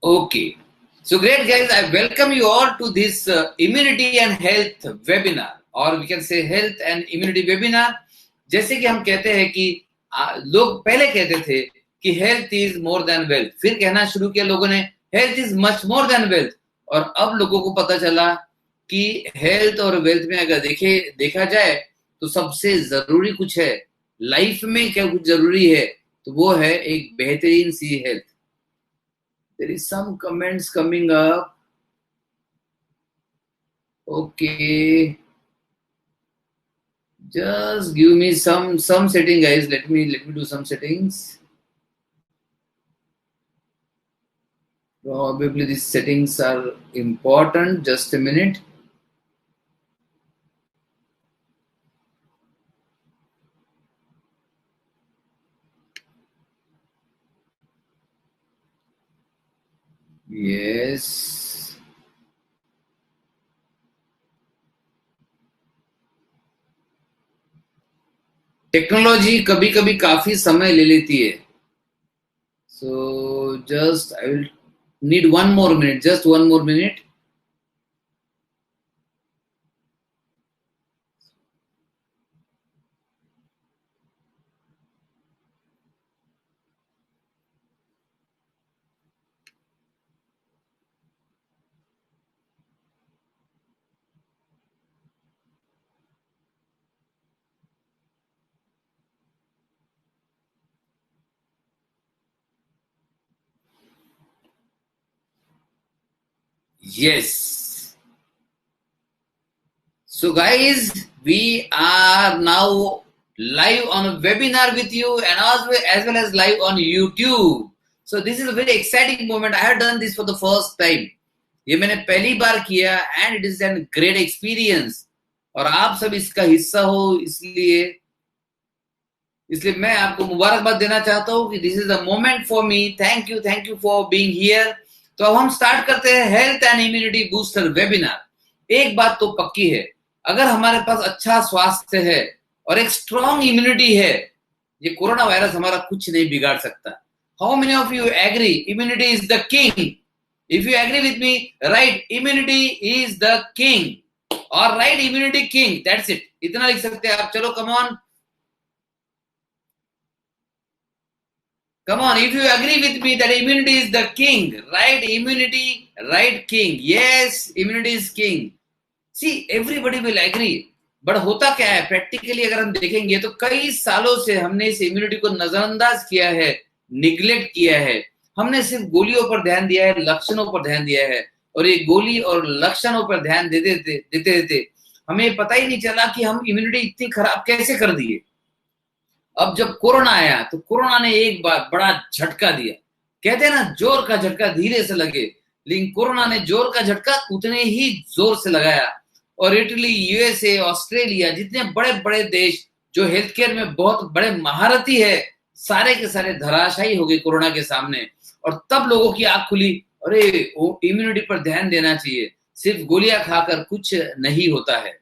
Okay. So great, guys. I welcome you all to this immunity and health webinar, और we can say health and immunity webinar. जैसे कि हम कहते हैं कि लोग पहले कहते थे कि health is more than wealth, फिर कहना शुरू किया लोगों ने health is much more than wealth, और अब लोगों को पता चला कि हेल्थ और वेल्थ में अगर देखा जाए तो सबसे जरूरी कुछ है लाइफ में, क्या कुछ जरूरी है तो वो है एक बेहतरीन सी health. There is some comments coming up. Okay, just give me some setting, guys. Let me do some settings. Probably these settings are important. Just a minute. Yes. Technology कभी कभी काफी समय ले लेती है. So just I will need one more minute. Just one more minute. Yes. So guys, we are now live on a webinar with you, and as well as live on YouTube. So this is a very exciting moment. I have done this for the first time. ये मैंने पहली बार किया and it is a great experience. और आप सब इसका हिस्सा हो, इसलिए मैं आपको मुबारकबाद देना चाहता हूँ कि this is the moment for me. Thank you for being here. तो अब हम स्टार्ट करते हैं health and immunity booster webinar. एक बात तो पक्की है, अगर हमारे पास अच्छा स्वास्थ्य है और एक स्ट्रॉन्ग इम्यूनिटी है, ये कोरोना वायरस हमारा कुछ नहीं बिगाड़ सकता. How many of you agree immunity is the king? If you agree with me, right, immunity is the king, और right, immunity king, that's it. इतना लिख सकते हैं आप. चलो, come on. Come on, if you agree with me that immunity is the king, right? Immunity, right, king. Yes, immunity is king. See, everybody will agree. But होता क्या है practically अगर हम देखेंगे तो कई सालों से हमने इस इम्यूनिटी को नजरअंदाज किया है, निग्लेक्ट किया है. हमने सिर्फ गोलियों पर ध्यान दिया है, लक्षणों पर ध्यान दिया है, और ये गोली और लक्षणों पर ध्यान देते देते हमें पता ही नहीं चला कि हम इम्यूनिटी इतनी खराब कैसे कर दिए. अब जब कोरोना आया तो कोरोना ने एक बार बड़ा झटका दिया. कहते हैं ना, जोर का झटका धीरे से लगे, लेकिन कोरोना ने जोर का झटका उतने ही जोर से लगाया. और इटली, यूएसए, ऑस्ट्रेलिया, जितने बड़े बड़े देश जो हेल्थ केयर में बहुत बड़े महारथी है, सारे के सारे धराशायी हो गए कोरोना के सामने. और तब लोगों की आंख खुली, अरे इम्यूनिटी पर ध्यान देना चाहिए, सिर्फ गोलियां खाकर कुछ नहीं होता है.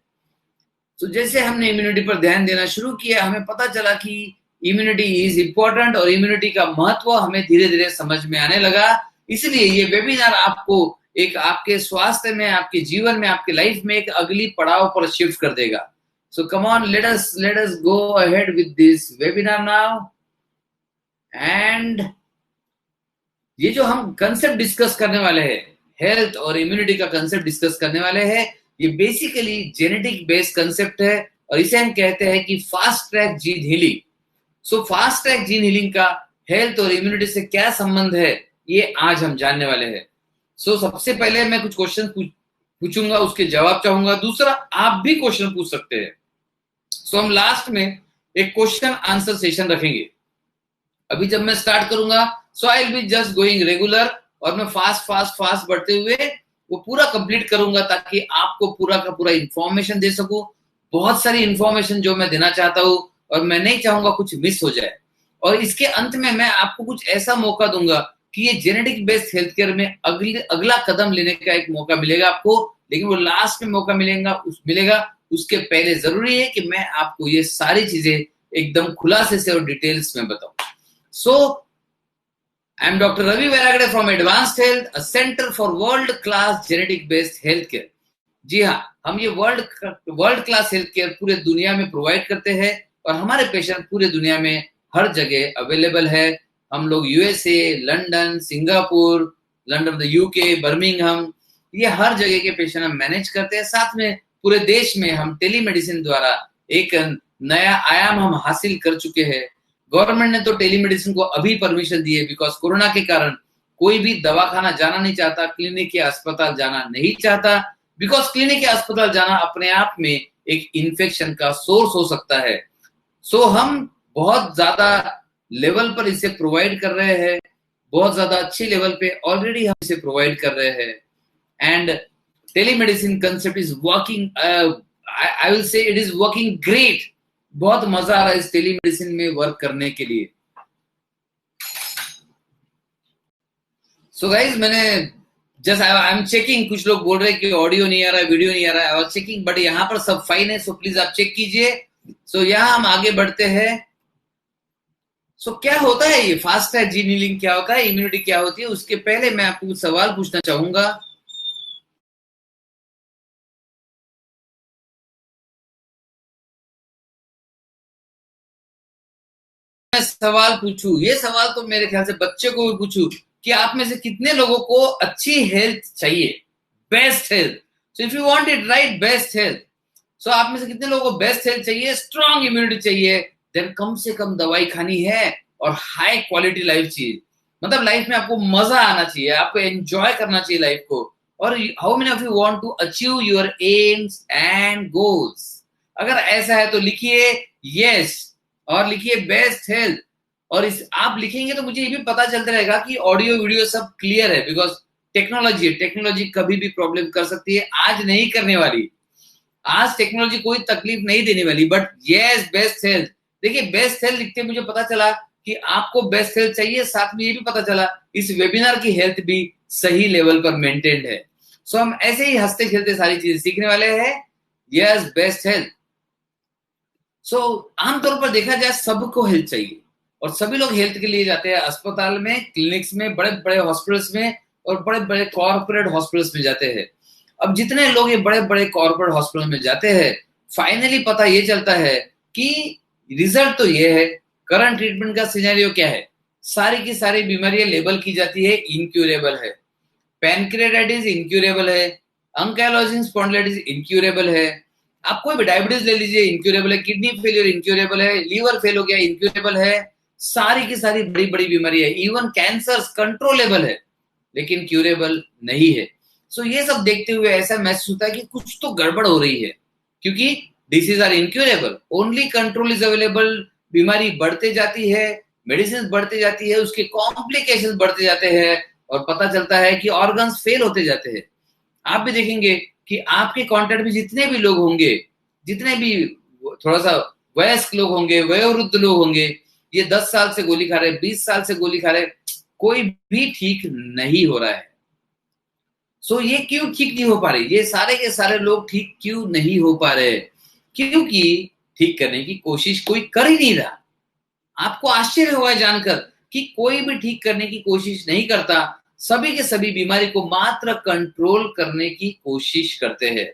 तो जैसे हमने इम्यूनिटी पर ध्यान देना शुरू किया, हमें पता चला कि इम्यूनिटी इज इम्पोर्टेंट, और इम्यूनिटी का महत्व हमें धीरे धीरे समझ में आने लगा. इसलिए ये वेबिनार आपको एक आपके स्वास्थ्य में, आपके जीवन में, आपके लाइफ में एक अगली पड़ाव पर शिफ्ट कर देगा. So come on, let us go ahead with this webinar now. And ये जो हम कंसेप्ट डिस्कस करने वाले हैं, हेल्थ और इम्यूनिटी का कंसेप्ट डिस्कस करने वाले हैं, ये बेसिकली जेनेटिक बेस्ड कंसेप्ट है, और इसे हम कहते हैं कि fast track gene healing. So fast track gene healing का हेल्थ और इम्यूनिटी से क्या संबंध है, ये आज हम जानने वाले हैं. सो सबसे पहले मैं कुछ क्वेश्चन पूछूंगा, उसके जवाब चाहूंगा. दूसरा, आप भी क्वेश्चन पूछ सकते हैं. सो हम लास्ट में एक क्वेश्चन आंसर सेशन रखेंगे. अभी जब मैं स्टार्ट करूंगा, so I will be just going regular, और मैं फास्ट बढ़ते हुए वो पूरा कंप्लीट करूंगा, ताकि आपको पूरा का पूरा इंफॉर्मेशन दे सकूं. बहुत सारी इंफॉर्मेशन जो मैं देना चाहता हूं, और मैं नहीं चाहूंगा कुछ मिस हो जाए. और इसके अंत में मैं आपको कुछ ऐसा मौका दूंगा कि ये जेनेटिक बेस्ड हेल्थ केयर में अगला कदम लेने का एक मौका मिलेगा आपको, लेकिन वो लास्ट में मौका मिलेगा. उसके पहले जरूरी है कि मैं आपको ये सारी चीजें एकदम खुलासे से और डिटेल्स में बताऊं. So I am doctor Ravi Vairagade from Advanced Health, a centre for world class genetic based health care. जी हाँ, हम ये वर्ल्ड क्लास हेल्थ केयर पूरे दुनिया में प्रोवाइड करते हैं और हमारे पेशेंट पूरे दुनिया में हर जगह अवेलेबल है। हम लोग USA, London, Singapore, London UK, Birmingham, ये हर जगह के पेशेंट हम मैनेज करते हैं। साथ में पूरे देश में हम टेलीमेडिसिन द्वारा एक नया आयाम हम हासिल कर चुके हैं। गवर्नमेंट ने तो टेलीमेडिसिन को अभी परमिशन दी है, बिकॉज कोरोना के कारण कोई भी दवाखाना जाना नहीं चाहता, क्लिनिक या अस्पताल जाना नहीं चाहता, बिकॉज क्लिनिक या अस्पताल जाना अपने आप में एक इन्फेक्शन का सोर्स हो सकता है। सो हम बहुत ज्यादा लेवल पर इसे प्रोवाइड कर रहे हैं, बहुत ज्यादा अच्छी लेवल पे ऑलरेडी हम इसे प्रोवाइड कर रहे हैं। And telemedicine concept is working, I will say it is working great. बहुत मजा आ रहा है इस टेलीमेडिसिन में वर्क करने के लिए। सो गाइज, मैंने जस्ट आई एम चेकिंग, कुछ लोग बोल रहे हैं कि ऑडियो नहीं आ रहा है, वीडियो नहीं आ रहा है, आई वाज चेकिंग, बट यहाँ पर सब फाइन है। सो प्लीज आप चेक कीजिए। सो यहाँ हम आगे बढ़ते हैं। सो क्या होता है ये फास्ट ट्रैक जीन हीलिंग, क्या होता है, इम्यूनिटी क्या होती है, उसके पहले मैं आपको कुछ सवाल पूछना चाहूंगा। मैं सवाल पूछूं, ये सवाल तो मेरे ख्याल से बच्चे को भी पूछूं कि आप में से कितने लोगों को अच्छी हेल्थ चाहिए, best health. So if you want it right, best health, so आप में से कितने लोगों को बेस्ट हेल्थ चाहिए, स्ट्रॉन्ग इम्यूनिटी चाहिए, देन कम से कम दवाई खानी है और हाई क्वालिटी लाइफ चाहिए। मतलब लाइफ में आपको मजा आना चाहिए, आपको एंजॉय करना चाहिए लाइफ को। और how many of you want to achieve your aims and goals? अगर ऐसा है तो लिखिए यस और लिखिए बेस्ट हेल्थ। और इस आप लिखेंगे तो मुझे ये भी पता चलता रहेगा कि ऑडियो वीडियो सब क्लियर है, बिकॉज टेक्नोलॉजी कभी भी प्रॉब्लम कर सकती है, आज नहीं करने वाली। आज टेक्नोलॉजी कोई तकलीफ नहीं देने वाली, बट यस बेस्ट हेल्थ। देखिए बेस्ट हेल्थ लिखते मुझे पता चला कि आपको बेस्ट हेल्थ चाहिए, साथ में ये भी पता चला इस वेबिनार की हेल्थ भी सही लेवल पर मेंटेन्ड है। सो हम ऐसे ही हंसते खेलते सारी चीजें सीखने वाले हैं। Yes best health. सो आमतौर पर देखा जाए सबको हेल्थ चाहिए और सभी लोग हेल्थ के लिए जाते हैं, अस्पताल में, क्लिनिक्स में, बड़े बड़े हॉस्पिटल्स में और बड़े बड़े कॉर्पोरेट हॉस्पिटल्स में जाते हैं। अब जितने लोग ये बड़े बड़े कॉर्पोरेट हॉस्पिटल में जाते हैं, फाइनली पता ये चलता है कि रिजल्ट तो ये है, करंट ट्रीटमेंट का सिनेरियो क्या है, सारी की सारी बीमारियां लेबल की जाती है इनक्यूरेबल है। पैनक्रियाटाइटिस इनक्यूरेबल है, अंकाइलोसिस स्पॉन्डिलाइटिस इनक्यूरेबल है, आप कोई भी डायबिटीज ले लीजिए इनक्यूरेबल है, किडनी फेलियर इनक्यूरेबल है, लीवर फेल हो गया इनक्यूरेबल है, सारी की सारी बड़ी बड़ी बीमारी है, इवन कैंसर कंट्रोलेबल है लेकिन क्यूरेबल नहीं है। सो ये सब देखते हुए ऐसा महसूस होता है कि कुछ तो गड़बड़ हो रही है, क्योंकि disease are incurable, only control is available. बीमारी बढ़ते जाती है, मेडिसिन बढ़ते जाती है, उसके कॉम्प्लिकेशन बढ़ते जाते हैं और पता चलता है कि ऑर्गन्स फेल होते जाते हैं। आप भी देखेंगे कि आपके कांटेक्ट में जितने भी लोग होंगे, जितने भी थोड़ा सा वयस्क लोग होंगे, वयोवृद्ध लोग होंगे, ये 10 साल से गोली खा रहे, 20 साल से गोली खा रहे, कोई भी ठीक नहीं हो रहा है। सो ये क्यों ठीक नहीं हो पा रही, ये सारे के सारे लोग ठीक क्यों नहीं हो पा रहे? क्योंकि ठीक करने की कोशिश कोई कर ही नहीं रहा। आपको आश्चर्य हुआ जानकर कि कोई भी ठीक करने की कोशिश नहीं करता, सभी के सभी बीमारी को मात्र कंट्रोल करने की कोशिश करते हैं।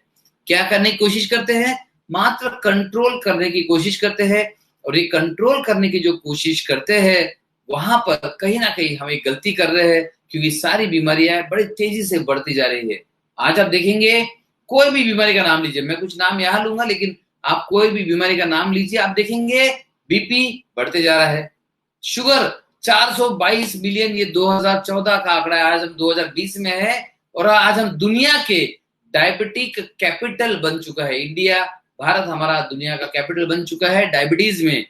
क्या करने की कोशिश करते हैं? मात्र कंट्रोल करने की कोशिश करते हैं। और ये कंट्रोल करने की जो कोशिश करते हैं, वहां पर कहीं ना कहीं हम एक गलती कर रहे हैं, क्योंकि सारी बीमारियां बड़ी तेजी से बढ़ती जा रही है। आज आप देखेंगे, कोई भी बीमारी का नाम लीजिए, मैं कुछ नाम यहां लूंगा लेकिन आप कोई भी बीमारी का नाम लीजिए, आप देखेंगे बीपी बढ़ते जा रहा है, शुगर 422 मिलियन, ये 2014 का आंकड़ा है, आज हम 2020 में है और आज हम दुनिया के डायबिटिक कैपिटल बन चुका है। इंडिया, भारत हमारा दुनिया का कैपिटल बन चुका है डायबिटीज में।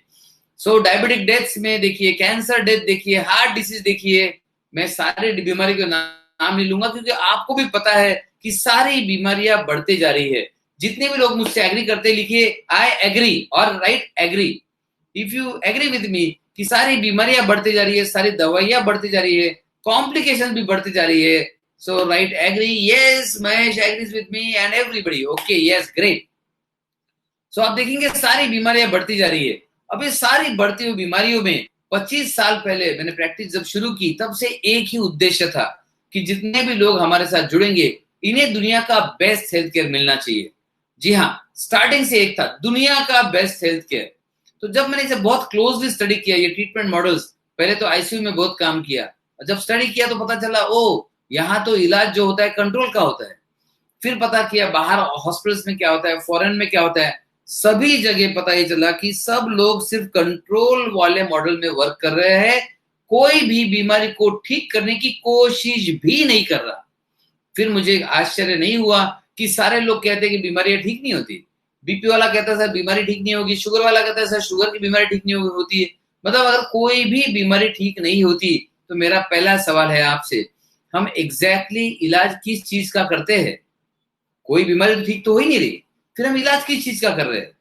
सो डायबिटिक डेथ्स में देखिए, कैंसर डेथ देखिए, हार्ट डिसीज देखिए, मैं सारे बीमारी के नाम नहीं लूंगा क्योंकि आपको भी पता है कि सारी बीमारियां बढ़ते जा रही है। जितने भी लोग मुझसे एग्री करते हैं, लिखिए आई एग्री और write agree. If you agree with me कि सारी बीमारियां बढ़ती जा रही है, सारी दवाइयां बढ़ती जा रही है, कॉम्प्लिकेशन भी बढ़ती जा रही है, so right agree. Yes Mahesh agrees with me and everybody, okay yes great. So आप देखेंगे सारी बीमारियां बढ़ती जा रही है। अब ये सारी बढ़ती हुई बीमारियों में 25 साल पहले मैंने प्रैक्टिस जब शुरू की, तब से एक ही उद्देश्य था कि जितने भी लोग हमारे साथ जुड़ेंगे, इन्हें दुनिया का बेस्ट हेल्थ केयर मिलना चाहिए। जी हाँ, स्टार्टिंग से एक था, दुनिया का बेस्ट हेल्थ केयर। तो जब मैंने इसे बहुत क्लोजली स्टडी किया, ये ट्रीटमेंट मॉडल्स, पहले तो आईसीयू में बहुत काम किया, जब स्टडी किया तो पता चला ओ यहाँ तो इलाज जो होता है कंट्रोल का होता है। फिर पता किया बाहर हॉस्पिटल्स में क्या होता है, फॉरेन में क्या होता है, सभी जगह पता ये चला कि सब लोग सिर्फ कंट्रोल वाले मॉडल में वर्क कर रहे हैं, कोई भी बीमारी को ठीक करने की कोशिश भी नहीं कर रहा। फिर मुझे आश्चर्य नहीं हुआ कि सारे लोग कहते हैं कि बीमारियां ठीक नहीं होती। बीपी वाला कहता है सर बीमारी ठीक नहीं होगी, शुगर वाला कहता है सर शुगर की बीमारी ठीक नहीं होती है। मतलब अगर कोई भी बीमारी ठीक नहीं होती तो मेरा पहला सवाल है आपसे, हम एग्जैक्टली इलाज किस चीज का करते हैं? कोई बीमारी तो ठीक तो हो ही नहीं रही, फिर हम इलाज किस चीज का कर रहे हैं?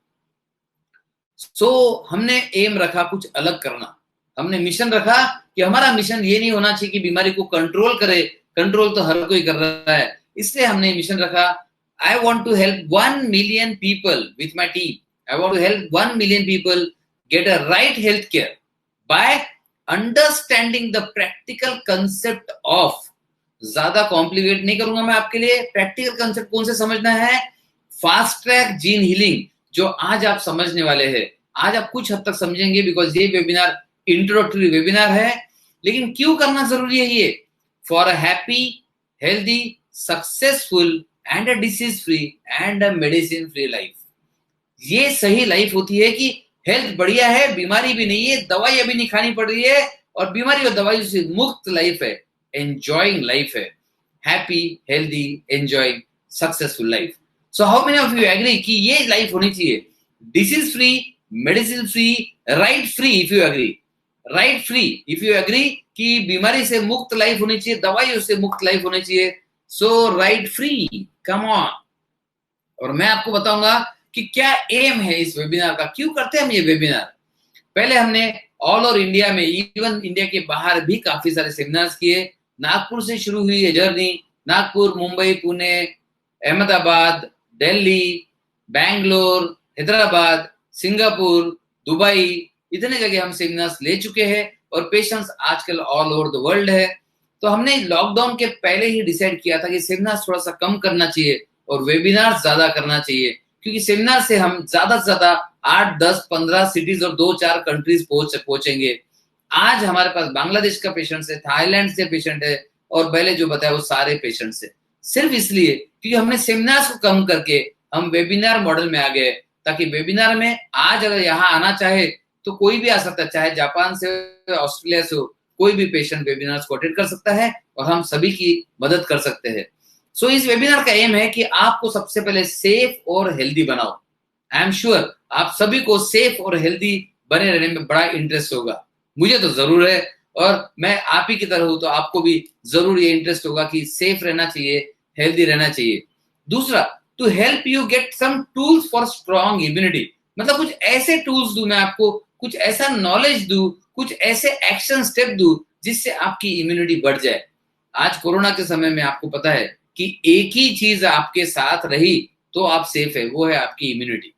हमने एम रखा कुछ अलग करना, हमने मिशन रखा कि हमारा मिशन ये नहीं होना चाहिए कि बीमारी को कंट्रोल करे, कंट्रोल तो हर कोई कर रहा है। इसलिए हमने मिशन रखा, I want to help 1 million people with my team. I want to help 1 million people get a right health care by understanding the practical concept of, ज्यादा कॉम्प्लिकेट नहीं करूंगा मैं आपके लिए, प्रैक्टिकल कंसेप्ट कौन से समझना है, फास्ट ट्रैक जीन हीलिंग, जो आज आप समझने वाले हैं। आज आप कुछ हद तक समझेंगे बिकॉज ये वेबिनार इंट्रोडक्टरी वेबिनार है, लेकिन क्यों करना जरूरी है ये? For a happy, healthy, successful and a disease free and a medicine free life. ये सही लाइफ होती है कि हेल्थ बढ़िया है, बीमारी भी नहीं है, दवाई अभी नहीं खानी पड़ रही है, और बीमारी और दवाई से मुक्त लाइफ है, एंजॉयिंग लाइफ है, happy, healthy, enjoying, successful life. So how many of you agree कि ये लाइफ होनी चाहिए? Disease free, medicine free, write free if you agree, write free if you agree कि बीमारी से मुक्त लाइफ होनी चाहिए, दवाइयों से मुक्त लाइफ होनी चाहिए। सो राइट फ्री, कम ऑन। और मैं आपको बताऊंगा कि क्या एम है इस वेबिनार का, क्यों करते हैं हम ये वेबिनार। पहले हमने ऑल ओवर इंडिया में, इवन इंडिया के बाहर भी काफी सारे सेमिनार्स किए। नागपुर से शुरू हुई है journey, Nagpur, Mumbai, Pune, Ahmedabad, Delhi, Bangalore, Hyderabad, Singapore, Dubai, इतने जगह हम सेमिनार्स ले चुके हैं, और पेशेंट्स आजकल ऑल ओवर द वर्ल्ड है। तो हमने लॉकडाउन के पहले ही डिसाइड किया था कि सेमिनार्स थोड़ा सा कम करना चाहिए और वेबिनार ज्यादा करना चाहिए, क्योंकि सेमिनार से हम ज्यादा से ज्यादा 8, 10, 15 सिटीज और 2-4 कंट्रीज पहुंचेंगे। आज हमारे पास बांग्लादेश का पेशेंट है, थाईलैंड से पेशेंट है, और पहले जो बताया वो सारे पेशेंट्स है, सिर्फ इसलिए क्योंकि हमने सेमिनार्स को कम करके हम वेबिनार मॉडल में आ गए, ताकि वेबिनार में आज अगर यहाँ आना चाहे तो कोई भी आ सकता है, चाहे जापान से, ऑस्ट्रेलिया से, कोई भी पेशेंट वेबिनार्स को अटेंड कर सकता है और हम सभी की मदद कर सकते हैं। सो इस वेबिनार का एम है कि आपको सबसे पहले सेफ और हेल्दी बनाओ। आई एम श्योर आप सभी को सेफ और हेल्दी बने रहने में बड़ा इंटरेस्ट होगा, मुझे तो जरूर है, और मैं आप ही की तरह हूं तो आपको भी जरूर ये इंटरेस्ट होगा कि सेफ रहना चाहिए, हेल्दी रहना चाहिए। दूसरा, to help you get some tools for strong immunity, मतलब कुछ ऐसे टूल्स दूं मैं आपको, कुछ ऐसा नॉलेज दूं, कुछ ऐसे एक्शन स्टेप दूं जिससे आपकी इम्यूनिटी बढ़ जाए। आज कोरोना के समय में आपको पता है कि एक ही चीज आपके साथ रही तो आप सेफ है, वो है आपकी इम्यूनिटी।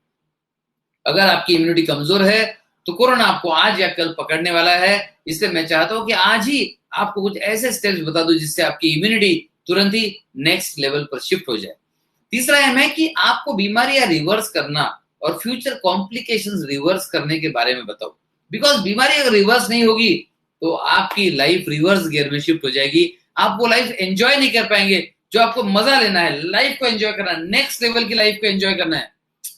अगर आपकी इम्यूनिटी कमजोर है तो कोरोना आपको आज या कल पकड़ने वाला है। इसलिए मैं चाहता हूं कि आज ही आपको कुछ ऐसे स्टेप्स बता दूं जिससे आपकी इम्यूनिटी तुरंत ही नेक्स्ट लेवल पर शिफ्ट हो जाए। तीसरा एम है कि आपको बीमारियां रिवर्स करना और फ्यूचर कॉम्प्लिकेशंस रिवर्स करने के बारे में बताओ, बिकॉज बीमारी अगर रिवर्स नहीं होगी तो आपकी लाइफ रिवर्स गियर में शिफ्ट हो जाएगी। आप वो लाइफ एंजॉय नहीं कर पाएंगे जो आपको मजा लेना है, लाइफ को एंजॉय करना है, नेक्स्ट लेवल की लाइफ को एंजॉय करना है,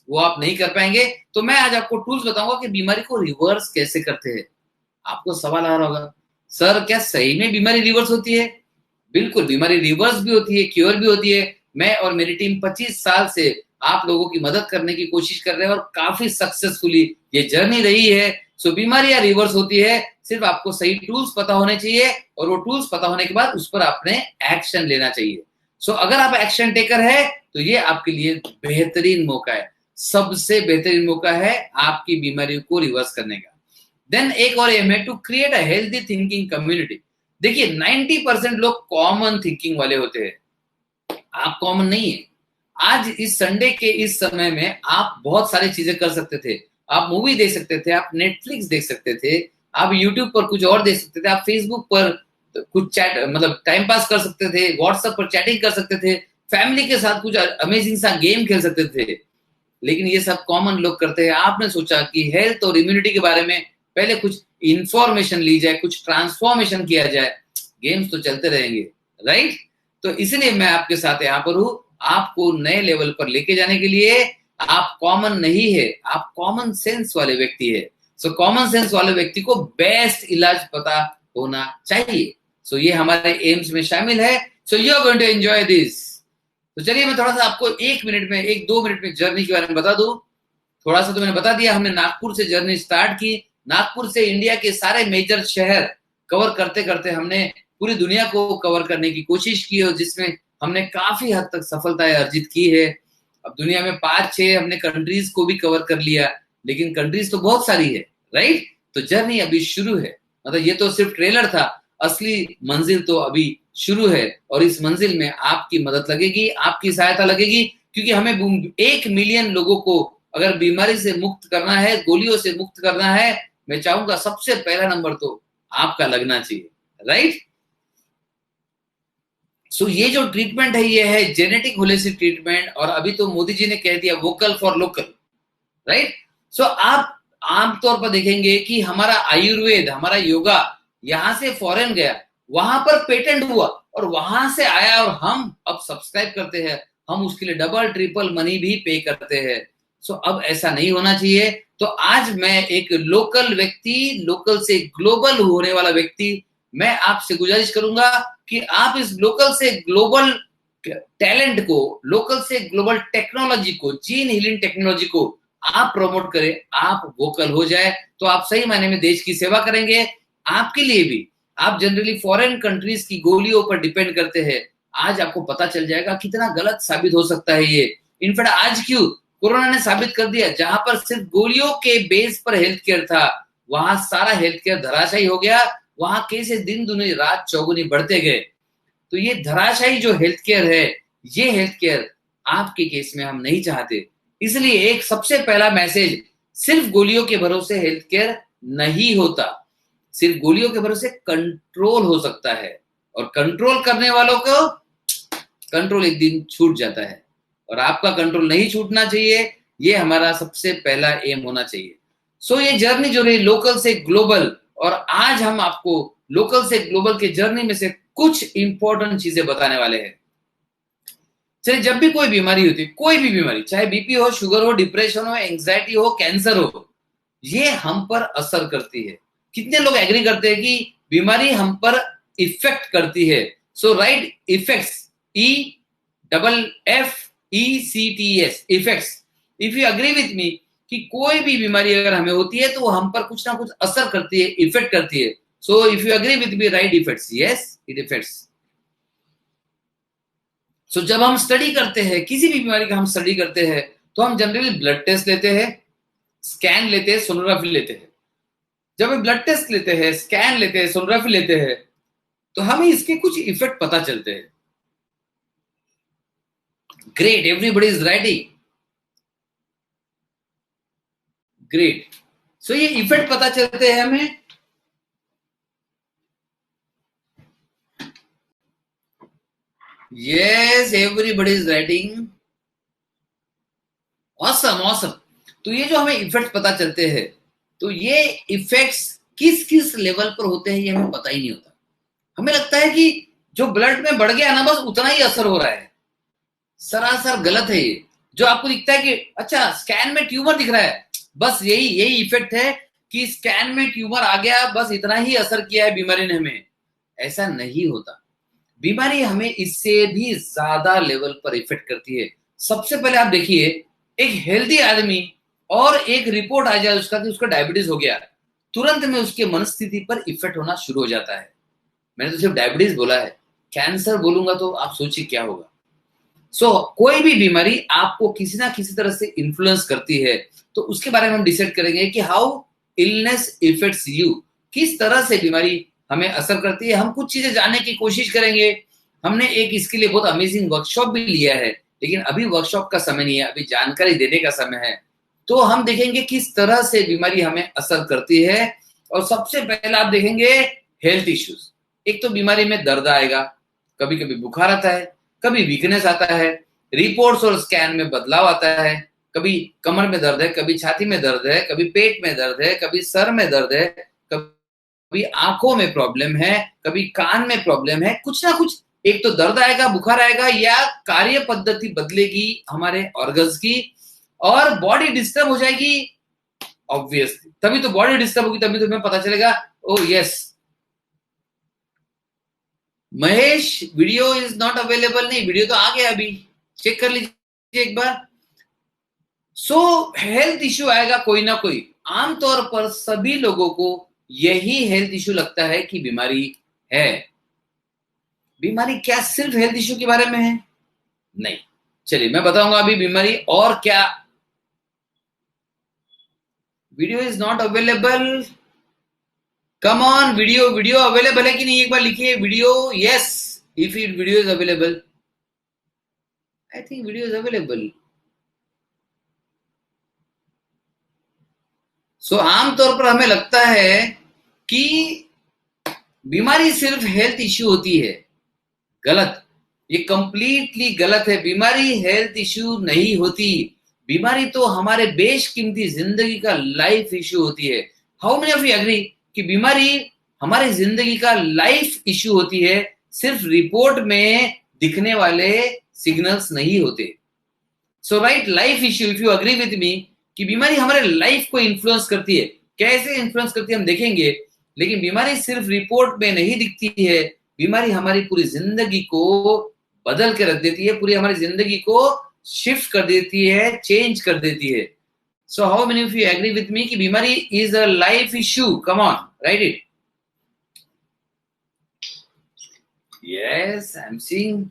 वो आप नहीं कर पाएंगे। तो मैं आज आपको टूल्स बताऊंगा कि बीमारी को रिवर्स कैसे करते हैं। आपको सवाल आ रहा होगा, सर क्या सही में बीमारी रिवर्स होती है? बिल्कुल, बीमारी रिवर्स भी होती है, क्योर भी होती है। मैं और मेरी टीम 25 साल से आप लोगों की मदद करने की कोशिश कर रहे हैं और काफी सक्सेसफुली ये जर्नी रही है। सो बीमारियां रिवर्स होती है, सिर्फ आपको सही टूल्स पता होने चाहिए, और वो टूल्स पता होने के बाद उस पर आपने एक्शन लेना चाहिए। सो अगर आप एक्शन टेकर है तो ये आपके लिए बेहतरीन मौका है, सबसे बेहतरीन मौका है आपकी बीमारियों को रिवर्स करने का। देन एक और एम है to create a healthy thinking community. देखिए 90% लोग कॉमन थिंकिंग वाले होते हैं, आप कॉमन नहीं है। आज इस संडे के इस समय में आप बहुत सारी चीजें कर सकते थे, आप मूवी देख सकते थे, आप नेटफ्लिक्स देख सकते थे, आप यूट्यूब पर कुछ और देख सकते थे, आप फेसबुक पर कुछ चैट मतलब टाइम पास कर सकते थे, व्हाट्सएप पर चैटिंग कर सकते थे, फैमिली के साथ कुछ अमेजिंग सा गेम खेल सकते थे। लेकिन ये सब कॉमन लोग करते हैं। आपने सोचा कि हेल्थ और इम्यूनिटी के बारे में पहले कुछ इंफॉर्मेशन ली जाए, कुछ ट्रांसफॉर्मेशन किया जाए, गेम्स तो चलते रहेंगे, राइट? तो इसलिए मैं आपके साथ यहाँ पर हूँ, आपको नए लेवल पर लेके जाने के लिए। आप कॉमन नहीं है, आप कॉमन सेंस वाले व्यक्ति है। सो कॉमन सेंस वाले व्यक्ति को बेस्ट इलाज पता होना चाहिए। सो ये हमारे एम्स में शामिल है। So you are going to enjoy this. तो चलिए मैं थोड़ा सा आपको 1 मिनट में, 1-2 मिनट में जर्नी के बारे में बता दूं। थोड़ा सा तो मैंने बता दिया, हमने नागपुर से जर्नी स्टार्ट की। नागपुर से इंडिया के सारे मेजर शहर कवर करते करते हमने पूरी दुनिया को कवर करने की कोशिश की, और जिसमें हमने काफी हद तक सफलताएं अर्जित की है। अब दुनिया में 5-6 हमने कंट्रीज को भी कवर कर लिया, लेकिन कंट्रीज तो बहुत सारी है, राइट? तो जर्नी अभी शुरू है, मतलब ये तो सिर्फ ट्रेलर था, असली मंजिल तो अभी शुरू है। और इस मंजिल में आपकी मदद लगेगी, आपकी सहायता लगेगी, क्योंकि हमें 1 मिलियन लोगों को अगर बीमारी से मुक्त करना है, गोलियों से मुक्त करना है, मैं चाहूंगा सबसे पहला नंबर तो आपका लगना चाहिए, राइट? सो ये जो ट्रीटमेंट है ये है जेनेटिक होलिस्टिक ट्रीटमेंट, और अभी तो मोदी जी ने कह दिया वोकल फॉर लोकल, राइट? सो आप आमतौर पर देखेंगे कि हमारा आयुर्वेद, हमारा योगा यहां से फॉरेन गया, वहां पर पेटेंट हुआ और वहां से आया, और हम अब सब्सक्राइब करते हैं, हम उसके लिए डबल ट्रिपल मनी भी पे करते हैं। सो अब ऐसा नहीं होना चाहिए। तो आज मैं एक लोकल व्यक्ति, लोकल से ग्लोबल होने वाला व्यक्ति, मैं आपसे गुजारिश करूंगा कि आप इस लोकल से ग्लोबल टैलेंट को, लोकल से ग्लोबल टेक्नोलॉजी को, जीन हीलिंग टेक्नोलॉजी को आप प्रमोट करें, आप वोकल हो जाए, तो आप सही मायने में देश की सेवा करेंगे। आपके लिए भी, आप जनरली फॉरेन कंट्रीज की गोलियों पर डिपेंड करते हैं, आज आपको पता चल जाएगा कितना गलत साबित हो सकता है ये। इनफैक्ट आज क्यों कोरोना ने साबित कर दिया, जहां पर सिर्फ गोलियों के बेस पर हेल्थ केयर था, वहां सारा हेल्थ केयर धराशायी हो गया। वहां केसेस दिन दुनी रात चौगुनी बढ़ते गए। तो ये धराशायी जो हेल्थ केयर है, ये हेल्थ केयर आपके केस में हम नहीं चाहते। इसलिए एक सबसे पहला मैसेज, सिर्फ गोलियों के भरोसे हेल्थ केयर नहीं होता, सिर्फ गोलियों के भरोसे कंट्रोल हो सकता है, और कंट्रोल करने वालों को कंट्रोल एक दिन छूट जाता है, और आपका कंट्रोल नहीं छूटना चाहिए। ये हमारा सबसे पहला एम होना चाहिए। सो ये जर्नी जो रही लोकल से ग्लोबल, और आज हम आपको लोकल से ग्लोबल के जर्नी में से कुछ इंपॉर्टेंट चीजें बताने वाले हैं। चलिए, जब भी कोई बीमारी होती है, कोई भी बीमारी, चाहे बीपी हो, शुगर हो, डिप्रेशन हो, एंजाइटी हो, कैंसर हो, ये हम पर असर करती है। कितने लोग एग्री करते हैं कि बीमारी हम पर इफेक्ट करती है? So right, effects, EFFECTS, effects. If you agree with me कि कोई भी बीमारी अगर हमें होती है तो वो हम पर कुछ ना कुछ असर करती है, इफेक्ट करती है। So if you agree with me, right, effects, yes it effects. So जब हम स्टडी करते हैं, किसी भी बीमारी का हम स्टडी करते हैं, तो हम जनरली ब्लड टेस्ट लेते हैं, स्कैन लेते हैं, सोनोग्राफी लेते हैं। जब हम ब्लड टेस्ट लेते हैं, स्कैन लेते हैं, सोनोग्राफी लेते हैं, तो हमें इसके कुछ इफेक्ट पता चलते हैं। Great, everybody is writing, great. So ये इफेक्ट पता चलते हैं हमें। Yes, everybody is writing, awesome awesome. तो ये जो हमें इफेक्ट पता चलते हैं, तो ये इफेक्ट्स किस किस लेवल पर होते हैं ये हमें पता ही नहीं होता। हमें लगता है कि जो ब्लड में बढ़ गया ना, बस उतना ही असर हो रहा है। सरासर गलत है ये। जो आपको दिखता है कि अच्छा स्कैन में ट्यूमर दिख रहा है, बस यही यही इफेक्ट है कि स्कैन में ट्यूमर आ गया, बस इतना ही असर किया है बीमारी ने हमें। ऐसा नहीं होता, बीमारी हमें इससे भी ज्यादा लेवल पर इफेक्ट करती है। सबसे पहले आप देखिए, एक हेल्दी आदमी और एक रिपोर्ट आ जाए उसका कि उसका डायबिटीज हो गया, तुरंत में उसके मनस्थिति पर इफेक्ट होना शुरू हो जाता है। मैंने तो सिर्फ डायबिटीज बोला है, कैंसर बोलूंगा तो आप सोचिए क्या होगा। सो कोई भी बीमारी आपको किसी ना किसी तरह से इन्फ्लुएंस करती है, तो उसके बारे में हम डिसाइड करेंगे कि हाउ इलनेस इफेक्ट्स यू, किस तरह से बीमारी हमें असर करती है। हम कुछ चीजें जानने की कोशिश करेंगे। हमने एक इसके लिए बहुत अमेजिंग वर्कशॉप भी लिया है, लेकिन अभी वर्कशॉप का समय नहीं है, अभी जानकारी देने का समय है। तो हम देखेंगे किस तरह से बीमारी हमें असर करती है, और सबसे पहले आप देखेंगे हेल्थ इश्यूज। एक तो बीमारी में दर्द आएगा, कभी कभी बुखार आता है, कभी वीकनेस आता है, रिपोर्ट्स और स्कैन में बदलाव आता है, कभी कमर में दर्द है, कभी छाती में दर्द है, कभी पेट में दर्द है, कभी सर में दर्द है, कभी आंखों में प्रॉब्लम है, कभी कान में प्रॉब्लम है, कुछ ना कुछ। एक तो दर्द आएगा, बुखार आएगा, या कार्य पद्धति बदलेगी हमारे ऑर्गन्स की, और बॉडी डिस्टर्ब हो जाएगी ऑब्वियसली। तभी तो बॉडी डिस्टर्ब होगी, तभी तो हमें पता चलेगा ओ yes Mahesh video is not available. नहीं, वीडियो तो आ गया, अभी चेक कर लीजिए एक बार। सो हेल्थ इश्यू आएगा कोई ना कोई। आमतौर पर सभी लोगों को यही हेल्थ इश्यू लगता है कि बीमारी है। बीमारी क्या सिर्फ हेल्थ इश्यू के बारे में है? नहीं, चलिए मैं बताऊंगा अभी बीमारी और क्या। Video is not available. Come on, video available है कि नहीं एक बार लिखिए video. Yes, if it video is available, I think video is available. So आमतौर पर हमें लगता है कि बीमारी सिर्फ हेल्थ इश्यू होती है। गलत, ये कंप्लीटली गलत है। बीमारी हेल्थ इश्यू नहीं होती। बीमारी तो हमारे बेशकीमती जिंदगी का लाइफ इश्यू होती है। How many of you agree कि बीमारी हमारी जिंदगी का लाइफ इश्यू होती है, सिर्फ रिपोर्ट में दिखने वाले सिग्नल्स नहीं होते। So right, life issue, if you agree with me कि बीमारी हमारे लाइफ को इन्फ्लुएंस करती है। कैसे इन्फ्लुएंस करती है हम देखेंगे, लेकिन बीमारी सिर्फ रिपोर्ट में नहीं दिखती है। बीमारी हमारी पूरी जिंदगी को बदल के रख देती है, पूरी हमारी जिंदगी को शिफ्ट कर देती है, चेंज कर देती है। So how many of you agree with me कि बीमारी is a life issue? Come on, write it. Yes, I am seeing.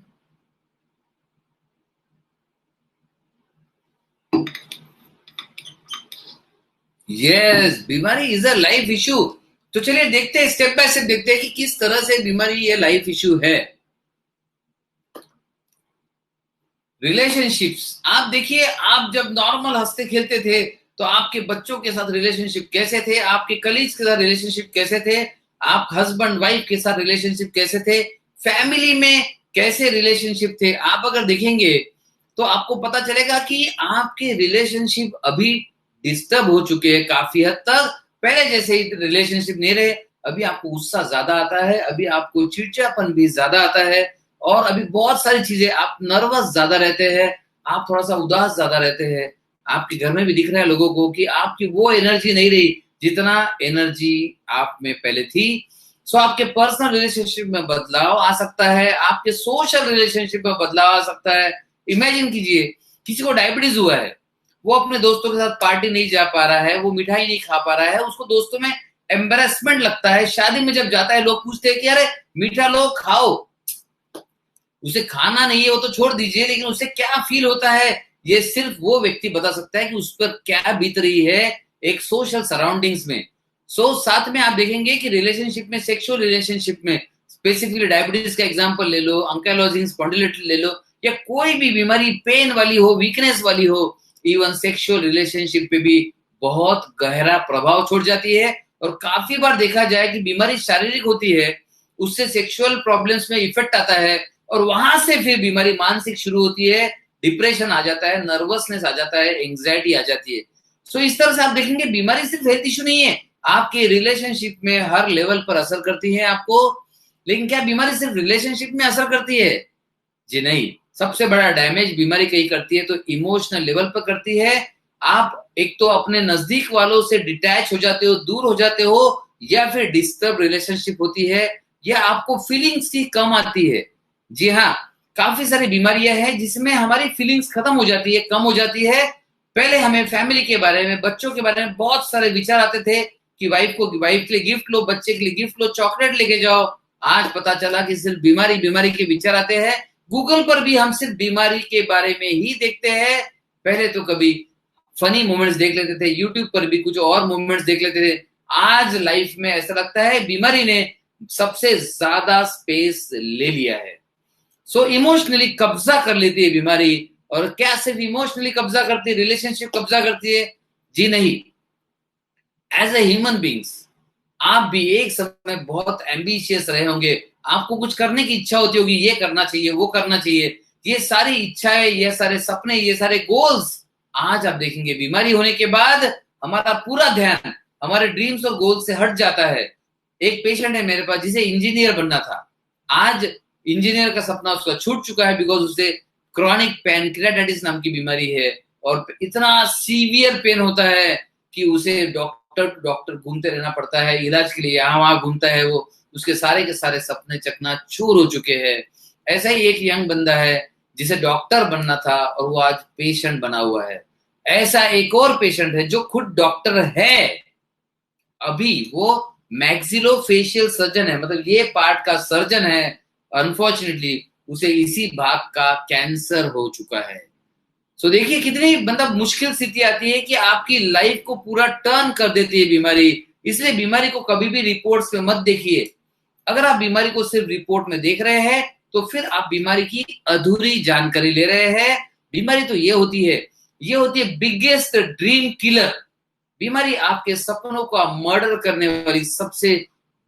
Yes, बीमारी इज अ लाइफ इश्यू। तो चलिए देखते हैं, स्टेप बाय स्टेप देखते हैं कि किस तरह से बीमारी ये लाइफ इश्यू है। रिलेशनशिप्स, आप देखिए, आप जब नॉर्मल हंसते खेलते थे तो आपके बच्चों के साथ रिलेशनशिप कैसे थे, आपके कलीग्स के साथ रिलेशनशिप कैसे थे, आप हस्बैंड वाइफ के साथ रिलेशनशिप कैसे थे, फैमिली में कैसे रिलेशनशिप थे। आप अगर देखेंगे तो आपको पता चलेगा कि आपके रिलेशनशिप अभी डिस्टर्ब हो चुके हैं काफी हद तक। पहले जैसे ही रिलेशनशिप नहीं रहे। अभी आपको गुस्सा ज्यादा आता है, अभी आपको चिड़चिड़ापन भी ज्यादा आता है, और अभी बहुत सारी चीजें, आप नर्वस ज्यादा रहते हैं, आप थोड़ा सा उदास ज्यादा रहते हैं। आपके घर में भी दिख रहा है लोगों को कि आपकी वो एनर्जी नहीं रही जितना एनर्जी आप में पहले थी। सो आपके पर्सनल रिलेशनशिप में बदलाव आ सकता है, आपके सोशल रिलेशनशिप में बदलाव आ सकता है। इमेजिन कीजिए, किसी को डायबिटीज हुआ है, वो अपने दोस्तों के साथ पार्टी नहीं जा पा रहा है, वो मिठाई नहीं खा पा रहा है, उसको दोस्तों में एम्बेरसमेंट लगता है। शादी में जब जाता है लोग पूछते हैं कि अरे मीठा लो, खाओ। उसे खाना नहीं है वो तो छोड़ दीजिए, लेकिन उसे क्या फील होता है ये सिर्फ वो व्यक्ति बता सकता है कि उस पर क्या बीत रही है एक सोशल सराउंडिंग्स में। सो साथ में आप देखेंगे कि रिलेशनशिप में, सेक्सुअल रिलेशनशिप में, स्पेसिफिकली डायबिटीज का एग्जांपल ले लो, अंकाइलोजिंग स्पॉन्डिलाइटिस ले लो, या कोई भी बीमारी पेन वाली हो, वीकनेस वाली हो, इवन सेक्सुअल रिलेशनशिप पे भी बहुत गहरा प्रभाव छोड़ जाती है। और काफी बार देखा जाए कि बीमारी शारीरिक होती है, उससे सेक्सुअल प्रॉब्लम्स में इफेक्ट आता है, और वहां से फिर बीमारी मानसिक शुरू होती है, डिप्रेशन आ जाता है, नर्वसनेस आ जाता है, एंग्जाइटी आ जाती है। सो इस तरह से आप देखेंगे बीमारी सिर्फ हेल्थ इश्यू नहीं है, आपके रिलेशनशिप में हर लेवल पर असर करती है आपको। लेकिन क्या बीमारी सिर्फ रिलेशनशिप में असर करती है? जी नहीं, सबसे बड़ा डैमेज बीमारी कहीं करती है तो इमोशनल लेवल पर करती है। आप एक तो अपने नजदीक वालों से डिटैच हो जाते हो, दूर हो जाते हो, या फिर डिस्टर्ब रिलेशनशिप होती है, या आपको फीलिंग्स की कम आती है। जी हाँ, काफी सारी बीमारियां हैं जिसमें हमारी फीलिंग्स खत्म हो जाती है, कम हो जाती है। पहले हमें फैमिली के बारे में, बच्चों के बारे में बहुत सारे विचार आते थे कि वाइफ के लिए गिफ्ट लो, बच्चे के लिए गिफ्ट लो, चॉकलेट लेके जाओ। आज पता चला कि सिर्फ बीमारी के विचार आते हैं। गूगल पर भी हम सिर्फ बीमारी के बारे में ही देखते हैं। पहले तो कभी फनी मोमेंट्स देख लेते थे, यूट्यूब पर भी कुछ और मोमेंट्स देख लेते थे। आज लाइफ में ऐसा लगता है बीमारी ने सबसे ज्यादा स्पेस ले लिया है। सो इमोशनली कब्जा कर लेती है बीमारी। और क्या सिर्फ इमोशनली कब्जा करती है, रिलेशनशिप कब्जा करती है? जी नहीं। एज ए ह्यूमन बींग्स आप भी एक समय बहुत एम्बिशियस रहे होंगे, आपको कुछ करने की इच्छा होती होगी, ये करना चाहिए, वो करना चाहिए, ये सारी इच्छाएं, ये सारे सपने, ये सारे गोल्स, आज आप देखेंगे बीमारी होने के बाद हमारा पूरा ध्यान हमारे ड्रीम्स और गोल्स से हट जाता है। एक पेशेंट है मेरे पास जिसे इंजीनियर बनना था, आज इंजीनियर का सपना उसका छूट चुका है, बिकॉज उसे क्रॉनिक पैनक्रियाटाइटिस नाम की बीमारी है, और इतना सीवियर पेन होता है कि उसे डॉक्टर डॉक्टर घूमते रहना पड़ता है इलाज के लिए, यहाँ वहां घूमता है वो, उसके सारे के सारे सपने चकनाचूर हो चुके हैं। ऐसा ही एक यंग बंदा है जिसे डॉक्टर बनना था और वो आज पेशेंट बना हुआ है। ऐसा एक और पेशेंट है जो खुद डॉक्टर है, अभी वो मैक्सिलोफेशियल सर्जन है, मतलब ये पार्ट का सर्जन है। अनफॉर्चुनेटली उसे इसी भाग का कैंसर हो चुका है। सो देखिए कितनी मतलब मुश्किल स्थिति आती है कि आपकी लाइफ को पूरा टर्न कर देती है बीमारी। इसलिए बीमारी को कभी भी रिपोर्ट्स में मत देखिए। अगर आप बीमारी को सिर्फ रिपोर्ट में देख रहे हैं तो फिर आप बीमारी की अधूरी जानकारी ले रहे हैं। बीमारी तो ये होती है, ये होती है बिगेस्ट ड्रीम किलर। बीमारी आपके सपनों का मर्डर करने वाली सबसे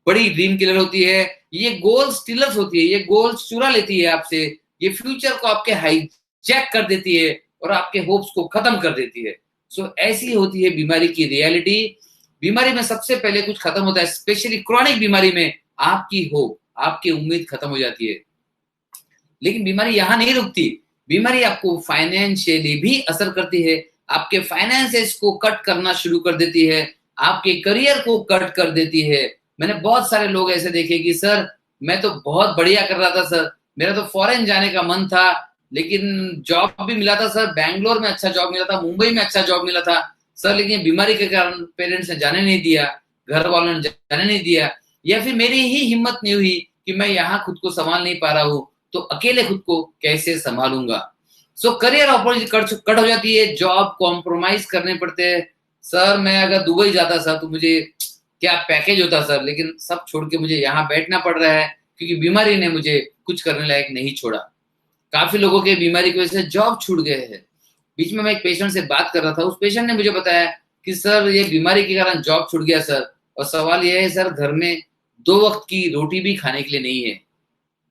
बड़ी ड्रीम किलर होती है। ये गोल स्टीलर्स होती है, ये गोल्स चुरा लेती है आपसे, ये फ्यूचर को आपके हाईजैक कर देती है और आपके होप्स को खत्म कर देती है। सो ऐसी होती है बीमारी की रियलिटी। बीमारी में सबसे पहले कुछ खत्म होता है, स्पेशली क्रॉनिक बीमारी में आपकी होप, आपकी उम्मीद खत्म हो जाती है। लेकिन बीमारी यहां नहीं रुकती, बीमारी आपको फाइनेंशियली भी असर करती है, आपके फाइनेंसेस को कट करना शुरू कर देती है, आपके करियर को कट कर देती है। मैंने बहुत सारे लोग ऐसे देखे कि सर मैं तो बहुत बढ़िया कर रहा था सर, मेरा तो फॉरेन जाने का मन था, लेकिन जॉब भी मिला था सर, बैंगलोर में अच्छा जॉब मिला था, मुंबई में अच्छा जॉब मिला था सर, लेकिन बीमारी के कारण पेरेंट्स ने जाने नहीं दिया, घर वालों ने जाने नहीं दिया, या फिर मेरी ही हिम्मत नहीं हुई कि मैं यहाँ खुद को संभाल नहीं पा रहा हूँ, तो अकेले खुद को कैसे संभालूंगा। सो करियर अपॉर्चुनिटी कट हो जाती है, जॉब कॉम्प्रोमाइज करने पड़ते हैं। सर मैं अगर दुबई जाता सर तो मुझे क्या पैकेज होता सर, लेकिन सब छोड़ के मुझे यहाँ बैठना पड़ रहा है क्योंकि बीमारी ने मुझे कुछ करने लायक नहीं छोड़ा। काफी लोगों के बीमारी की वजह से जॉब छूट गए हैं। बीच में मैं एक पेशेंट से बात कर रहा था, उस पेशेंट ने मुझे बताया कि सर ये बीमारी के कारण जॉब छूट गया सर, और सवाल यह है सर घर में 2 वक्त की रोटी भी खाने के लिए नहीं है।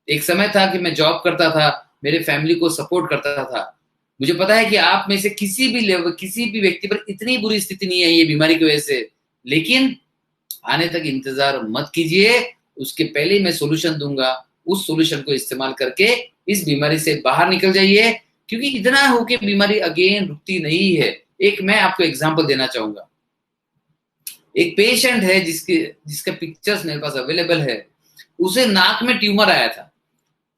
एक समय था कि मैं जॉब करता था, मेरे फैमिली को सपोर्ट करता था। मुझे पता है कि आप में से किसी भी लेवल, किसी भी व्यक्ति पर इतनी बुरी स्थिति नहीं आई है बीमारी की वजह से, लेकिन आने तक इंतजार मत कीजिए, उसके पहले ही मैं सोल्यूशन दूंगा। उस सोल्यूशन को इस्तेमाल करके इस बीमारी से बाहर निकल जाइए, क्योंकि इतना हो कि बीमारी अगेन रुकती नहीं है। एक मैं आपको एग्जांपल देना चाहूंगा। एक पेशेंट है जिसके पिक्चर्स मेरे पास अवेलेबल है। उसे नाक में ट्यूमर आया था।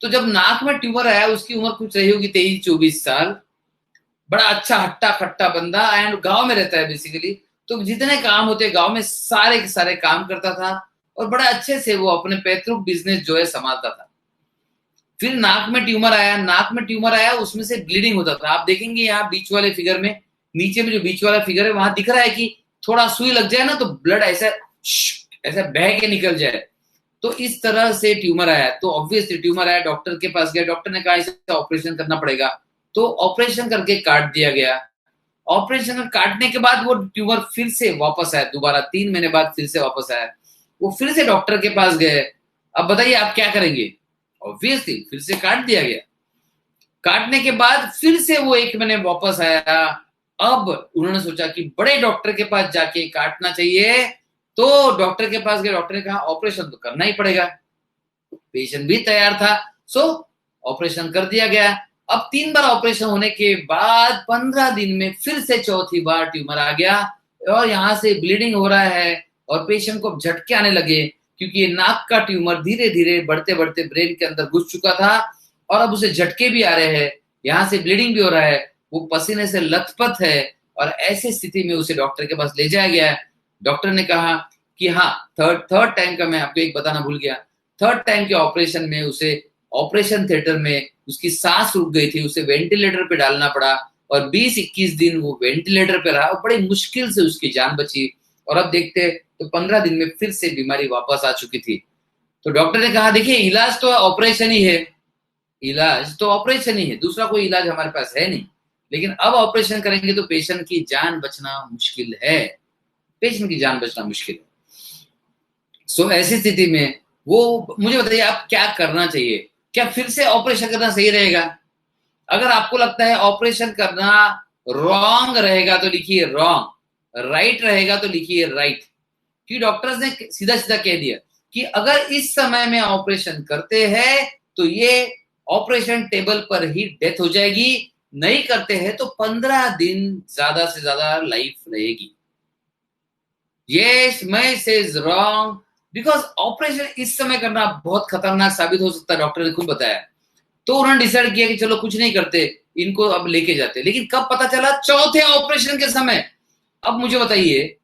तो जब नाक में ट्यूमर आया, उसकी उम्र कुछ रही होगी 23-24 साल। बड़ा अच्छा हट्टा खट्टा बंदा, एंड गांव में रहता है बेसिकली। तो जितने काम होते गांव में सारे के सारे काम करता था और बड़ा अच्छे से वो अपने पैतृक बिजनेस जो है संभालता था। फिर नाक में ट्यूमर आया, नाक में ट्यूमर आया, उसमें से ब्लीडिंग होता था। आप देखेंगे यहाँ बीच वाले फिगर में, नीचे में जो बीच वाला फिगर है वहां दिख रहा है कि थोड़ा सुई लग जाए ना तो ब्लड ऐसा ऐसा बह के निकल जाए। तो इस तरह से ट्यूमर आया। तो ऑब्वियसली ट्यूमर आया, डॉक्टर के पास गया, डॉक्टर ने कहा इसे ऑपरेशन करना पड़ेगा। तो ऑपरेशन करके काट दिया गया। ऑपरेशन काटने के बाद वो ट्यूमर फिर से वापस आया, दोबारा 3 महीने बाद फिर से वापस आया। वो फिर से डॉक्टर के पास गए। अब बताइए आप क्या करेंगे? ऑब्वियसली फिर से काट दिया गया। काटने के बाद फिर से वो 1 महीने वापस आया। अब उन्होंने सोचा कि बड़े डॉक्टर के पास जाके काटना चाहिए। तो डॉक्टर के पास गए, डॉक्टर ने कहा ऑपरेशन तो करना ही पड़ेगा। पेशेंट भी तैयार था, सो ऑपरेशन कर दिया गया। अब 3 बार ऑपरेशन होने के बाद 15 दिन में फिर से चौथी बार ट्यूमर आ गया और यहाँ से ब्लीडिंग हो रहा है और पेशेंट को झटके आने लगे, क्योंकि ये नाक का ट्यूमर धीरे धीरे बढ़ते बढ़ते ब्रेन के अंदर घुस चुका था और अब उसे झटके भी आ रहे हैं, यहाँ से ब्लीडिंग भी हो रहा है, वो पसीने से लथपथ है। और ऐसी स्थिति में उसे डॉक्टर के पास ले जाया गया। डॉक्टर ने कहा कि हाँ, थर्ड टाइम का मैं आपको एक बताना भूल गया। थर्ड टाइम के ऑपरेशन में उसे ऑपरेशन थिएटर में उसकी सांस रुक गई थी, उसे वेंटिलेटर पे डालना पड़ा और 20-21 दिन वो वेंटिलेटर पे रहा और बड़ी मुश्किल से उसकी जान बची। और अब देखते तो 15 दिन में फिर से बीमारी वापस आ चुकी थी। तो डॉक्टर ने कहा देखिए इलाज तो ऑपरेशन ही है, इलाज तो ऑपरेशन ही है, दूसरा कोई इलाज हमारे पास है नहीं, लेकिन अब ऑपरेशन करेंगे तो पेशेंट की जान बचना मुश्किल है, पेशेंट की जान बचना मुश्किल है। सो ऐसी स्थिति में वो मुझे बताइए आप क्या करना चाहिए? क्या फिर से ऑपरेशन करना सही रहेगा? अगर आपको लगता है ऑपरेशन करना रॉन्ग रहेगा तो लिखिए रॉन्ग, राइट रहेगा तो लिखिए राइट। कि डॉक्टर्स ने सीधा सीधा कह दिया कि अगर इस समय में ऑपरेशन करते हैं तो ये ऑपरेशन टेबल पर ही डेथ हो जाएगी, नहीं करते हैं तो 15 दिन ज्यादा से ज्यादा लाइफ रहेगी। यस मैं सेज रॉन्ग, बिकॉज ऑपरेशन इस समय करना बहुत खतरनाक साबित हो सकता है, डॉक्टर ने खुद बताया। तो उन्होंने डिसाइड किया कि चलो कुछ नहीं करते, इनको अब लेके जाते। लेकिन कब पता चला? चौथे ऑपरेशन के समय। अब मुझे बताइए,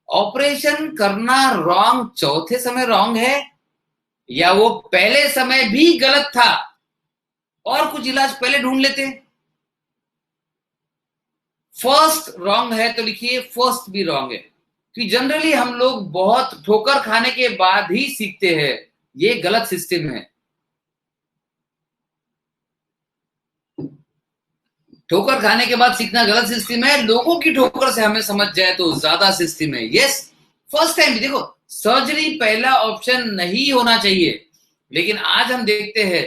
ऑपरेशन करना रॉन्ग चौथे समय रॉन्ग है, या वो पहले समय भी गलत था और कुछ इलाज पहले ढूंढ लेते? फर्स्ट रॉन्ग है तो लिखिए फर्स्ट भी रॉन्ग है। कि जनरली हम लोग बहुत ठोकर खाने के बाद ही सीखते हैं, ये गलत सिस्टम है। ठोकर खाने के बाद सीखना गलत सिस्टम है, लोगों की ठोकर से हमें समझ जाए तो ज्यादा सिस्टम है। यस, फर्स्ट टाइम भी देखो, सर्जरी पहला ऑप्शन नहीं होना चाहिए। लेकिन आज हम देखते हैं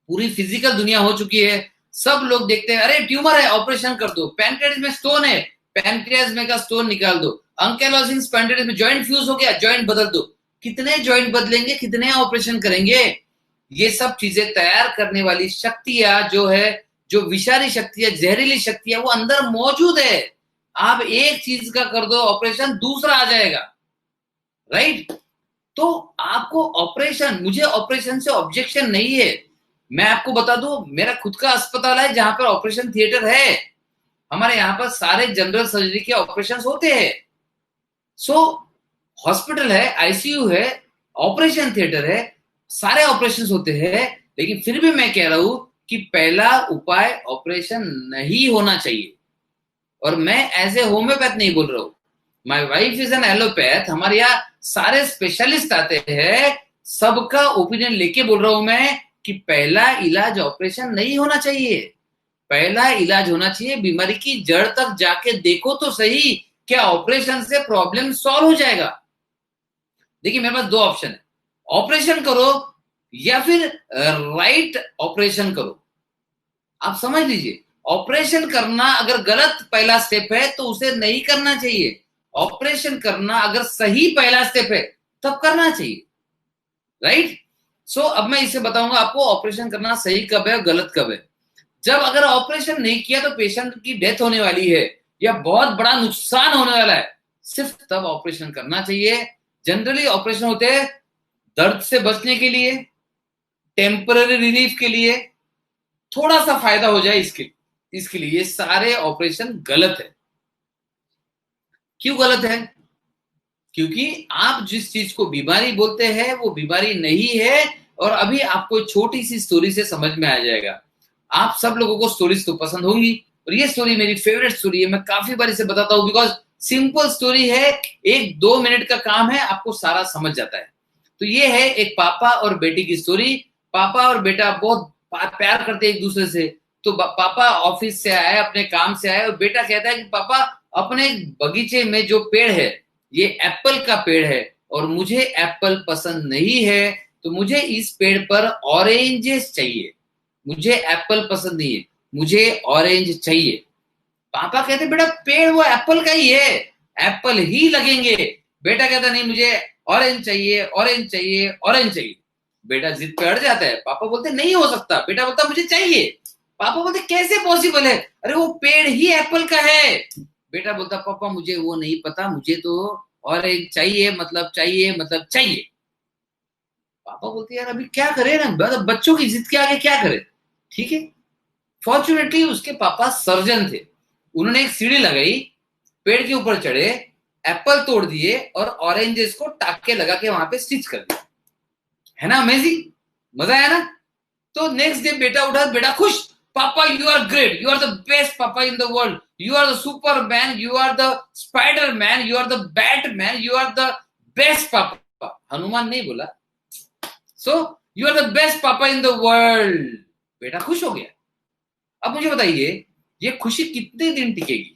पूरी फिजिकल दुनिया हो चुकी है, सब लोग देखते हैं अरे ट्यूमर है ऑपरेशन कर दो, पैनक्रियाज में स्टोन है पैनक्रियाज में का स्टोन निकाल दो, अंकेलोजिंग स्पॉन्डिलोसिस में जॉइंट फ्यूज हो गया जॉइंट बदल दो। कितने जॉइंट बदलेंगे, कितने ऑपरेशन करेंगे? ये सब चीजें तैयार करने वाली शक्तियां जो है, जो विषारी शक्तियां, जहरीली शक्तियां वो अंदर मौजूद है। आप एक चीज का कर दो ऑपरेशन, दूसरा आ जाएगा, राइट? तो आपको ऑपरेशन, मुझे ऑपरेशन से ऑब्जेक्शन नहीं है। मैं आपको बता दूं, मेरा खुद का अस्पताल है जहां पर ऑपरेशन थिएटर है। हमारे यहाँ पर सारे जनरल सर्जरी के ऑपरेशन होते हैं। सो हॉस्पिटल है, आईसीयू है, ऑपरेशन थिएटर है, सारे ऑपरेशन होते हैं। लेकिन फिर भी मैं कह रहा हूं कि पहला उपाय ऑपरेशन नहीं होना चाहिए। और मैं एज ए होम्योपैथ नहीं बोल रहा हूं, my wife is an allopath. हमारे यहाँ सारे स्पेशलिस्ट आते हैं, सबका ओपिनियन लेके बोल रहा हूं मैं कि पहला इलाज ऑपरेशन नहीं होना चाहिए। पहला इलाज होना चाहिए बीमारी की जड़ तक जाके देखो तो सही, क्या ऑपरेशन से प्रॉब्लम सॉल्व हो जाएगा? देखिए मेरे पास दो ऑप्शन है, ऑपरेशन करो या फिर राइट ऑपरेशन करो। आप समझ लीजिए, ऑपरेशन करना अगर गलत पहला स्टेप है तो उसे नहीं करना चाहिए। ऑपरेशन करना अगर सही पहला स्टेप है तब करना चाहिए, राइट? सो अब मैं इसे बताऊंगा आपको ऑपरेशन करना सही कब है और गलत कब है। जब अगर ऑपरेशन नहीं किया तो पेशेंट की डेथ होने वाली है या बहुत बड़ा नुकसान होने वाला है, सिर्फ तब ऑपरेशन करना चाहिए। जनरली ऑपरेशन होते हैं दर्द से बचने के लिए, टेम्पररी रिलीफ के लिए, थोड़ा सा फायदा हो जाए इसके लिए। ये सारे ऑपरेशन गलत है। क्यों गलत है? क्योंकि आप जिस चीज को बीमारी बोलते हैं वो बीमारी नहीं है। और अभी आपको छोटी सी स्टोरी से समझ में आ जाएगा। आप सब लोगों को स्टोरीज तो पसंद होंगी, और ये स्टोरी मेरी फेवरेट स्टोरी है, मैं काफी बार इसे बताता हूँ बिकॉज सिंपल स्टोरी है, 1-2 मिनट का काम है, आपको सारा समझ जाता है। तो ये है एक पापा और बेटी की स्टोरी। पापा और बेटा बहुत प्यार करते हैं एक दूसरे से। तो पापा ऑफिस से आए, अपने काम से आए, और बेटा कहता है कि पापा अपने बगीचे में जो पेड़ है ये एप्पल का पेड़ है और मुझे एप्पल पसंद नहीं है, तो मुझे इस पेड़ पर ऑरेंजेस चाहिए। मुझे एप्पल पसंद नहीं है, मुझे ऑरेंज चाहिए। पापा कहते बेटा पेड़ वो एप्पल का ही है, एप्पल ही लगेंगे। बेटा कहता नहीं मुझे ऑरेंज चाहिए, ऑरेंज चाहिए, ऑरेंज चाहिए। बेटा जिद पे अड़ जाता है। पापा बोलते नहीं हो सकता, बेटा बोलता मुझे चाहिए। पापा बोलते कैसे पॉसिबल है, अरे वो पेड़ ही एप्पल का है। बेटा बोलता पापा मुझे वो नहीं पता, मुझे तो ऑरेंज चाहिए, मतलब चाहिए, मतलब चाहिए। पापा बोलते यार अभी क्या करें ना, बच्चों की जिद के आगे क्या करें। ठीक है, फॉर्चुनेटली उसके पापा सर्जन थे। उन्होंने एक सीढ़ी लगाई, पेड़ के ऊपर चढ़े, एप्पल तोड़ दिए और ऑरेंजेस को टाके लगा के वहां पे स्टिच कर दिया। है ना अमेजिंग? मजा आया ना? तो नेक्स्ट डे बेटा उठा, बेटा खुश, papa you are great, you are the best papa in the world, you are the Superman, you are the Spiderman, you are the Batman, you are the best papa. Hanuman नहीं बोला। So you are the best papa in the world. बेटा खुश हो गया। अब मुझे बताइए ये खुशी कितने दिन टिकेगी?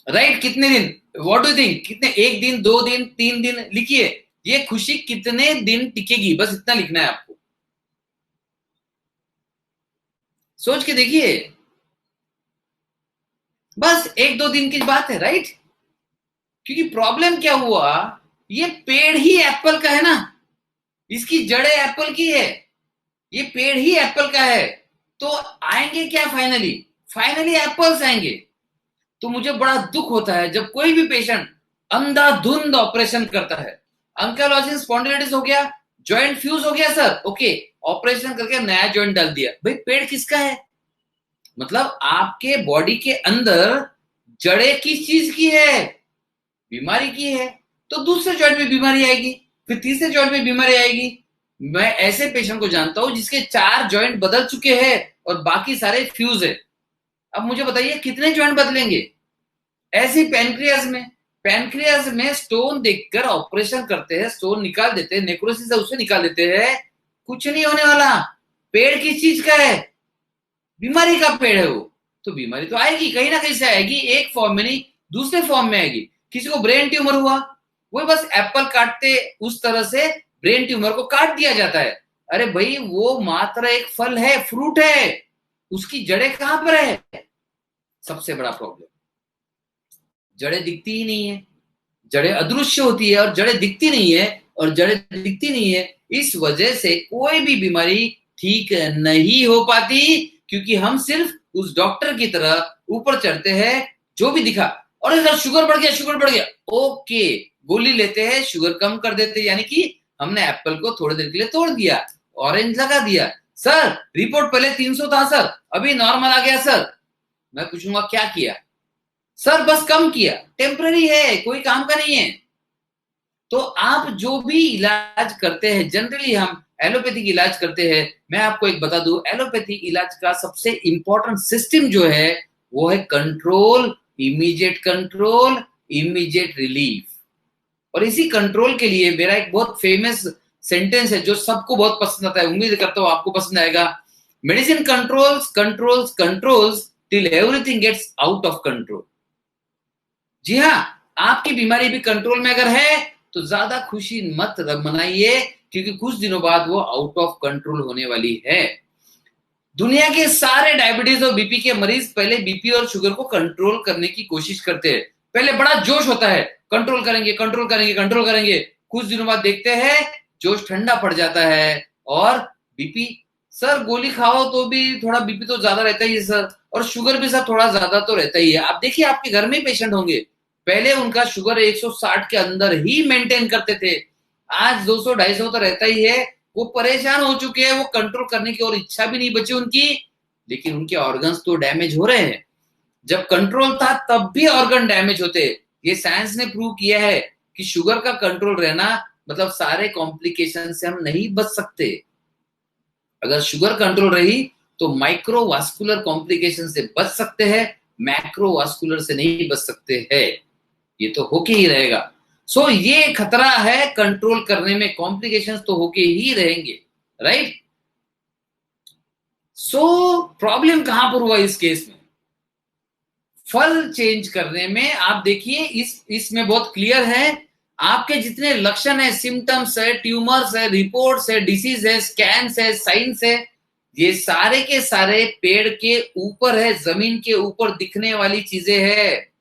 राइट, कितने दिन? व्हाट डू थिंक, कितने, 1 दिन, 2 दिन, 3 दिन लिखिए, ये खुशी कितने दिन टिकेगी, बस इतना लिखना है आपको, सोच के देखिए, बस 1-2 दिन की बात है, राइट। क्योंकि प्रॉब्लम क्या हुआ, ये पेड़ ही एप्पल का है ना, इसकी जड़ें एप्पल की है, ये पेड़ ही एप्पल का है, तो आएंगे क्या फाइनली, फाइनली एप्पल्स आएंगे। तो मुझे बड़ा दुख होता है जब कोई भी पेशेंट अंधाधुंध ऑपरेशन करता है, अंकलोजिंग स्पॉन्डिलाइटिस हो गया, जॉइंट फ्यूज हो गया सर, ओके, ऑपरेशन करके नया जॉइंट डाल दिया, भाई पेड़ किसका है, मतलब आपके बॉडी के अंदर जड़ें किस चीज की है, बीमारी की है, तो दूसरे जॉइंट में बीमारी आएगी, फिर तीसरे जॉइंट में बीमारी आएगी। मैं ऐसे पेशेंट को जानता हूं जिसके 4 जॉइंट बदल चुके हैं और बाकी सारे फ्यूज है। अब मुझे बताइए कितने जॉइंट बदलेंगे। ऐसे पैनक्रियाज में स्टोन देखकर ऑपरेशन करते हैं, स्टोन निकाल देते हैं, नेक्रोसिस है उसे निकाल देते हैं, कुछ नहीं होने वाला। पेड़ किस चीज का है, बीमारी का पेड़ है वो, तो बीमारी तो आएगी, कहीं ना कहीं से आएगी, एक फॉर्म में नहीं दूसरे फॉर्म में आएगी। किसी को ब्रेन ट्यूमर हुआ, वो बस एप्पल काटते उस तरह से ब्रेन ट्यूमर को काट दिया जाता है, अरे भाई वो मात्र एक फल है, फ्रूट है, उसकी जड़ें कहां पर है, सबसे बड़ा प्रॉब्लम, जड़ें दिखती ही नहीं है, जड़ें अदृश्य होती है और जड़ें दिखती नहीं है, और जड़ें दिखती नहीं है, इस वजह से कोई भी बीमारी ठीक नहीं हो पाती, क्योंकि हम सिर्फ उस डॉक्टर की तरह ऊपर चढ़ते हैं, जो भी दिखा, और सर शुगर बढ़ गया, शुगर बढ़ गया, ओके, गोली लेते हैं, शुगर कम कर देते हैं, यानी कि हमने एप्पल को थोड़ी देर के लिए तोड़ दिया, ऑरेंज लगा दिया, सर रिपोर्ट पहले 300 था सर, अभी नॉर्मल आ गया सर, मैं पूछूंगा क्या किया, सर बस कम किया, टेम्पररी है, कोई काम का नहीं है। तो आप जो भी इलाज करते हैं, जनरली हम एलोपैथिक इलाज करते हैं, मैं आपको एक बता दूं, एलोपैथिक इलाज का सबसे इंपॉर्टेंट सिस्टम जो है वो है कंट्रोल, इमीडिएट रिलीफ। और इसी कंट्रोल के लिए मेरा एक बहुत फेमस सेंटेंस है जो सबको बहुत पसंद आता है, उम्मीद करता हूं आपको पसंद आएगा, medicine controls controls controls till everything gets out of control. जी हाँ, आपकी बीमारी भी कंट्रोल में अगर है तो ज्यादा खुशी मत मनाइए, क्योंकि कुछ दिनों बाद वो आउट ऑफ कंट्रोल होने वाली है। दुनिया के सारे डायबिटीज और बीपी के मरीज पहले बीपी और शुगर को कंट्रोल करने की कोशिश करते हैं, पहले बड़ा जोश होता है, कंट्रोल करेंगे कंट्रोल करेंगे कंट्रोल करेंगे, कुछ दिनों बाद देखते हैं जोश ठंडा पड़ जाता है, और बीपी, सर गोली खाओ तो भी थोड़ा बीपी तो ज्यादा रहता ही है सर, और शुगर भी सर थोड़ा ज्यादा तो रहता ही है। आप देखिए आपके घर में पेशेंट होंगे, पहले उनका शुगर 160 के अंदर ही मेंटेन करते थे, आज 200-250 तो रहता ही है, वो परेशान हो चुके हैं, वो कंट्रोल करने की और इच्छा भी नहीं बची उनकी, लेकिन उनके ऑर्गन्स तो डैमेज हो रहे हैं। जब कंट्रोल था तब भी ऑर्गन डैमेज होते, ये साइंस ने प्रूव किया है कि शुगर का कंट्रोल रहना मतलब सारे कॉम्प्लिकेशन से हम नहीं बच सकते। अगर शुगर कंट्रोल रही तो माइक्रोवास्कुलर कॉम्प्लिकेशन से बच सकते हैं, मैक्रोवास्कुलर से नहीं बच सकते हैं, ये तो होके ही रहेगा। सो ये खतरा है कंट्रोल करने में, कॉम्प्लिकेशंस तो होके ही रहेंगे, राइट। सो प्रॉब्लम कहां पर हुआ इस केस में, फल चेंज करने में। आप देखिए इसमें बहुत क्लियर है, आपके जितने लक्षण है, सिम्टम्स है, ट्यूमर्स है, रिपोर्ट्स है, डिसीज है, स्कैन्स है, साइंस है, ये सारे के सारे पेड़ के ऊपर है, जमीन के ऊपर दिखने वाली चीजें है।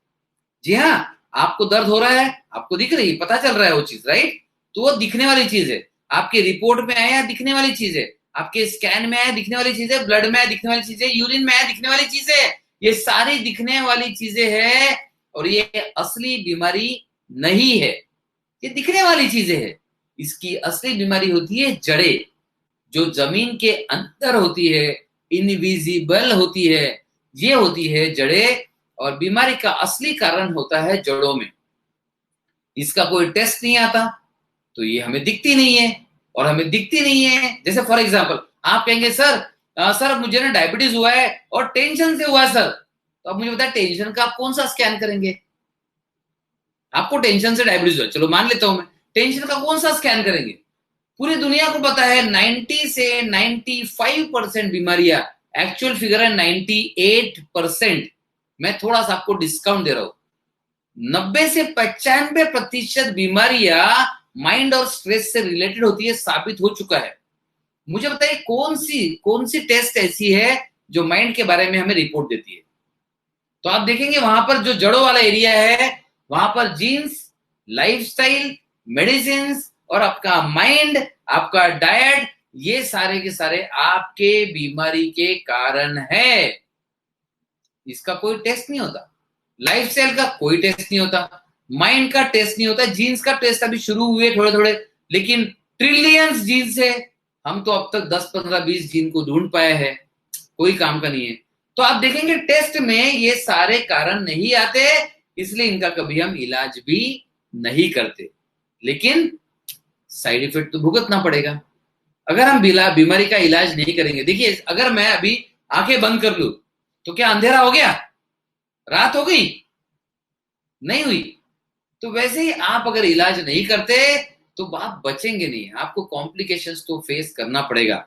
जी हाँ, आपको दर्द हो रहा है, आपको दिख रही है, पता चल रहा है वो चीज, राइट, तो वो दिखने वाली चीज है, आपके रिपोर्ट में आया दिखने वाली चीज है, आपके स्कैन में आया दिखने वाली चीज है, ब्लड में आया दिखने वाली चीज है, यूरिन में आया दिखने वाली चीज है, ये सारी दिखने वाली चीजें है, और ये असली बीमारी नहीं है, ये दिखने वाली चीजें है। इसकी असली बीमारी होती है जड़ें, जो जमीन के अंदर होती है, इनविजिबल होती है, ये होती है जड़ें, और बीमारी का असली कारण होता है जड़ों में। इसका कोई टेस्ट नहीं आता, तो ये हमें दिखती नहीं है, और हमें दिखती नहीं है, जैसे फॉर एग्जांपल आप कहेंगे सर सर मुझे ना डायबिटीज हुआ है और टेंशन से हुआ है सर, तो आप मुझे बताए टेंशन का आप कौन सा स्कैन करेंगे, आपको टेंशन से डायबिटीज हुआ, चलो मान लेता हूं मैं, टेंशन का कौन सा स्कैन करेंगे। पूरी दुनिया को पता है 90 से 95% बीमारियां, एक्चुअल फिगर है 98%, मैं थोड़ा सा आपको डिस्काउंट दे रहा हूं, 90 से 95% बीमारियां माइंड और स्ट्रेस से रिलेटेड होती है, साबित हो चुका है। मुझे बताइए कौन सी टेस्ट ऐसी है जो माइंड के बारे में हमें रिपोर्ट देती है? तो आप देखेंगे वहां पर जो जड़ों वाला एरिया है, वहां पर जीन्स, लाइफस्टाइल, मेडिसिन और आपका माइंड, आपका डाइट, ये सारे के सारे आपके बीमारी के कारण है। इसका कोई टेस्ट नहीं होता, लाइफस्टाइल का कोई टेस्ट नहीं होता, माइंड का टेस्ट नहीं होता। जीन्स का टेस्ट अभी शुरू हुए थोड़े थोड़े, लेकिन ट्रिलियंस जीन्स है, हम तो अब तक 10 15 20 जीन को ढूंढ पाए हैं, कोई काम का नहीं है। तो आप देखेंगे टेस्ट में ये सारे कारण नहीं आते, इसलिए इनका कभी हम इलाज भी नहीं करते, लेकिन साइड इफेक्ट तो भुगतना पड़ेगा अगर हम बीमारी का इलाज नहीं करेंगे। देखिए, अगर मैं अभी आंखें बंद कर लूं तो क्या अंधेरा हो गया, रात हो गई? नहीं हुई। तो वैसे ही आप अगर इलाज नहीं करते तो आप बचेंगे नहीं, आपको कॉम्प्लिकेशंस तो फेस करना पड़ेगा।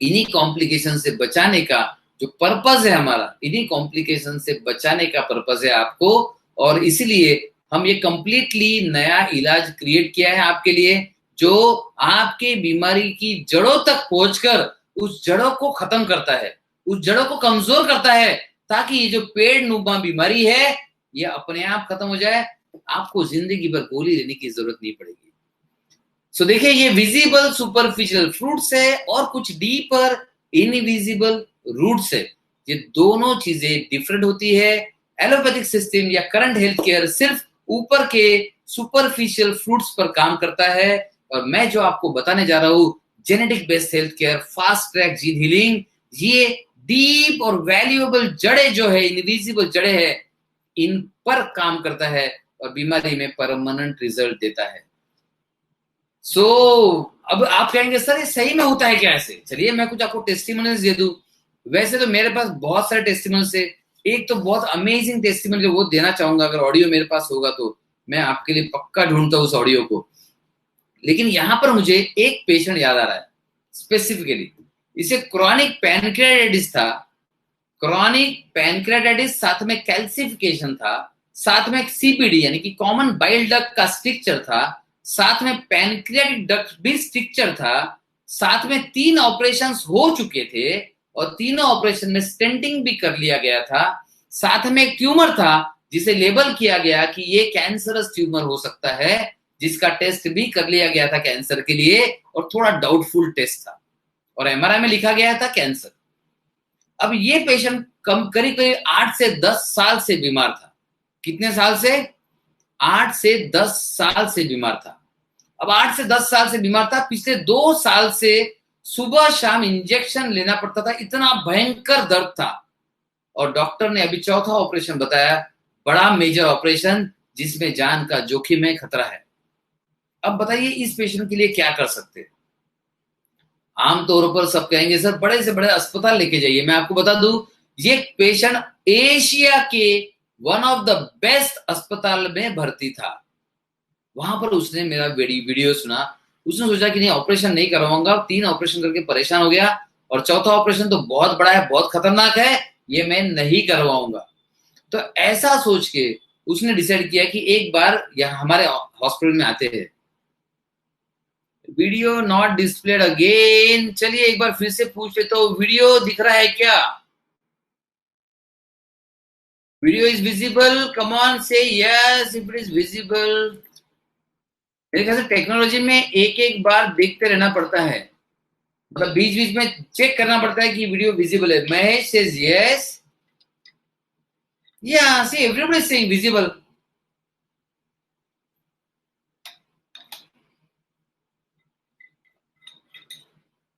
इन्हीं कॉम्प्लिकेशन से बचाने का जो पर्पस है हमारा, इन्हीं कॉम्प्लिकेशन से बचाने का पर्पस है आपको, और इसीलिए हम ये कंप्लीटली नया इलाज क्रिएट किया है आपके लिए, जो आपके बीमारी की जड़ों तक पहुंचकर उस जड़ों को खत्म करता है, उस जड़ों को कमजोर करता है, ताकि ये जो पेड़ नुमा बीमारी है ये अपने आप खत्म हो जाए, आपको जिंदगी भर गोली लेने की जरूरत नहीं पड़ेगी। सो देखिए, ये विजिबल सुपरफिशियल फ्रूट्स है और कुछ डीपर इनविजिबल रूट्स है। ये दोनों चीजें डिफरेंट होती है। एलोपैथिक सिस्टम या करंट हेल्थ केयर सिर्फ ऊपर के सुपरफिशियल फ्रूट्स पर काम करता है, और मैं जो आपको बताने जा रहा हूं, genetic based health care, fast track gene healing, ये डीप और वैल्यूएबल जड़े जो है, इनविजिबल जड़े है, इन पर काम करता है और बीमारी में परमानेंट रिजल्ट देता है। अब आप कहेंगे सर ये सही में होता है क्या ऐसे? चलिए मैं कुछ आपको टेस्टिमोनियल्स दे दूं। वैसे तो मेरे पास बहुत सारे टेस्टिमोनियल्स है, एक तो बहुत अमेजिंग टेस्टिमोनियल वो देना चाहूंगा, अगर ऑडियो मेरे पास होगा तो मैं आपके लिए पक्का ढूंढता हूं उस ऑडियो को। लेकिन यहां पर मुझे एक पेशेंट याद आ रहा है स्पेसिफिकली, इसे क्रॉनिक पैनक्रियाटाइटिस था, क्रॉनिक पैनक्रियाटाइटिस, साथ में कैल्सिफिकेशन था, साथ में सीपीडी यानी कि कॉमन बाइल डक्ट का स्ट्रक्चर था, साथ में पैनक्रियाटिक डक्ट भी स्ट्रक्चर था, साथ में 3 ऑपरेशंस हो चुके थे और तीनों ऑपरेशन में स्टेंटिंग भी कर लिया गया था, साथ में एक ट्यूमर था जिसे लेबल किया गया कि ये कैंसरस ट्यूमर हो सकता है, जिसका टेस्ट भी कर लिया गया था कैंसर के लिए, और थोड़ा डाउटफुल टेस्ट था और एमआरआई में लिखा गया था कैंसर। अब ये पेशेंट करीब करीब 8 से 10 साल से बीमार था। कितने साल से? 8 से 10 साल से बीमार था। अब 8 से 10 साल से बीमार था, पिछले 2 साल से सुबह शाम इंजेक्शन लेना पड़ता था, इतना भयंकर दर्द था, और डॉक्टर ने अभी चौथा ऑपरेशन बताया, बड़ा मेजर ऑपरेशन जिसमें जान का जोखिम है, खतरा है। अब बताइए इस पेशेंट के लिए क्या कर सकते हैं? आमतौर पर सब कहेंगे सर बड़े से बड़े अस्पताल लेके जाइए। मैं आपको बता दूं, ये पेशेंट एशिया के वन ऑफ द बेस्ट अस्पताल में भर्ती था। वहां पर उसने मेरा वीडियो सुना, उसने सोचा कि नहीं ऑपरेशन नहीं करवाऊंगा, 3 ऑपरेशन करके परेशान हो गया, और चौथा ऑपरेशन तो बहुत बड़ा है, बहुत खतरनाक है, ये मैं नहीं करवाऊंगा। तो ऐसा सोच के उसने डिसाइड किया कि एक बार यहाँ हमारे हॉस्पिटल में आते हैं। Video not displayed again. चलिए एक बार फिर से पूछ लेता हूँ, वीडियो दिख रहा है क्या? Video is visible, come on से yes if it is visible. मेरे ख्याल से टेक्नोलॉजी में एक एक बार देखते रहना पड़ता है, मतलब बीच बीच में चेक करना पड़ता है कि वीडियो विजिबल है। Mahesh says yes, yeah see everybody is saying visible.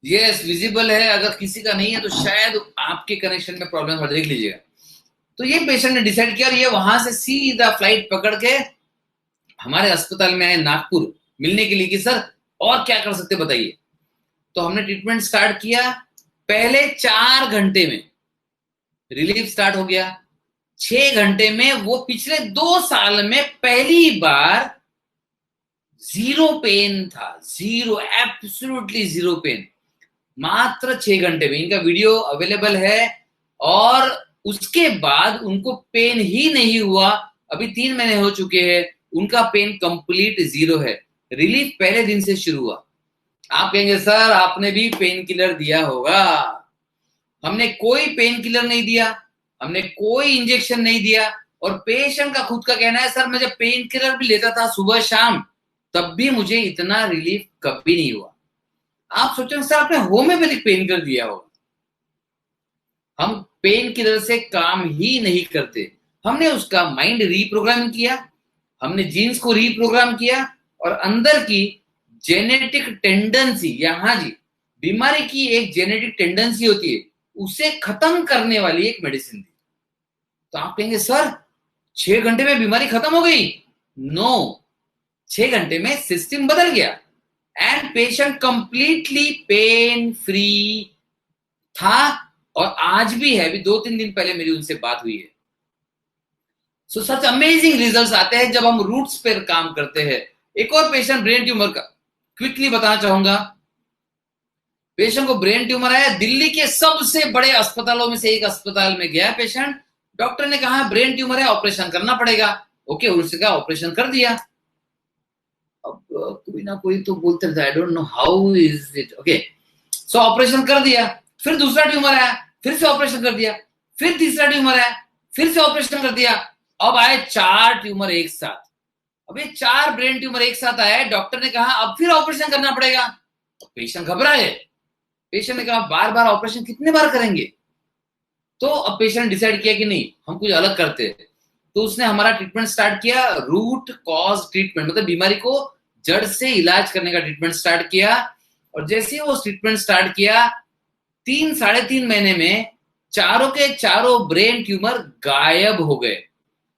Yes visible है, अगर किसी का नहीं है तो शायद आपके कनेक्शन में प्रॉब्लम है, देख लीजिएगा। तो ये पेशेंट ने डिसाइड किया और ये वहां से सीधा फ्लाइट पकड़ के हमारे अस्पताल में है नागपुर मिलने के लिए कि सर और क्या कर सकते बताइए। तो हमने ट्रीटमेंट स्टार्ट किया। पहले 4 घंटे में रिलीफ स्टार्ट हो गया। 6 घंटे में वो पिछले 2 साल में पहली बार जीरो पेन था, जीरो, एब्सोल्युटली जीरो पेन, मात्र 6 घंटे में। इनका वीडियो अवेलेबल है, और उसके बाद उनको पेन ही नहीं हुआ अभी 3 महीने हो चुके हैं, उनका पेन कंप्लीट 0 है, रिलीफ पहले दिन से शुरू हुआ। आप कहेंगे सर आपने भी पेन किलर दिया होगा। हमने कोई पेन किलर नहीं दिया, हमने कोई इंजेक्शन नहीं दिया, और पेशेंट का खुद का कहना है सर मैं जब पेन किलर भी लेता था सुबह शाम तब भी मुझे इतना रिलीफ कभी नहीं हुआ। आप सोचेंगे सर आपने होम्योपैथिक पेन किलर दिया होगा। हम पेन किलर से काम ही नहीं करते, हमने उसका माइंड रीप्रोग्राम किया, हमने जीन्स को रीप्रोग्राम किया, और अंदर की जेनेटिक टेंडेंसी, यहां जी बीमारी की एक जेनेटिक टेंडेंसी होती है, उसे खत्म करने वाली एक मेडिसिन दी। तो आप कहेंगे सर 6 घंटे में बीमारी खत्म हो गई? नो, 6 घंटे में सिस्टम बदल गया and patient completely pain free था, और आज भी है। अभी 2-3 दिन पहले मेरी उनसे बात हुई है। सो सच अमेजिंग रिजल्ट्स आते हैं जब हम रूट्स पर काम करते हैं। एक और पेशेंट ब्रेन ट्यूमर का क्विकली बताना चाहूंगा। पेशेंट को ब्रेन ट्यूमर आया, दिल्ली के सबसे बड़े अस्पतालों में से एक अस्पताल में गया पेशेंट, डॉक्टर ने कहा ब्रेन ट्यूमर है, ऑपरेशन करना पड़ेगा। ओके, उसने कहा ऑपरेशन कर दिया। अब कोई ना कोई तो बोलते रहता है I don't know how is it, okay so operation कर दिया। फिर दूसरा ट्यूमर आया, फिर से ऑपरेशन कर दिया। फिर तीसरा ट्यूमर आया, फिर से ऑपरेशन कर दिया। अब आए 4 ट्यूमर एक साथ। अब ये 4 ब्रेन ट्यूमर एक साथ आए, डॉक्टर ने कहा अब फिर ऑपरेशन करना पड़ेगा। तो पेशेंट घबराए। पेशेंट ने कहा बार बार ऑपरेशन कितने बार करेंगे? तो अब पेशेंट डिसाइड किया कि नहीं हम कुछ अलग करते हैं। तो उसने हमारा ट्रीटमेंट स्टार्ट किया, रूट कॉज ट्रीटमेंट, मतलब बीमारी को जड़ से इलाज करने का ट्रीटमेंट स्टार्ट किया। और जैसे ही वो ट्रीटमेंट स्टार्ट किया 3-3.5 महीने में चारों के चारों ब्रेन ट्यूमर गायब हो गए।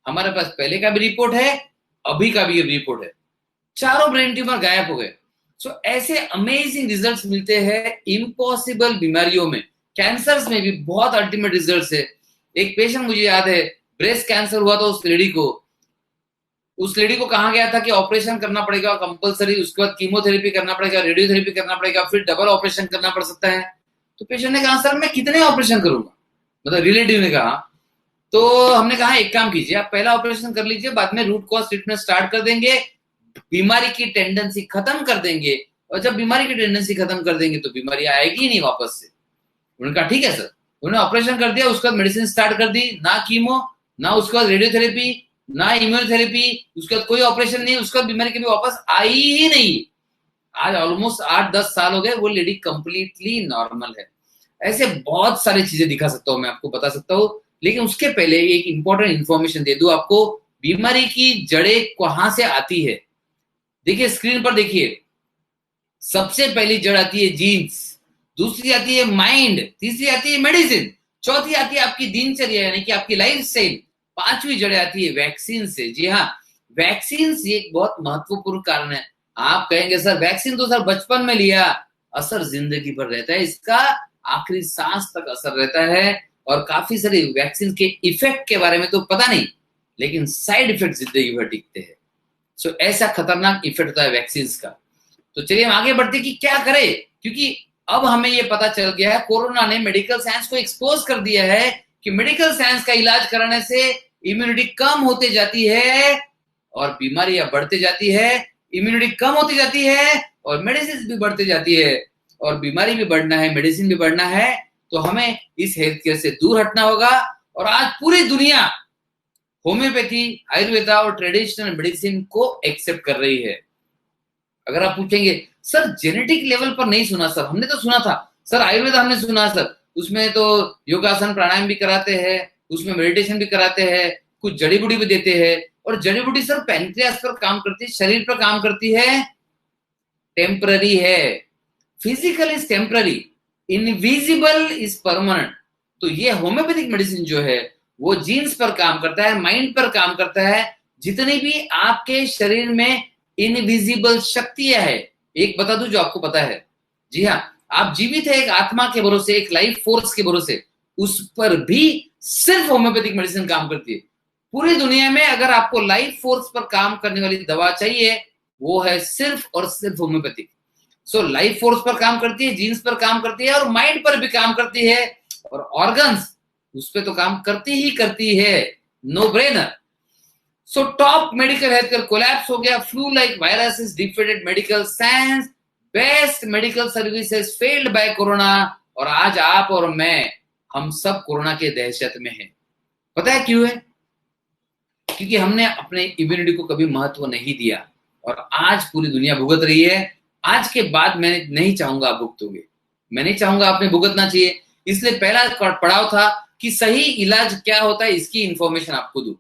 हमारे पास पहले का भी रिपोर्ट है, अभी का भी रिपोर्ट है, चारों ब्रेन ट्यूमर गायब हो गए। सो ऐसे अमेजिंग रिजल्ट्स मिलते हैं इम्पॉसिबल बीमारियों में। कैंसर्स में भी बहुत अल्टीमेट रिजल्ट्स है। एक पेशेंट मुझे याद है, ब्रेस्ट कैंसर हुआ था उस लेडी को कहा गया था कि ऑपरेशन करना पड़ेगा कंपलसरी, उसके बाद कीमोथेरेपी करना पड़ेगा, रेडियोथेरेपी करना पड़ेगा, फिर डबल ऑपरेशन करना पड़ सकता है। तो पेशेंट ने कहा सर मैं कितने ऑपरेशन करूंगा, मतलब रिलेटिव ने कहा। तो हमने कहा एक काम कीजिए, आप पहला ऑपरेशन कर लीजिए, बाद में रूट कॉज ट्रीटमेंट स्टार्ट कर देंगे, बीमारी की टेंडेंसी खत्म कर देंगे, और जब बीमारी की टेंडेंसी खत्म कर देंगे तो बीमारी आएगी नहीं वापस से। उन्होंने कहा ठीक है सर। उन्होंने ऑपरेशन कर दिया, उसके बाद मेडिसिन स्टार्ट कर दी, ना कीमो, ना उसके बाद रेडियोथेरेपी, ना इम्यूनोथेरेपी, उसके बाद कोई ऑपरेशन नहीं, उसके बाद बीमारी कभी वापस आई ही नहीं। आज ऑलमोस्ट 8-10 साल हो गए, वो लेडी कंप्लीटली नॉर्मल है। ऐसे बहुत सारी चीजें दिखा सकता हूँ, मैं आपको बता सकता हूँ, लेकिन उसके पहले एक इंपॉर्टेंट इंफॉर्मेशन दे दूं आपको, बीमारी की जड़ें कहां से आती है। देखिए स्क्रीन पर देखिए, सबसे पहली जड़ आती है जीन्स, दूसरी आती है माइंड, तीसरी आती है मेडिसिन, चौथी आती है आपकी दिनचर्या यानी कि आपकी लाइफ स्टाइल, पांचवी जड़ आती है वैक्सीन से। जी हाँ, वैक्सीन एक बहुत महत्वपूर्ण कारण है। आप कहेंगे सर वैक्सीन तो सर बचपन में लिया, असर जिंदगी भर रहता है, इसका आखिरी सांस तक असर रहता है। और काफी सारी वैक्सीन के इफेक्ट के बारे में तो पता नहीं, लेकिन साइड इफेक्ट जिंदगी भर टिकते हैं। सो ऐसा खतरनाक इफेक्ट होता है वैक्सीन का। तो चलिए हम आगे बढ़ते कि क्या करें, क्योंकि अब हमें ये पता चल गया है, कोरोना ने मेडिकल साइंस को एक्सपोज कर दिया है कि मेडिकल साइंस का इलाज कराने से इम्यूनिटी कम होते जाती है और बीमारियां बढ़ते जाती है। इम्यूनिटी कम होती जाती है और मेडिसिन भी बढ़ते जाती है, और बीमारी भी बढ़ना है, मेडिसिन भी बढ़ना है, तो हमें इस हेल्थ केयर से दूर हटना होगा। और आज पूरी दुनिया होम्योपैथी, आयुर्वेदा और ट्रेडिशनल मेडिसिन को एक्सेप्ट कर रही है। अगर आप पूछेंगे सर जेनेटिक लेवल पर नहीं सुना सर, हमने तो सुना था सर, आयुर्वेदा हमने सुना सर, उसमें तो योगासन प्राणायाम भी कराते हैं, उसमें मेडिटेशन भी कराते हैं, कुछ जड़ी बूटी भी देते हैं, और जड़ी बूटी सर पैंक्रियास पर काम करती है, शरीर पर काम करती है, टेम्पररी है। Physical is temporary, invisible is permanent. तो ये होम्योपैथिक मेडिसिन जो है वो जीन्स पर काम करता है, माइंड पर काम करता है। जितनी भी आपके शरीर में इनविजिबल शक्तियां है, एक बता दूं जो आपको पता है, जी हाँ, आप जीवित है एक आत्मा के भरोसे, एक लाइफ फोर्स के भरोसे, उस पर भी सिर्फ होम्योपैथिक मेडिसिन काम करती है। पूरी दुनिया में अगर आपको लाइफ फोर्स पर काम करने वाली दवा चाहिए, वो है सिर्फ और सिर्फ होम्योपैथिक। सो लाइफ फोर्स पर काम करती है, जीन्स पर काम करती है, और माइंड पर भी काम करती है, और ऑर्गन्स उस पर तो काम करती ही करती है, no brainer. So top medical health care collapse हो गया, flu like virus is defeated medical science, best medical services failed by corona, और आज आप और मैं, हम सब कोरोना के दहशत में हैं। पता है क्यों है? क्योंकि हमने अपने इम्यूनिटी को कभी महत्व नहीं दिया, और आज पूरी दुनिया भुगत रही है। आज के बाद मैं नहीं चाहूंगा आप भुगतोगे, मैं नहीं चाहूंगा आपने भुगतना चाहिए। इसलिए पहला पड़ाव था कि सही इलाज क्या होता है, इसकी इंफॉर्मेशन आपको दूं।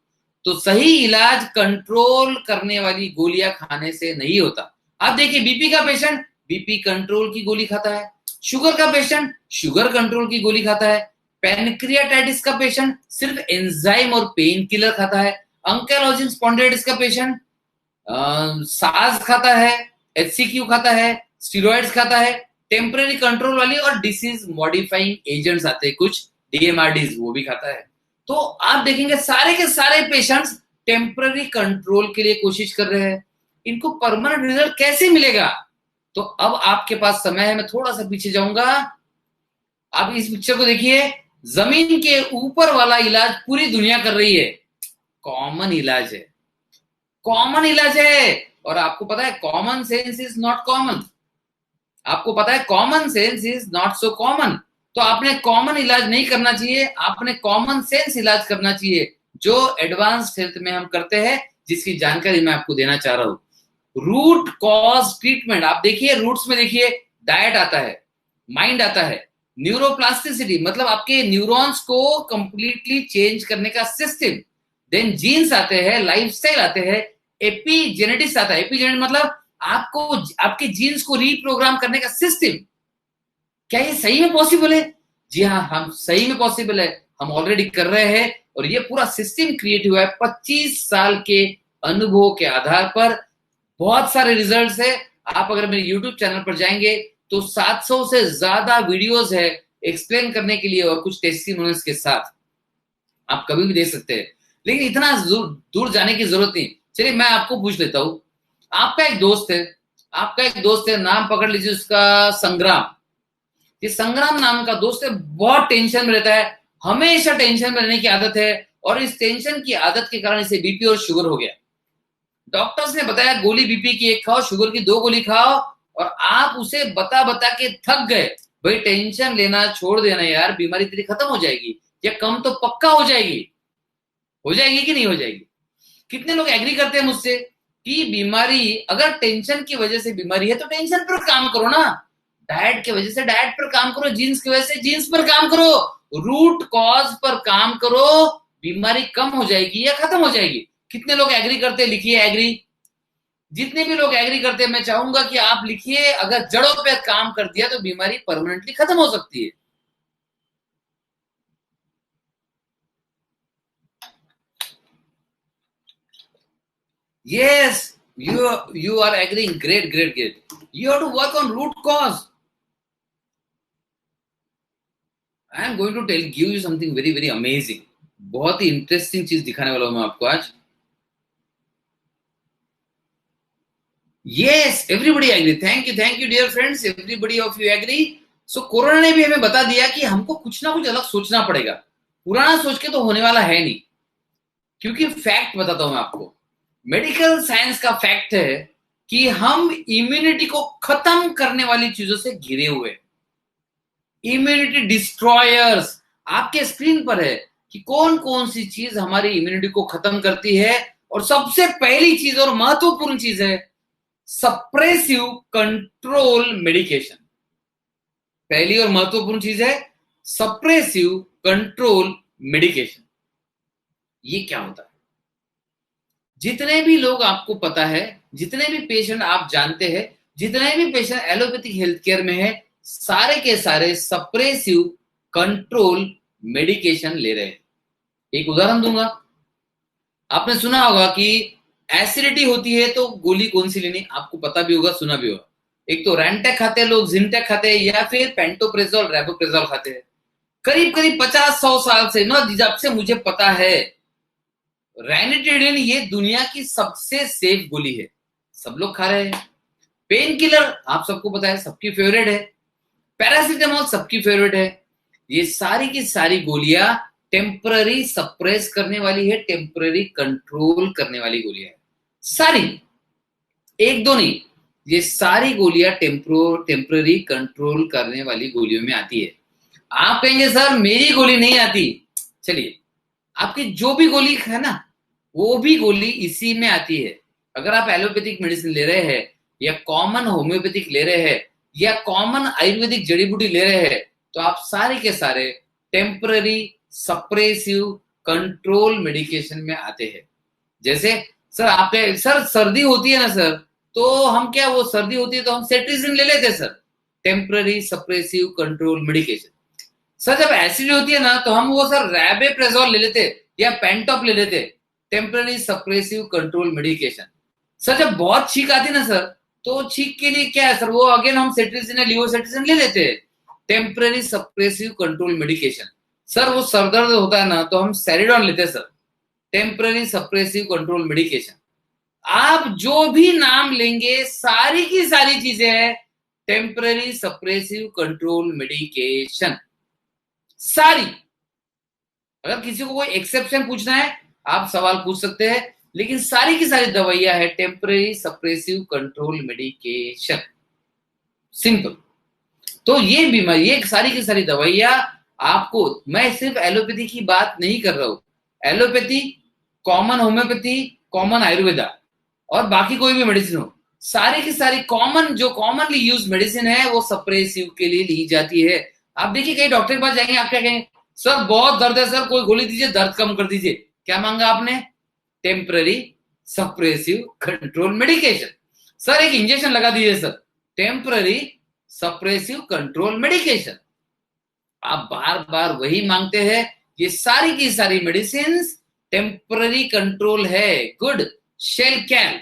तो सही इलाज कंट्रोल करने वाली गोलियां खाने से नहीं होता। आप देखिए, बीपी का पेशेंट बीपी कंट्रोल की गोली खाता है, शुगर का पेशेंट शुगर कंट्रोल की गोली खाता है, पैनक्रियाटाइटिस का पेशेंट सिर्फ एंजाइम और पेन किलर खाता है, अंकेलोजिंग स्पॉन्डिलाइटिस का पेशेंट साज खाता है, एचसीक्यू खाता है, स्टीरॉइड्स खाता है, टेम्पररी कंट्रोल वाली और डिसीज मॉडिफाइंग एजेंट्स आते हैं कुछ, डीएमआरडीज, वो भी खाता है। तो आप देखेंगे सारे के सारे पेशेंट्स टेम्पररी कंट्रोल के लिए कोशिश कर रहे हैं। इनको परमानेंट रिजल्ट कैसे मिलेगा? तो अब आपके पास समय है, मैं थोड़ा सा पीछे जाऊंगा। आप इस पिक्चर को देखिए, जमीन के ऊपर वाला इलाज पूरी दुनिया कर रही है, कॉमन इलाज है, कॉमन इलाज है। और आपको पता है common sense is not common, आपको पता है common sense is not so common. तो आपने कॉमन इलाज नहीं करना चाहिए, आपने कॉमन सेंस इलाज करना चाहिए, जो एडवांस्ड हेल्थ में हम करते हैं, जिसकी जानकारी मैं आपको देना चाह रहा हूं। रूट कॉज ट्रीटमेंट, आप देखिए रूट्स में देखिए, डाइट आता है, माइंड आता है, न्यूरोप्लास्टिसिटी मतलब आपके न्यूरॉन्स को कंप्लीटली चेंज करने का सिस्टम, देन जीन्स आते हैं, लाइफस्टाइल आते हैं, एपीजेनेटिक्स आता है। एपीजेनेटिक्स मतलब आपको आपके जीन्स को रीप्रोग्राम करने का सिस्टम। क्या ये सही में पॉसिबल है? जी हाँ, हम सही में पॉसिबल है, हम ऑलरेडी कर रहे हैं, और ये पूरा सिस्टम क्रिएट हुआ है 25 साल के अनुभव के आधार पर। बहुत सारे रिजल्ट्स है। आप अगर मेरे यूट्यूब चैनल पर जाएंगे तो 700 से ज्यादा वीडियोस है एक्सप्लेन करने के लिए, और कुछ टेस्टिमोनियल्स के साथ आप कभी भी देख सकते हैं। लेकिन इतना दूर जाने की जरूरत नहीं। चलिए मैं आपको पूछ लेता हूं, आपका एक दोस्त है, आपका एक दोस्त है, नाम पकड़ लीजिए उसका संग्राम। ये संग्राम नाम का दोस्त है, बहुत टेंशन में रहता है, हमेशा टेंशन में रहने की आदत है, और इस टेंशन की आदत के कारण इसे बीपी और शुगर हो गया। डॉक्टर्स ने बताया गोली बीपी की 1 खाओ, शुगर की 2 गोली खाओ, और आप उसे बता बता के थक गए। भाई टेंशन लेना छोड़ देना यार, बीमारी तेरी खत्म हो जाएगी, या कम तो पक्का हो जाएगी। हो जाएगी कि नहीं हो जाएगी? कितने लोग एग्री करते हैं मुझसे कि बीमारी, अगर टेंशन की वजह से बीमारी है तो टेंशन पर काम करो ना, डाइट की वजह से डाइट पर काम करो, जीन्स की वजह से जीन्स पर काम करो, रूट कॉज पर काम करो, बीमारी कम हो जाएगी या खत्म हो जाएगी। कितने लोग एग्री करते हैं? लिखिए एग्री। जितने भी लोग एग्री करते हैं मैं चाहूंगा कि आप लिखिए, अगर जड़ों पे काम कर दिया तो बीमारी परमानेंटली खत्म हो सकती है। Yes, you are agreeing. Great, great, great. You have to work on root cause. I am going to give you something very, very amazing. बहुत ही इंटरेस्टिंग चीज दिखाने वाला हूं मैं आपको आज। Yes, everybody agree. Thank you, dear friends. Everybody of you agree. So corona ने भी हमें बता दिया कि हमको कुछ ना कुछ अलग सोचना पड़ेगा, पुराना सोच के तो होने वाला है नहीं। क्योंकि फैक्ट बताता हूं मैं आपको, मेडिकल साइंस का फैक्ट है कि हम इम्यूनिटी को खत्म करने वाली चीजों से घिरे हुए, इम्यूनिटी डिस्ट्रॉयर्स। आपके स्क्रीन पर है कि कौन कौन सी चीज हमारी इम्यूनिटी को खत्म करती है, और सबसे पहली चीज और महत्वपूर्ण चीज है सप्रेसिव कंट्रोल मेडिकेशन। पहली और महत्वपूर्ण चीज है सप्रेसिव कंट्रोल मेडिकेशन। ये क्या होता है? जितने भी लोग आपको पता है, जितने भी पेशेंट आप जानते हैं, जितने भी पेशेंट एलोपैथिक हेल्थ केयर में है, सारे के सारे सप्रेसिव कंट्रोल मेडिकेशन ले रहे हैं। एक उदाहरण दूंगा, आपने सुना होगा कि एसिडिटी होती है तो गोली कौन सी लेनी, आपको पता भी होगा, सुना भी होगा। एक तो रैंटेक खाते हैं लोग, जिंटेक खाते हैं, या फिर पेंटोप्रेजोल, रेबोप्रेजोल खाते हैं। करीब करीब 50-100 साल से ना, जब से मुझे पता है, रैनिटिडिन ये दुनिया की सबसे सेफ गोली है, सब लोग खा रहे हैं। पेन किलर आप सबको पता है, सबकी फेवरेट है। पैरासिटामोल सबकी फेवरेट है। ये सारी की सारी गोलियां टेम्पररी सप्रेस करने वाली है, टेम्पररी कंट्रोल करने वाली गोलियां है सारी, एक दो नहीं, ये सारी गोलियां टेम्पररी कंट्रोल करने वाली गोलियों में आती है। आप कहेंगे सर मेरी गोली नहीं आती, चलिए आपकी जो भी गोली है ना वो भी गोली इसी में आती है। अगर आप एलोपैथिक मेडिसिन ले रहे हैं या कॉमन होम्योपैथिक ले रहे हैं या कॉमन आयुर्वेदिक जड़ी बूटी ले रहे हैं तो आप सारे के सारे टेम्पररी सप्रेसिव कंट्रोल मेडिकेशन में आते हैं। जैसे सर आपके सर सर्दी होती है ना सर, तो हम क्या वो सर्दी होती है तो हम सेट्रिजिन ले लेते हैं sir, temporary suppressive control medication. Sir जब एसिड होती है ना तो हम वो सर रैबेप्रेजोल ले लेते या पेंटॉप ले लेते, temporary suppressive control medication. Sir जब बहुत छींक आती ना सर तो छींक के लिए क्या है सर, वो अगेन हम सेट्रिजिन या लिवोसेट्रिजिन ले लेते हैं, temporary suppressive control medication. Sir वो सर दर्द होता है ना तो हम सेरिडॉन लेते हैं sir, temporary suppressive control medication. आप जो भी नाम लेंगे सारी की सारी चीजें है टेम्पररी सप्रेसिव कंट्रोल मेडिकेशन सारी। अगर किसी को कोई एक्सेप्शन पूछना है आप सवाल पूछ सकते हैं, लेकिन सारी की सारी दवाइयां है temporary suppressive control medication, simple. तो ये बीमारी ये सारी की सारी दवाइयां आपको, मैं सिर्फ एलोपैथी की बात नहीं कर रहा हूं, allopathy, common homeopathy, common Ayurveda और बाकी कोई भी मेडिसिन हो, सारी की सारी कॉमन जो कॉमनली यूज मेडिसिन है वो सप्रेसिव के लिए ली जाती है। आप देखिए कहीं डॉक्टर के पास जाएंगे आप क्या कहेंगे, सर बहुत दर्द है सर कोई गोली दीजिए दर्द कम कर दीजिए, क्या मांगा आपने, temporary suppressive control medication. Sir एक इंजेक्शन लगा दीजिए sir, temporary suppressive control medication. आप बार बार वही मांगते हैं, ये सारी की सारी मेडिसिन टेम्पररी कंट्रोल है। गुड। शेल कैल,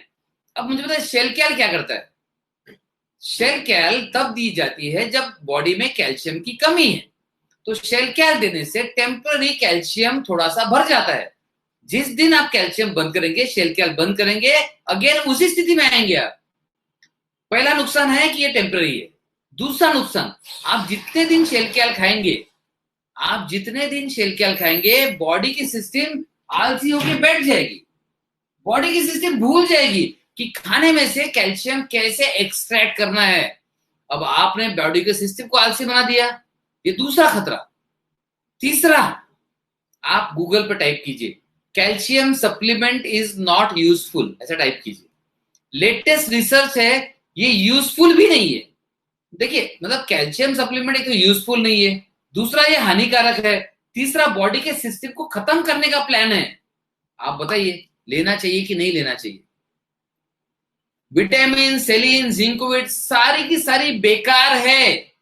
अब मुझे बताए शेल कैल क्या करता है। शेल कैल तब दी जाती है जब बॉडी में कैल्शियम की कमी है, तो शेल कैल देने से टेम्पररी कैल्शियम थोड़ा सा भर जाता है। जिस दिन आप कैल्शियम बंद करेंगे, शेल कैल बंद करेंगे, अगेन उसी स्थिति में आएंगे आप। पहला नुकसान है कि ये टेम्पररी है। दूसरा नुकसान, आप जितने दिन शेल कैल खाएंगे, आप जितने दिन शेल कैल खाएंगे बॉडी की सिस्टम आलसी होकर बैठ जाएगी, बॉडी की सिस्टम भूल जाएगी कि खाने में से कैल्शियम कैसे एक्सट्रैक्ट करना है। अब आपने बॉडी के सिस्टम को आलसी बना दिया, ये दूसरा खतरा। तीसरा, आप गूगल पर टाइप कीजिए calcium supplement is not useful, ऐसा टाइप कीजिए। लेटेस्ट रिसर्च है ये यूजफुल भी नहीं है। देखिए मतलब कैल्शियम सप्लीमेंट एक तो यूजफुल नहीं है, दूसरा ये हानिकारक है, तीसरा बॉडी के सिस्टम को खत्म करने का प्लान है। आप बताइए लेना चाहिए कि नहीं लेना चाहिए। विटामिन, सेलिन, जिंकोविट सारी की सारी बेकार है,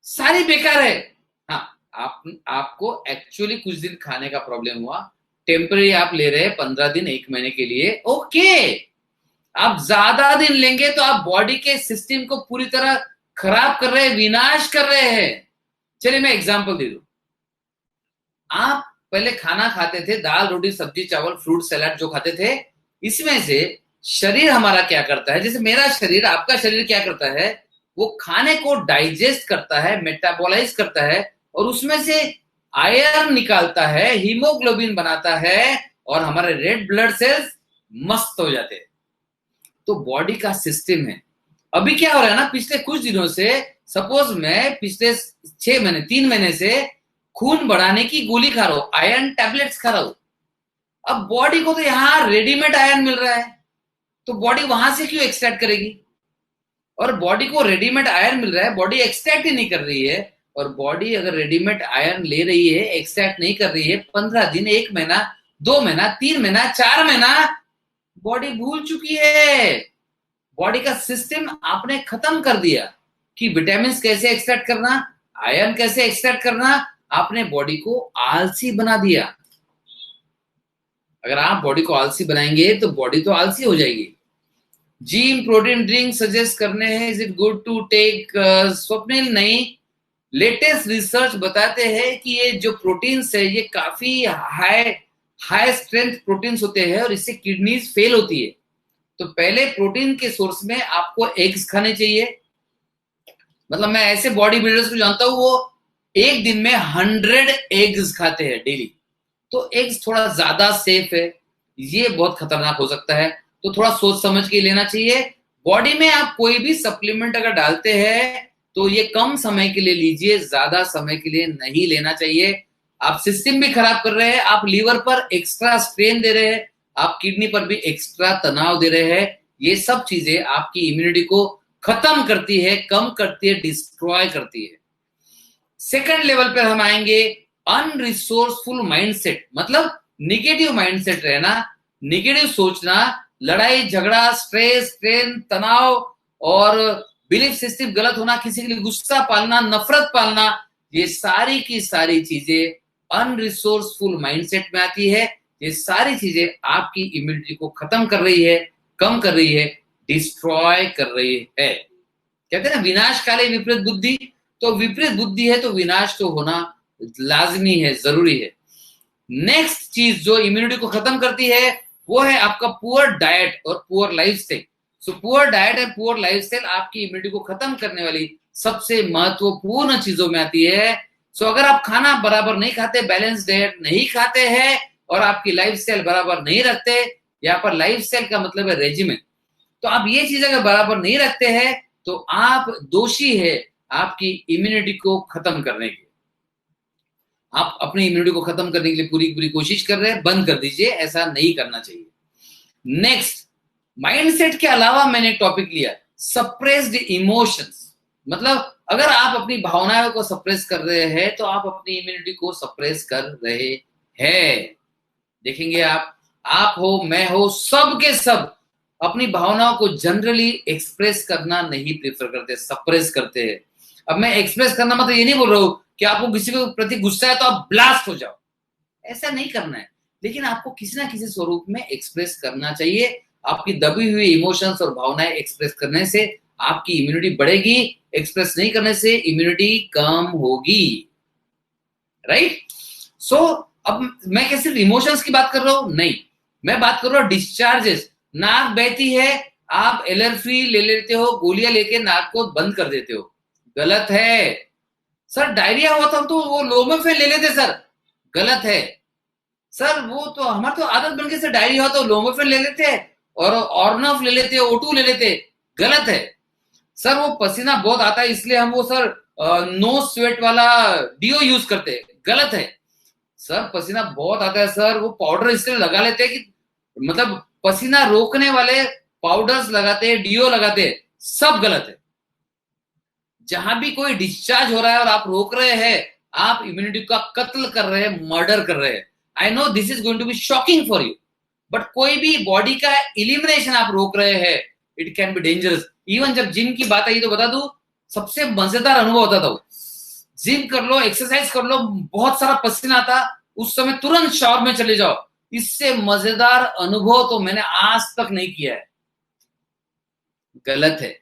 सारी बेकार है। हाँ, आपको एक्चुअली कुछ दिन खाने का प्रॉब्लम हुआ, टेम्पररी आप ले रहे हैं 15 दिन 1 महीने के लिए, ओके। आप ज्यादा दिन लेंगे तो आप बॉडी के सिस्टम को पूरी तरह खराब कर रहे हैं, विनाश कर रहे हैं। चलिए मैं एग्जांपल दे दूं। आप पहले खाना खाते थे, दाल रोटी सब्जी चावल फ्रूट सलाद जो खाते थे, इसमें से शरीर हमारा क्या करता है, जैसे मेरा शरीर आपका शरीर क्या करता है, वो खाने को डाइजेस्ट करता है, मेटाबोलाइज करता है और उसमें से आयरन निकालता है, हीमोग्लोबिन बनाता है और हमारे रेड ब्लड सेल्स मस्त हो जाते हैं। तो बॉडी का सिस्टम है। अभी क्या हो रहा है ना, पिछले कुछ दिनों से, सपोज मैं पिछले 6 महीने 3 महीने से खून बढ़ाने की गोली खा रहा हूं, आयरन टैबलेट्स खा रहा हूं। अब बॉडी को तो यहां रेडीमेड आयरन मिल रहा है, तो बॉडी वहां से क्यों एक्सट्रैक्ट करेगी। और बॉडी को रेडीमेड आयरन मिल रहा है, बॉडी एक्सट्रैक्ट ही नहीं कर रही है। और बॉडी अगर रेडीमेड आयरन ले रही है, एक्सट्रैक्ट नहीं कर रही है, 15 दिन 1 महीना 2 महीना 3 महीना 4 महीना बॉडी भूल चुकी है। बॉडी का सिस्टम आपने खत्म कर दिया कि विटामिन कैसे एक्सट्रैक्ट करना, आयरन कैसे एक्सट्रैक्ट करना, आपने बॉडी को आलसी बना दिया। अगर आप बॉडी को आलसी बनाएंगे तो बॉडी तो आलसी हो जाएगी। जिम प्रोटीन ड्रिंक सजेस्ट करने हैं, is it good to take, Swapnil नहीं, लेटेस्ट रिसर्च बताते हैं कि ये जो प्रोटीन्स है ये काफी हाई स्ट्रेंथ प्रोटीन्स होते हैं और इससे किडनीज फेल होती है। तो पहले प्रोटीन के सोर्स में आपको एग्स खाने चाहिए। मतलब मैं ऐसे बॉडी बिल्डर्स को जानता हूँ, वो एक दिन में 100 एग्स खाते हैं डेली, तो एग्स थोड़ा ज्यादा सेफ है, ये बहुत खतरनाक हो सकता है, तो थोड़ा सोच समझ के लेना चाहिए। बॉडी में आप कोई भी सप्लीमेंट अगर डालते हैं तो ये कम समय के लिए लीजिए, ज्यादा समय के लिए नहीं लेना चाहिए। आप सिस्टम भी खराब कर रहे हैं, आप लीवर पर एक्स्ट्रा स्ट्रेन दे रहे हैं, आप किडनी पर भी एक्स्ट्रा तनाव दे रहे हैं। ये सब चीजें आपकी इम्यूनिटी को खत्म करती है, कम करती है, डिस्ट्रॉय करती है। सेकंड लेवल पर हम आएंगे, अनरिसोर्सफुल माइंडसेट, मतलब निगेटिव माइंडसेट रहना, निगेटिव सोचना, लड़ाई झगड़ा, स्ट्रेस, स्ट्रेन, तनाव और बिलीफ सिस्टम गलत होना, किसी के लिए गुस्सा पालना, नफरत पालना, ये सारी की सारी चीजें अनरिसोर्सफुल माइंडसेट में आती है। ये सारी चीजें आपकी इम्यूनिटी को खत्म कर रही है, कम कर रही है, डिस्ट्रॉय कर रही है। कहते हैं ना विनाश काले विपरीत बुद्धि, तो विपरीत बुद्धि है तो विनाश तो होना लाजमी है, जरूरी है। नेक्स्ट चीज जो इम्यूनिटी को खत्म करती है वो है आपका पुअर डाइट और poor lifestyle. So poor diet and poor lifestyle आपकी इम्यूनिटी को खत्म करने वाली सबसे महत्वपूर्ण चीजों में आती है। सो अगर आप खाना बराबर नहीं खाते, बैलेंस डाइट नहीं खाते हैं और आपकी लाइफस्टाइल बराबर नहीं रखते, यहाँ पर लाइफस्टाइल का मतलब है रेजिमेंट, तो आप ये चीज अगर बराबर नहीं रखते हैं तो आप दोषी है आपकी इम्यूनिटी को खत्म करने के। आप अपनी इम्यूनिटी को खत्म करने के लिए पूरी पूरी कोशिश कर रहे हैं, बंद कर दीजिए, ऐसा नहीं करना चाहिए। नेक्स्ट, माइंडसेट के अलावा मैंने एक टॉपिक लिया, सप्रेस्ड इमोशंस, मतलब अगर आप अपनी भावनाओं को सप्रेस कर रहे हैं तो आप अपनी इम्यूनिटी को सप्रेस कर रहे हैं। देखेंगे आप हो, मैं हो, सब के सब अपनी भावनाओं को जनरली एक्सप्रेस करना नहीं प्रेफर करते, सप्रेस करते हैं। अब मैं एक्सप्रेस करना मतलब ये नहीं बोल रहा हूं कि आपको किसी के प्रति गुस्सा है तो आप ब्लास्ट हो जाओ, ऐसा नहीं करना है, लेकिन आपको किसी ना किसी स्वरूप में एक्सप्रेस करना चाहिए। आपकी दबी हुई इमोशंस और भावनाएं एक्सप्रेस करने से आपकी इम्यूनिटी बढ़ेगी, एक्सप्रेस नहीं करने से इम्यूनिटी कम होगी, राइट। सो अब मैं क्या सिर्फ इमोशंस की बात कर रहा हूं? नहीं, मैं बात कर रहा हूं डिस्चार्जेस। नाक बहती है, आप एलर्जी ले लेते हो, गोलियां लेके नाक को बंद कर देते हो, गलत है। सर डायरिया हुआ था तो वो लोमोफेन ले लेते सर, गलत है। सर वो तो हमारा तो आदत बन गई, सर डायरिया हुआ तो लोमोफेन ले लेते हैं और ऑर्नफ ले लेते, O2 ले लेते, गलत है। सर वो पसीना बहुत आता है इसलिए हम वो सर नो स्वेट वाला डीओ यूज करते हैं, गलत है। सर पसीना बहुत आता है सर, वो पाउडर इसलिए लगा लेते हैं कि मतलब पसीना रोकने वाले पाउडर्स लगाते हैं, डीओ लगाते हैं, सब गलत है। जहां भी कोई डिस्चार्ज हो रहा है और आप रोक रहे हैं, आप इम्यूनिटी का कत्ल कर रहे हैं, मर्डर कर रहे हैं। I know this is going to be shocking for you, but कोई भी बॉडी का इलिमिनेशन आप रोक रहे हैं, it can be dangerous. Even जब जिम की बात आई तो बता दूं, सबसे मजेदार अनुभव होता था वो, जिम कर लो, एक्सरसाइज कर लो, बहुत सारा पसीना आता, उस समय तुरंत शॉवर में चले जाओ, इससे मजेदार अनुभव तो मैंने आज तक नहीं किया है, गलत है।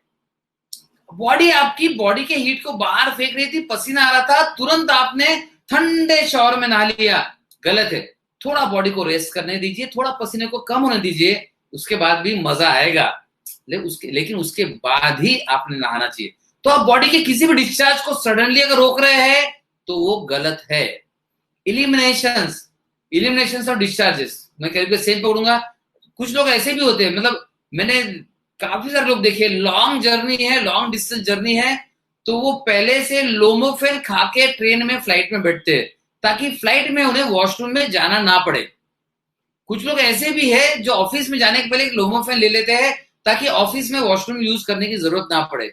बॉडी आपकी बॉडी के हीट को बाहर फेंक रही थी, पसीना आ रहा था, तुरंत आपने ठंडे शॉवर में नहा लिया, गलत है। थोड़ा बॉडी को रेस्ट करने दीजिए, थोड़ा पसीने को कम होने दीजिए, उसके बाद भी मजा आएगा, लेकिन उसके बाद ही आपने नहाना चाहिए। तो आप बॉडी के किसी भी डिस्चार्ज को सडनली अगर रोक रहे हैं तो वो गलत है। इलिमिनेशंस और डिस्चार्जेस मैं करीब सेम पकड़ूंगा। कुछ लोग ऐसे भी होते हैं, मतलब मैंने काफी सारे लोग देखे, लॉन्ग जर्नी है, लॉन्ग डिस्टेंस जर्नी है, तो वो पहले से लोमोफेन खा के ट्रेन में, फ्लाइट में बैठते हैं ताकि फ्लाइट में उन्हें वॉशरूम में जाना ना पड़े। कुछ लोग ऐसे भी है जो ऑफिस में जाने के पहले एक लोमोफेन ले लेते हैं ताकि ऑफिस में वॉशरूम यूज करने की जरूरत ना पड़े।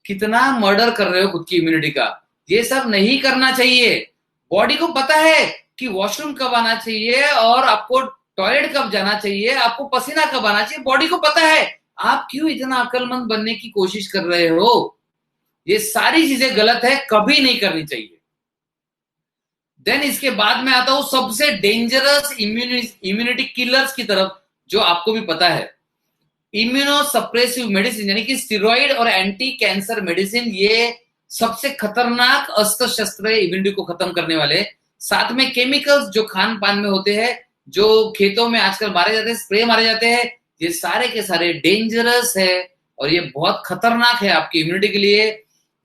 कितना मर्डर कर रहे हो खुद की इम्यूनिटी का, ये सब नहीं करना चाहिए। बॉडी को पता है कि वॉशरूम कब आना चाहिए और आपको टॉयलेट कब जाना चाहिए, आपको पसीना कब आना चाहिए, बॉडी को पता है। आप क्यों इतना अक्लमंद बनने की कोशिश कर रहे हो? ये सारी चीजें गलत है, कभी नहीं करनी चाहिए। देन इसके बाद में आता हूं सबसे डेंजरस इम्यूनिटी किलर्स की तरफ, जो आपको भी पता है, इम्यूनोसप्रेसिव मेडिसिन, यानी कि स्टेरॉइड और एंटी कैंसर मेडिसिन। ये सबसे खतरनाक अस्त्र शस्त्र है इम्यूनिटी को खत्म करने वाले। साथ में केमिकल्स जो खान पान में होते हैं, जो खेतों में आजकल मारे जाते हैं, स्प्रे मारे जाते हैं, ये सारे के सारे डेंजरस है और ये बहुत खतरनाक है आपकी इम्यूनिटी के लिए।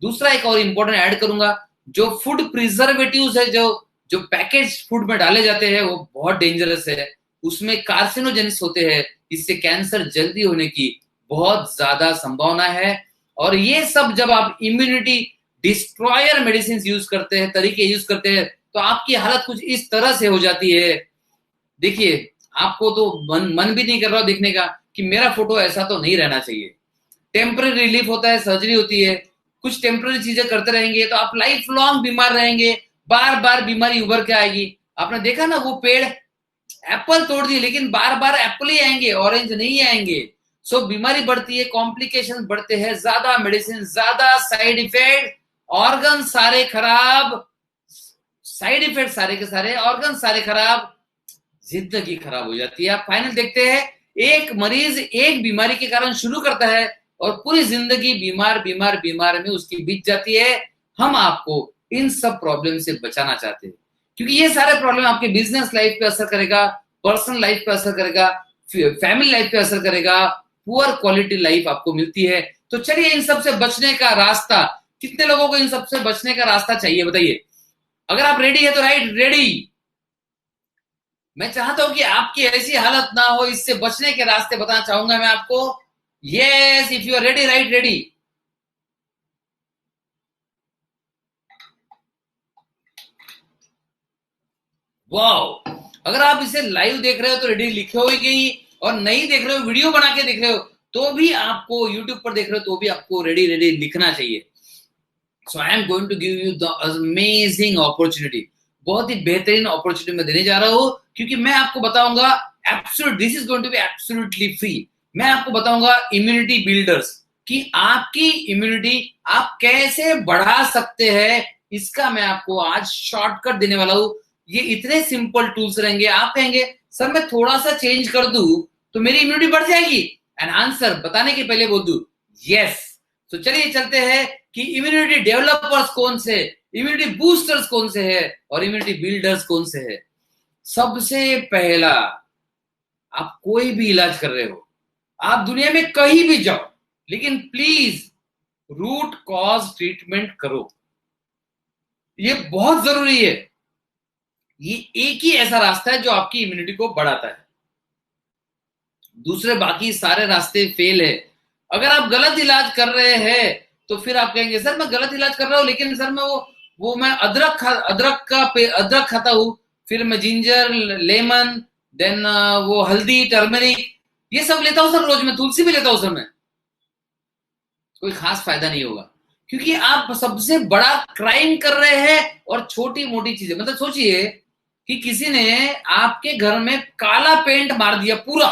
दूसरा एक और इंपॉर्टेंट ऐड करूंगा, जो फूड प्रिजर्वेटिव्स है, जो जो पैकेज फूड में डाले जाते हैं, वो बहुत डेंजरस है। उसमें कार्सिनोजेनिस होते हैं, इससे कैंसर जल्दी होने की बहुत ज्यादा संभावना है। और ये सब जब आप इम्यूनिटी डिस्ट्रॉयर मेडिसिन यूज करते हैं, तरीके यूज करते हैं, तो आपकी हालत कुछ इस तरह से हो जाती है। देखिए, आपको तो मन भी नहीं कर रहा देखने का कि मेरा फोटो ऐसा तो नहीं रहना चाहिए। टेम्पररी रिलीफ होता है, सर्जरी होती है, कुछ टेम्पररी चीजें करते रहेंगे तो आप लाइफ लॉन्ग बीमार रहेंगे, बार बार बीमारी उभर के आएगी। आपने देखा ना, वो पेड़ एप्पल तोड़ दिए लेकिन बार बार एप्पल ही आएंगे, ऑरेंज नहीं आएंगे। सो बीमारी बढ़ती है, कॉम्प्लिकेशन बढ़ते हैं, ज्यादा मेडिसिन, ज्यादा साइड इफेक्ट, ऑर्गन सारे खराब, साइड इफेक्ट सारे के सारे, ऑर्गन सारे खराब, जिंदगी खराब हो जाती है। आप फाइनल देखते हैं, एक मरीज एक बीमारी के कारण शुरू करता है और पूरी जिंदगी बीमार बीमार बीमार में उसकी बीत जाती है। हम आपको इन सब प्रॉब्लम से बचाना चाहते हैं, क्योंकि ये सारे प्रॉब्लम आपके बिजनेस लाइफ पे असर करेगा, पर्सनल लाइफ पे असर करेगा, फैमिली लाइफ पे असर करेगा, पुअर क्वालिटी लाइफ आपको मिलती है। तो चलिए, इन सब से बचने का रास्ता, कितने लोगों को इन सब से बचने का रास्ता चाहिए बताइए? अगर आप रेडी है तो राइट, रेडी। मैं चाहता हूं कि आपकी ऐसी हालत ना हो, इससे बचने के रास्ते बताना चाहूंगा मैं आपको। Yes, if you are ready, right, ready. Wow, अगर आप इसे लाइव देख रहे हो तो रेडी लिखे हो ही, और नहीं देख रहे हो, वीडियो बना के देख रहे हो, तो भी आपको, यूट्यूब पर देख रहे हो तो भी आपको रेडी रेडी लिखना चाहिए। So I am going to give you the amazing opportunity. बहुत ही बेहतरीन अपॉर्चुनिटी मैं देने जा रहा हूं, क्योंकि मैं आपको बताऊंगा absolute, this is going to be absolutely free. मैं आपको बताऊंगा इम्यूनिटी बिल्डर्स, कि आपकी इम्यूनिटी आप कैसे बढ़ा सकते हैं, इसका मैं आपको आज शॉर्टकट देने वाला हूं। ये इतने सिंपल टूल्स रहेंगे, आप कहेंगे सर मैं थोड़ा सा चेंज कर दूं तो मेरी इम्यूनिटी बढ़ जाएगी, एंड आंसर बताने के पहले बोल दूं यस। तो चलिए चलते हैं कि इम्यूनिटी डेवलपर्स कौन से, इम्यूनिटी बूस्टर्स कौन से है, और इम्यूनिटी बिल्डर्स कौन से है। सबसे पहला, आप कोई भी इलाज कर रहे हो, आप दुनिया में कहीं भी जाओ, लेकिन प्लीज रूट कॉज ट्रीटमेंट करो। ये बहुत जरूरी है। ये एक ही ऐसा रास्ता है जो आपकी इम्यूनिटी को बढ़ाता है, दूसरे बाकी सारे रास्ते फेल है। अगर आप गलत इलाज कर रहे हैं तो फिर आप कहेंगे सर मैं गलत इलाज कर रहा हूं, लेकिन सर मैं वो मैं अदरक खाता हूं, फिर मैं जिंजर, लेमन, देन वो हल्दी, टर्मरिक, ये सब लेता हूं सर, रोज मैं तुलसी भी लेता हूं सर, मैं कोई खास फायदा नहीं होगा, क्योंकि आप सबसे बड़ा क्राइम कर रहे हैं। और छोटी मोटी चीजें, मतलब सोचिए कि किसी ने आपके घर में काला पेंट मार दिया पूरा,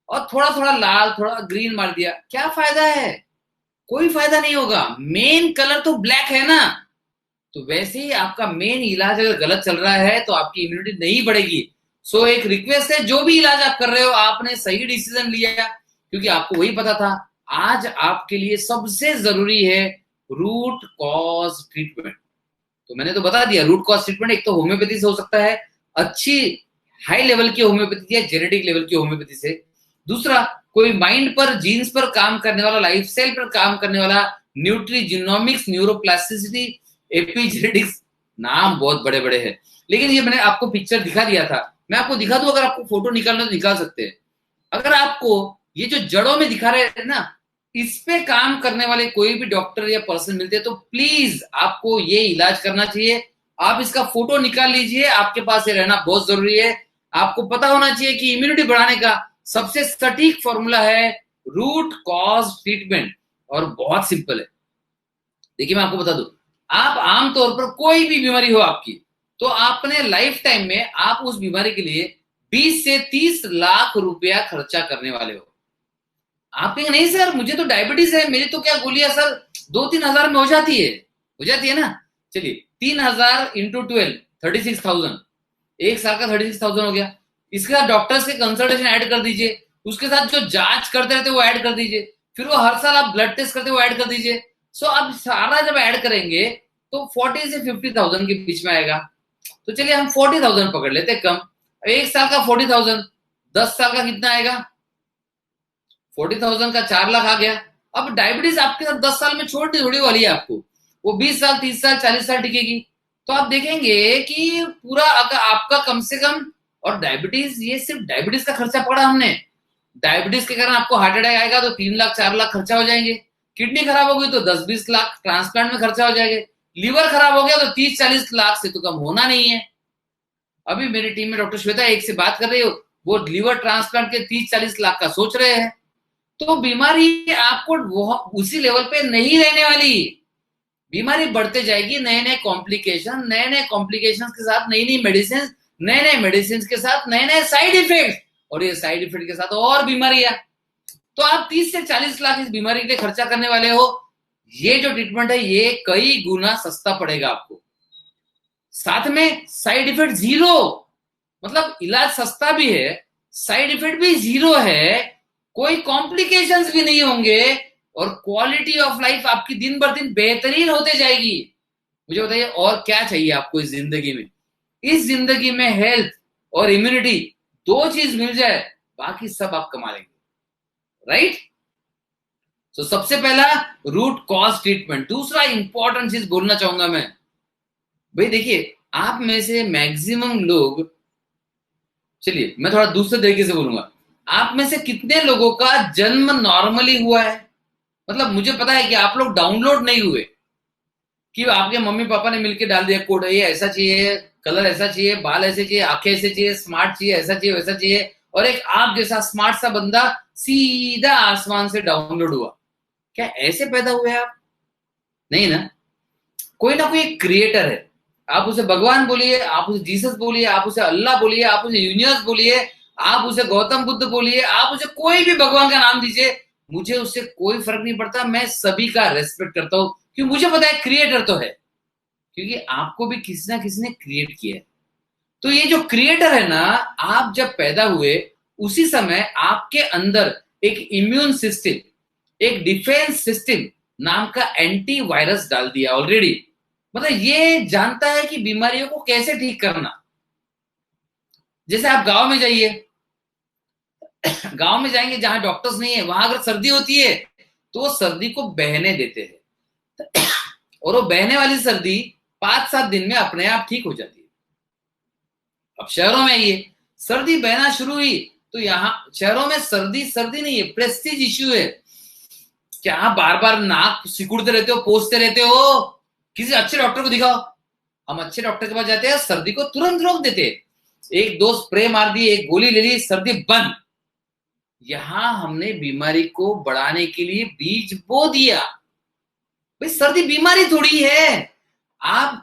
और थोड़ा थोड़ा लाल, थोड़ा ग्रीन मार दिया, क्या फायदा है? कोई फायदा नहीं होगा, मेन कलर तो ब्लैक है ना। तो वैसे ही आपका मेन इलाज अगर गलत चल रहा है तो आपकी इम्यूनिटी नहीं बढ़ेगी। सो एक रिक्वेस्ट है, जो भी इलाज आप कर रहे हो, आपने सही डिसीजन लिया, क्योंकि आपको वही पता था। आज आपके लिए सबसे जरूरी है रूट कॉज ट्रीटमेंट। तो मैंने तो बता दिया, रूट कॉज ट्रीटमेंट एक तो होम्योपैथी से हो सकता है, अच्छी हाई लेवल की होम्योपैथी या जेनेटिक लेवल की होम्योपैथी से। दूसरा, कोई माइंड पर, जीन्स पर काम करने वाला, लाइफस्टाइल पर काम करने वाला, न्यूट्रीजिनोमिक्स, न्यूरोप्लास्टिसिटी, एपिजेनेटिक्स, नाम बहुत बड़े बड़े हैं, लेकिन ये मैंने आपको पिक्चर दिखा दिया था। मैं आपको दिखा दूं, अगर आपको फोटो निकालना तो निकाल सकते हैं। अगर आपको ये जो जड़ों में दिखा रहे हैं ना, इस पे काम करने वाले कोई भी डॉक्टर या पर्सन मिलते हैं तो प्लीज आपको ये इलाज करना चाहिए। आप इसका फोटो निकाल लीजिए, आपके पास ये रहना बहुत जरूरी है। आपको पता होना चाहिए कि इम्यूनिटी बढ़ाने का सबसे सटीक फॉर्मूला है रूट कॉज ट्रीटमेंट, और बहुत सिंपल है। देखिए मैं आपको बता दूं, आप आमतौर पर कोई भी बीमारी हो आपकी, तो आपने लाइफ टाइम में आप उस बीमारी के लिए 20 से 30 लाख रुपया खर्चा करने वाले हो। आप कहेंगे नहीं सर मुझे तो डायबिटीज है, मेरी तो क्या गोलियां सर 2-3 हजार में हो जाती है ना। चलिए 3,000 इंटू 12, 36,000, एक साल का 36,000 हो गया। इसके साथ डॉक्टर्स के कंसल्टेशन ऐड कर दीजिए, उसके साथ जो जांच करते रहते वो ऐड कर दीजिए, फिर वो हर साल आप ब्लड टेस्ट करते वो ऐड कर दीजिए। सो अब सारा जब ऐड करेंगे तो 40 से 50,000 के बीच में आएगा। तो चलिए हम 40,000 पकड़ लेते हैं कम, एक साल का 40,000, 10 साल का कितना आएगा? 40,000 का 4 लाख आ गया। अब डायबिटीज आपके साथ 10 साल में छोड़नी थोड़ी वाली है आपको, वो 20 साल, 30 साल, 40 साल टिकेगी। तो आप देखेंगे कि पूरा अगर आपका कम से कम, और डायबिटीज, ये सिर्फ डायबिटीज का खर्चा पड़ा हमने। डायबिटीज के कारण आपको हार्ट अटैक आएगा तो 3 लाख 4 लाख खर्चा हो जाएंगे। किडनी खराब होगी तो 10-20 लाख ट्रांसप्लांट में खर्चा हो जाएंगे। लीवर खराब हो गया तो 30-40 लाख से तो कम होना नहीं है। अभी मेरी टीम में डॉक्टर श्वेता एक से बात कर रही हो, वो लीवर ट्रांसप्लांट के 30-40 लाख का सोच रहे हैं। तो बीमारी आपको उसी लेवल पे नहीं रहने वाली, बीमारी बढ़ते जाएगी। नए नए कॉम्प्लिकेशन के साथ नई नई मेडिसिन, नए नए मेडिसिन के साथ नए नए साइड इफेक्ट, और ये साइड इफेक्ट के साथ और बीमारियां। तो आप 30 से 40 लाख इस बीमारी के लिए खर्चा करने वाले हो। ये जो ट्रीटमेंट है ये कई गुना सस्ता पड़ेगा आपको, साथ में साइड इफेक्ट जीरो। मतलब इलाज सस्ता भी है, साइड इफेक्ट भी जीरो है, कोई कॉम्प्लिकेशंस भी नहीं होंगे, और क्वालिटी ऑफ लाइफ आपकी दिन बर दिन बेहतरीन होते जाएगी। मुझे बताइए और क्या चाहिए आपको इस जिंदगी में? इस जिंदगी में हेल्थ और इम्यूनिटी, दो चीज मिल जाए, बाकी सब आप कमा लेंगे, राइट? तो सबसे पहला रूट कॉज ट्रीटमेंट। दूसरा इंपॉर्टेंट चीज बोलना चाहूंगा मैं, भाई देखिए आप में से मैक्सिमम लोग, चलिए मैं थोड़ा दूसरे तरीके से बोलूंगा, आप में से कितने लोगों का जन्म नॉर्मली हुआ है? मतलब मुझे पता है कि आप लोग डाउनलोड नहीं हुए कि आपके मम्मी पापा ने मिलकर डाल दिया कोड, ये ऐसा चाहिए, कलर ऐसा चाहिए, बाल ऐसे चाहिए, आंखें ऐसे चाहिए, स्मार्ट चाहिए, ऐसा चाहिए, वैसा चाहिए, और एक आप जैसा स्मार्ट सा बंदा सीधा आसमान से डाउनलोड हुआ। क्या ऐसे पैदा हुए आप? नहीं ना। कोई ना कोई एक क्रिएटर है। आप उसे भगवान बोलिए, आप उसे जीसस बोलिए, आप उसे अल्लाह बोलिए, आप उसे यूनिवर्स बोलिए, आप उसे गौतम बुद्ध बोलिए, आप उसे कोई भी भगवान का नाम दीजिए, मुझे उससे कोई फर्क नहीं पड़ता। मैं सभी का रेस्पेक्ट करता हूं क्योंकि मुझे पता है क्रिएटर तो है, क्योंकि आपको भी किसी ना किसी ने क्रिएट किया है। तो ये जो क्रिएटर है ना, आप जब पैदा हुए उसी समय आपके अंदर एक इम्यून सिस्टम, एक डिफेंस सिस्टम नाम का एंटी वायरस डाल दिया ऑलरेडी। मतलब ये जानता है कि बीमारियों को कैसे ठीक करना। जैसे आप गांव में जाइए, गांव में जाएंगे जहां डॉक्टर्स नहीं है, वहां अगर सर्दी होती है तो वो सर्दी को बहने देते हैं, और वो बहने वाली सर्दी 5-7 दिन में अपने आप ठीक हो जाती है। अब शहरों में ये सर्दी बहना शुरू हुई तो यहाँ शहरों में सर्दी सर्दी नहीं है, प्रेस्टीज इश्यू है। क्या बार बार नाक सिकुड़ते रहते हो, पोंछते रहते हो? किसी अच्छे डॉक्टर को दिखाओ। हम अच्छे डॉक्टर के पास जाते हैं, सर्दी को तुरंत रोक देते हैं, एक दो स्प्रे मार दी, एक गोली ले ली, सर्दी बंद। यहां हमने बीमारी को बढ़ाने के लिए बीज बो दिया। भाई सर्दी बीमारी थोड़ी है। आप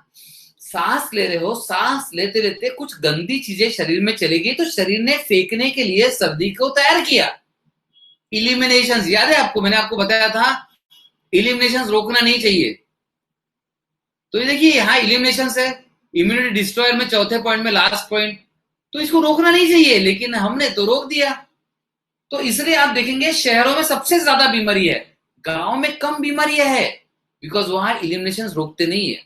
सांस ले रहे हो, सांस लेते लेते कुछ गंदी चीजें शरीर में चली गई तो शरीर ने फेंकने के लिए सर्दी को तैयार किया। इलिमिनेशन याद है आपको? मैंने आपको बताया था इलिमिनेशन रोकना नहीं चाहिए। तो ये देखिए यहाँ इलिमिनेशन है, इम्यूनिटी डिस्ट्रॉयर में चौथे पॉइंट में लास्ट पॉइंट। तो इसको रोकना नहीं चाहिए, लेकिन हमने तो रोक दिया। तो इसलिए आप देखेंगे शहरों में सबसे ज्यादा बीमारी है, गांव में कम बीमारियां है, बिकॉज वहां इलिमिनेशन रोकते नहीं है।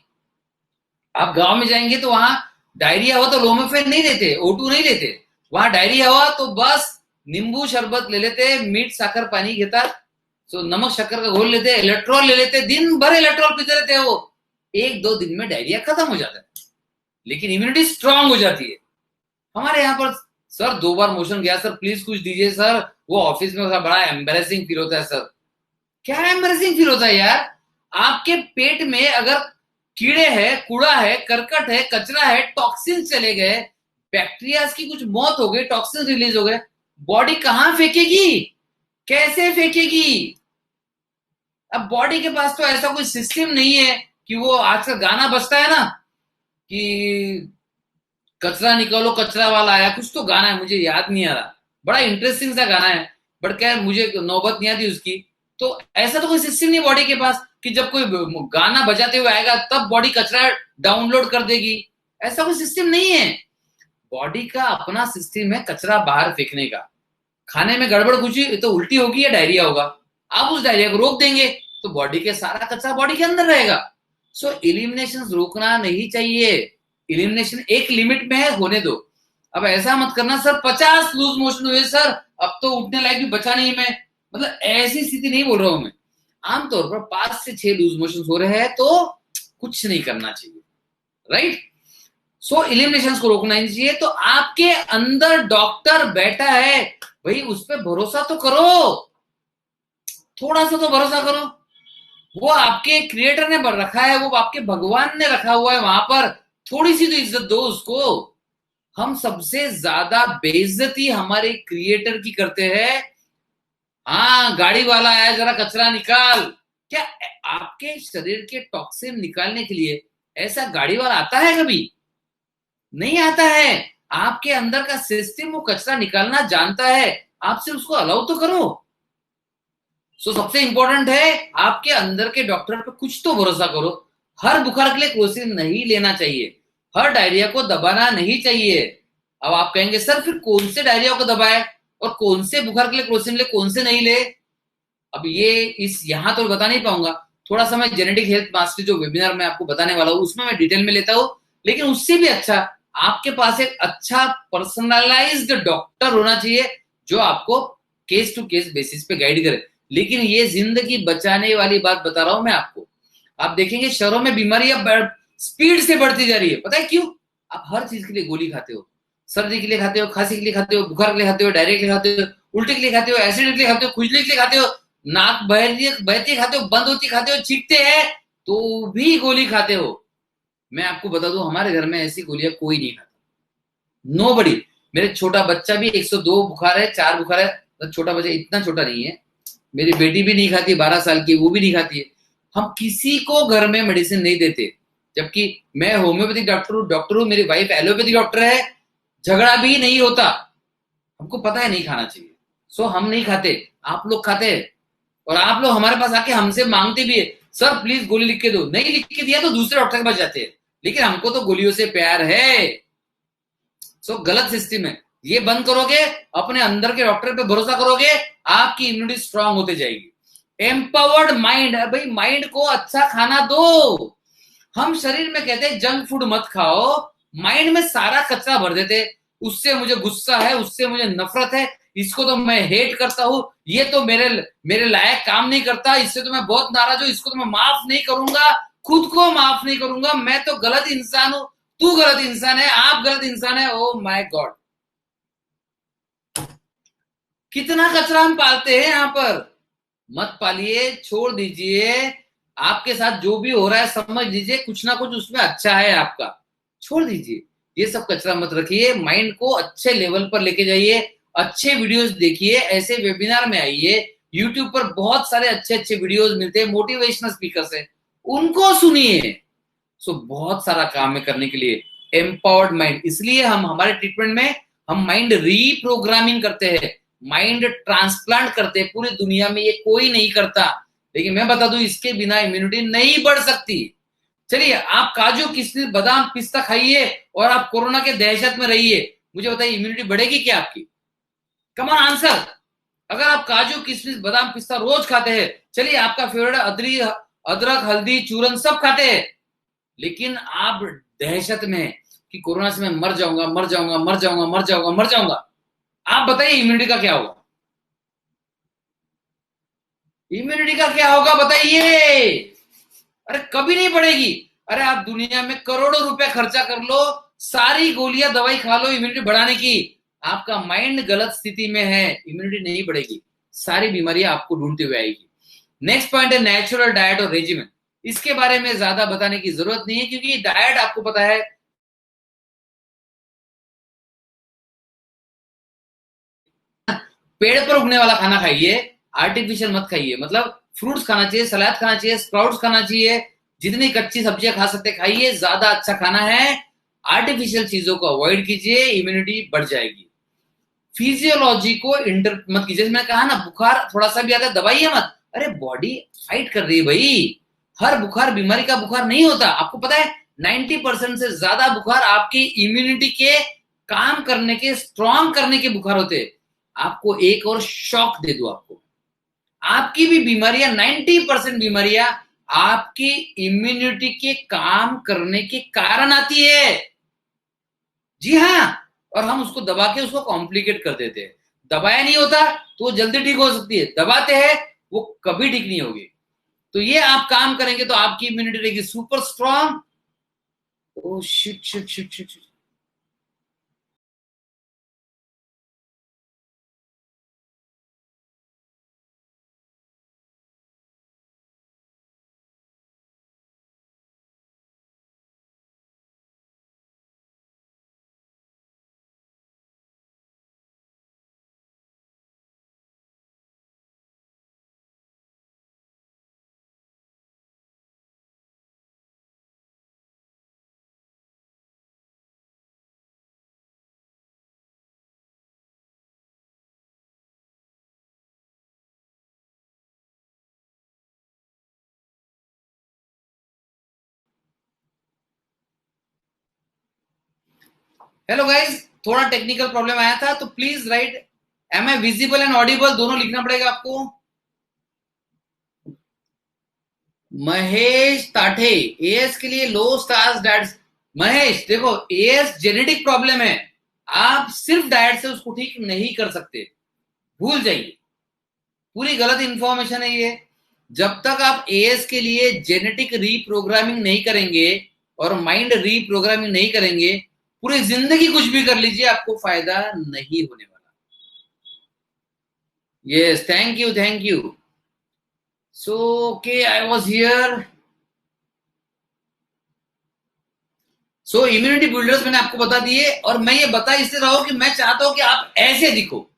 आप गांव में जाएंगे तो वहां डायरिया हो तो लोमेफेन नहीं लेते, O2 नहीं लेते। वहां डायरिया हुआ तो बस नींबू शरबत ले लेते, मीठ साकर पानी घेतात, तो नमक शक्कर का घोल लेते, इलेक्ट्रॉल ले लेते, दिन भर इलेक्ट्रॉल पीते रहते हैं। वो 1-2 दिन में डायरिया खत्म हो जाता है, लेकिन इम्यूनिटी स्ट्रांग हो जाती है। हमारे यहाँ पर सर 2 बार मोशन गया सर, प्लीज कुछ दीजिए सर। वो ऑफिस में बड़ा एम्बेरसिंग फील होता है सर। क्या एम्बेरसिंग फील होता है यार? आपके पेट में अगर कीड़े हैं, कूड़ा है, करकट है, कचरा है, टॉक्सिन चले गए, बैक्टीरिया की कुछ मौत हो गई, टॉक्सिन रिलीज हो गए, बॉडी कहां फेंकेगी? कैसे फेंकेगी? अब बॉडी के पास तो ऐसा कोई सिस्टम नहीं है कि वो आजकल गाना बजता है ना कि कचरा निकालो कचरा वाला आया, कुछ तो गाना है, मुझे याद नहीं आ रहा, बड़ा इंटरेस्टिंग सा गाना है, बट क्या मुझे नौबत नहीं आती उसकी। तो ऐसा तो कोई सिस्टम नहीं बॉडी के पास कि जब कोई गाना बजाते हुए आएगा तब बॉडी कचरा डाउनलोड कर देगी। ऐसा कोई सिस्टम नहीं है। बॉडी का अपना सिस्टम है कचरा बाहर फेंकने का। खाने में गड़बड़ कुछ तो उल्टी होगी या डायरिया होगा, आप उस डायरिया को रोक देंगे तो बॉडी के सारा कचरा बॉडी के अंदर रहेगा। सो इलिमिनेशन रोकना नहीं चाहिए। इलिमिनेशन एक लिमिट में है, होने दो। अब ऐसा मत करना सर 50 लूज मोशन हुए सर, अब तो उठने लायक भी बचा नहीं मैं, मतलब ऐसी स्थिति नहीं बोल रहा हूं मैं। आमतौर पर 5 से 6 लूज मोशन हो रहे हैं तो कुछ नहीं करना चाहिए, राइट। सो एलिमिनेशन को रोकना नहीं चाहिए। तो आपके अंदर डॉक्टर बैठा है भाई, उस पर भरोसा तो करो, थोड़ा सा तो भरोसा करो। वो आपके क्रिएटर ने रखा है, वो आपके भगवान ने रखा हुआ है वहां पर, थोड़ी सी तो इज्जत दो उसको। हम सबसे ज्यादा बेइज्जती हमारे क्रिएटर की करते हैं। हाँ, गाड़ी वाला आया, जरा कचरा निकाल। क्या आपके शरीर के टॉक्सिन निकालने के लिए ऐसा गाड़ी वाला आता है? कभी नहीं आता है। आपके अंदर का सिस्टम वो कचरा निकालना जानता है, आपसे उसको अलाउ तो करो। सो सबसे इंपॉर्टेंट है आपके अंदर के डॉक्टर पे कुछ तो भरोसा करो। हर बुखार के लिए क्लोसिन नहीं लेना चाहिए, हर डायरिया को दबाना नहीं चाहिए। अब आप कहेंगे सर फिर कौन से डायरिया को दबाए और कौन से बुखार के लिए क्लोसिन ले, कौन से नहीं ले। अब ये इस यहां तो बता नहीं पाऊंगा, थोड़ा सा मैं जेनेटिक हेल्थ मास्टरी जो वेबिनार में आपको बताने वाला हूं उसमें मैं डिटेल में लेता हूं। लेकिन उससे भी अच्छा आपके पास एक अच्छा पर्सनलाइज्ड डॉक्टर होना चाहिए जो आपको केस टू केस बेसिस पे गाइड करे। लेकिन ये जिंदगी बचाने वाली बात बता रहा हूं मैं आपको। आप देखेंगे शहरों में बीमारियां स्पीड से बढ़ती जा रही है, पता है क्यों? आप हर चीज के लिए गोली खाते हो, सर्दी के लिए खाते हो, खांसी के लिए खाते हो, बुखार के लिए खाते हो, डायरिया के लिए खाते हो, उल्टी के लिए खाते हो, एसिड के लिए खाते हो, खुजली के लिए खाते हो, नाक बहती खाते हो, बंद होती खाते हो, छींकते हैं तो भी गोली खाते हो। मैं आपको बता दूं हमारे घर में ऐसी गोलियां कोई नहीं खाता, नो बडी। मेरे छोटा बच्चा भी 102 बुखार है, 4 बुखार है, छोटा बच्चा इतना छोटा नहीं है। मेरी बेटी भी नहीं खाती, 12 साल की, वो भी नहीं खाती है। हम किसी को घर में मेडिसिन नहीं देते, जबकि मैं होम्योपैथिक डॉक्टर हूं, मेरी वाइफ एलोपैथिक डॉक्टर है, झगड़ा भी नहीं होता। हमको पता है नहीं खाना चाहिए, सो हम नहीं खाते। आप लोग खाते हैं और आप लोग हमारे पास आके हमसे मांगते भी है, सर प्लीज गोली लिख के दो। नहीं लिख के दिया तो दूसरे डॉक्टर के पास जाते हैं, लेकिन हमको तो गोलियों से प्यार है। सो गलत सिस्टम है, ये बंद करोगे, अपने अंदर के डॉक्टर पे भरोसा करोगे, आपकी इम्यूनिटी स्ट्रांग होते जाएगी। एम्पावर्ड माइंड, भाई माइंड को अच्छा खाना दो। हम शरीर में कहते हैं जंक फूड मत खाओ, माइंड में सारा कचरा भर देते, उससे मुझे गुस्सा है, उससे मुझे नफरत है, इसको तो मैं हेट करता हूं, ये तो मेरे मेरे लायक काम नहीं करता, इससे तो मैं बहुत नाराज हूं, इसको तो मैं माफ नहीं करूंगा, खुद को माफ नहीं करूंगा, मैं तो गलत इंसान हूं, तू गलत इंसान है, आप गलत इंसान है। ओ माय गॉड, कितना कचरा हम पालते हैं यहाँ पर। मत पालिए, छोड़ दीजिए। आपके साथ जो भी हो रहा है समझ लीजिए कुछ ना कुछ उसमें अच्छा है आपका, छोड़ दीजिए। ये सब कचरा मत रखिए, माइंड को अच्छे लेवल पर लेके जाइए, अच्छे वीडियोस देखिए, ऐसे वेबिनार में आइए। यूट्यूब पर बहुत सारे अच्छे अच्छे वीडियोस मिलते हैं मोटिवेशनल स्पीकर से, उनको सुनिए। सो बहुत सारा काम है करने के लिए। एम्पावर्ड माइंड, इसलिए हम हमारे ट्रीटमेंट में हम माइंड रीप्रोग्रामिंग करते हैं, माइंड ट्रांसप्लांट करते हैं। पूरी दुनिया में ये कोई नहीं करता, लेकिन मैं बता दूं इसके बिना इम्यूनिटी नहीं बढ़ सकती। चलिए, आप काजू किशमिश बादाम पिस्ता खाइए और आप कोरोना के दहशत में रहिए, मुझे बताइए इम्यूनिटी बढ़ेगी क्या आपकी? Come on answer. अगर आप काजू किशमिश बादाम पिस्ता रोज खाते हैं, चलिए आपका फेवरेट अदरक हल्दी चूरन सब खाते हैं, लेकिन आप दहशत में हैं कि कोरोना से मैं मर जाऊंगा मर जाऊंगा मर जाऊंगा मर जाऊंगा मर जाऊंगा, आप बताइए इम्यूनिटी का क्या होगा? इम्यूनिटी का क्या होगा बताइए? अरे कभी नहीं बढ़ेगी। अरे आप दुनिया में करोड़ों रुपए खर्चा कर लो, सारी गोलियां दवाई खा लो इम्यूनिटी बढ़ाने की, आपका माइंड गलत स्थिति में है, इम्यूनिटी नहीं बढ़ेगी, सारी बीमारियां आपको ढूंढते हुए आएगी। नेक्स्ट पॉइंट है नेचुरल डाइट और रेजिमेंट। इसके बारे में ज्यादा बताने की जरूरत नहीं है, क्योंकि डाइट आपको पता है पेड़ पर उगने वाला खाना खाइए, आर्टिफिशियल मत खाइए। मतलब फ्रूट्स खाना चाहिए, सलाद खाना चाहिए, स्प्राउट्स खाना चाहिए, जितनी कच्ची सब्जियां खा सकते खाइए, ज्यादा अच्छा खाना है। आर्टिफिशियल चीजों को अवॉइड कीजिए, इम्यूनिटी बढ़ जाएगी। फिजियोलॉजी को इंटर मत कीजिए। मैंने कहा ना, बुखार थोड़ा सा भी आता है दबाइए मत, अरे बॉडी फाइट कर रही है भाई। हर बुखार बीमारी का बुखार नहीं होता, आपको पता है 90% से ज्यादा बुखार आपकी इम्यूनिटी के काम करने के, स्ट्रॉन्ग करने के बुखार होते हैं। आपको एक और शॉक दे दो, आपको आपकी भी बीमारियां 90% बीमारियां आपकी इम्यूनिटी के काम करने के कारण आती है। जी हाँ, और हम उसको दबा के उसको कॉम्प्लिकेट कर देते हैं। दबाया नहीं होता तो वो जल्दी ठीक हो सकती है, दबाते हैं वो कभी ठीक नहीं होगी। तो ये आप काम करेंगे तो आपकी इम्यूनिटी रहेगी super strong. Oh shit shit shit shit. Hello guys, थोड़ा टेक्निकल प्रॉब्लम आया था, तो please right am I visible and audible दोनों लिखना पड़ेगा आपको। महेश ताठे, एएस के लिए लो स्टार्स डाइट। महेश देखो, एएस जेनेटिक प्रॉब्लम है, आप सिर्फ डाइट से उसको ठीक नहीं कर सकते, भूल जाइए, पूरी गलत इंफॉर्मेशन है ये। जब तक आप एएस के लिए जेनेटिक रीप्रोग्रामिंग नहीं करेंगे और माइंड रीप्रोग्रामिंग नहीं करेंगे, पूरी जिंदगी कुछ भी कर लीजिए, आपको फायदा नहीं होने वाला। Yes, thank you thank you. So okay, I was here. So immunity builders मैंने आपको बता दिए, और मैं ये बता इसलिए रहा हूं कि मैं चाहता हूं कि आप ऐसे दिखो,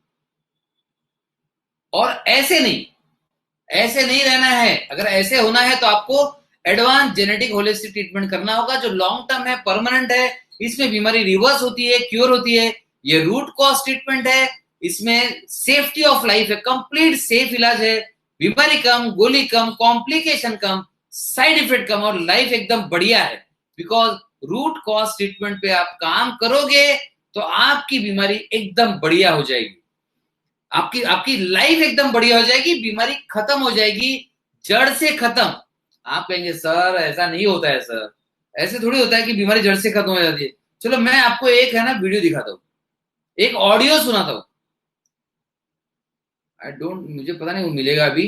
और ऐसे नहीं रहना है। अगर ऐसे होना है तो आपको एडवांस जेनेटिक होलिस्टिक ट्रीटमेंट करना होगा, जो लॉन्ग टर्म है, परमानेंट है। इसमें बीमारी रिवर्स होती है, क्योर होती है। ये रूट कॉज ट्रीटमेंट है, इसमें सेफ्टी ऑफ लाइफ है, कंप्लीट सेफ इलाज है। बीमारी कम, गोली कम, कॉम्प्लिकेशन कम, साइड इफेक्ट कम, और लाइफ एकदम बढ़िया है। बिकॉज रूट कॉज ट्रीटमेंट पे आप काम करोगे तो आपकी बीमारी एकदम बढ़िया हो जाएगी, आपकी आपकी लाइफ एकदम बढ़िया हो जाएगी, बीमारी खत्म हो जाएगी, जड़ से खत्म। आप कहेंगे सर ऐसा नहीं होता है सर, ऐसे थोड़ी होता है कि बीमारी जड़ से खत्म हो जाती है। चलो मैं आपको एक है ना वीडियो दिखाता हूँ, एक ऑडियो सुनाता हूँ। आई डोंट, मुझे पता नहीं वो मिलेगा अभी।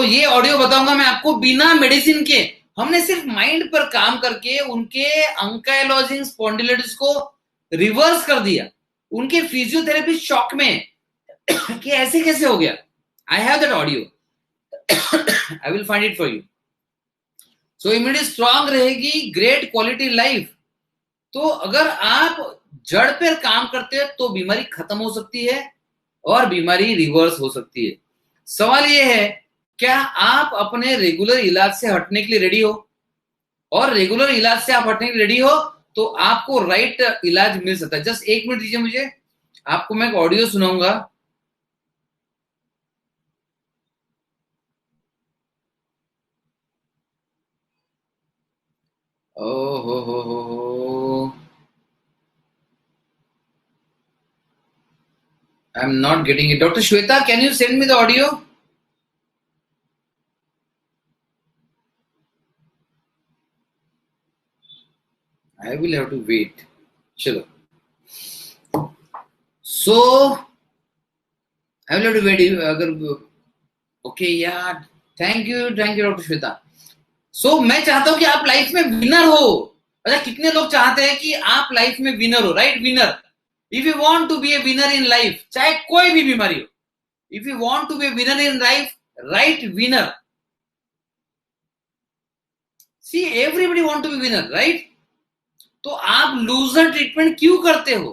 ये ऑडियो बताऊंगा मैं आपको बिना मेडिसिन के। हमने सिर्फ माइंड पर काम करके उनके अंकाइलोजिंग स्पॉन्डिलोलिटिस को रिवर्स कर दिया। उनके फिजियोथेरेपी शॉक में कि ऐसे कैसे हो गया। I have that audio, I will find it for you. So immunity strong रहेगी, ग्रेट क्वालिटी लाइफ। तो अगर आप जड़ पर काम करते हैं तो बीमारी खत्म हो सकती है और बीमारी रिवर्स हो सकती है। सवाल यह है, क्या आप अपने रेगुलर इलाज से हटने के लिए रेडी हो? और रेगुलर इलाज से आप हटने के लिए रेडी हो तो आपको राइट इलाज मिल सकता है। जस्ट एक मिनट दीजिए मुझे, आपको मैं एक ऑडियो सुनाऊंगा। ओ हो, I am not getting it. Doctor Shweta, can you send me the audio? I will have to wait. चलो, so I will have to wait. अगर ओके यार, थैंक यू डॉक्टर श्वेता। मैं चाहता हूं कि आप लाइफ में विनर हो। अच्छा, कितने लोग चाहते हैं कि आप लाइफ में विनर हो? Right, winner. If you want to be a winner in life, चाहे कोई भी बीमारी हो, if you want to be a winner in life, right winner. See, everybody want to be winner, right? तो आप loser treatment क्यों करते हो?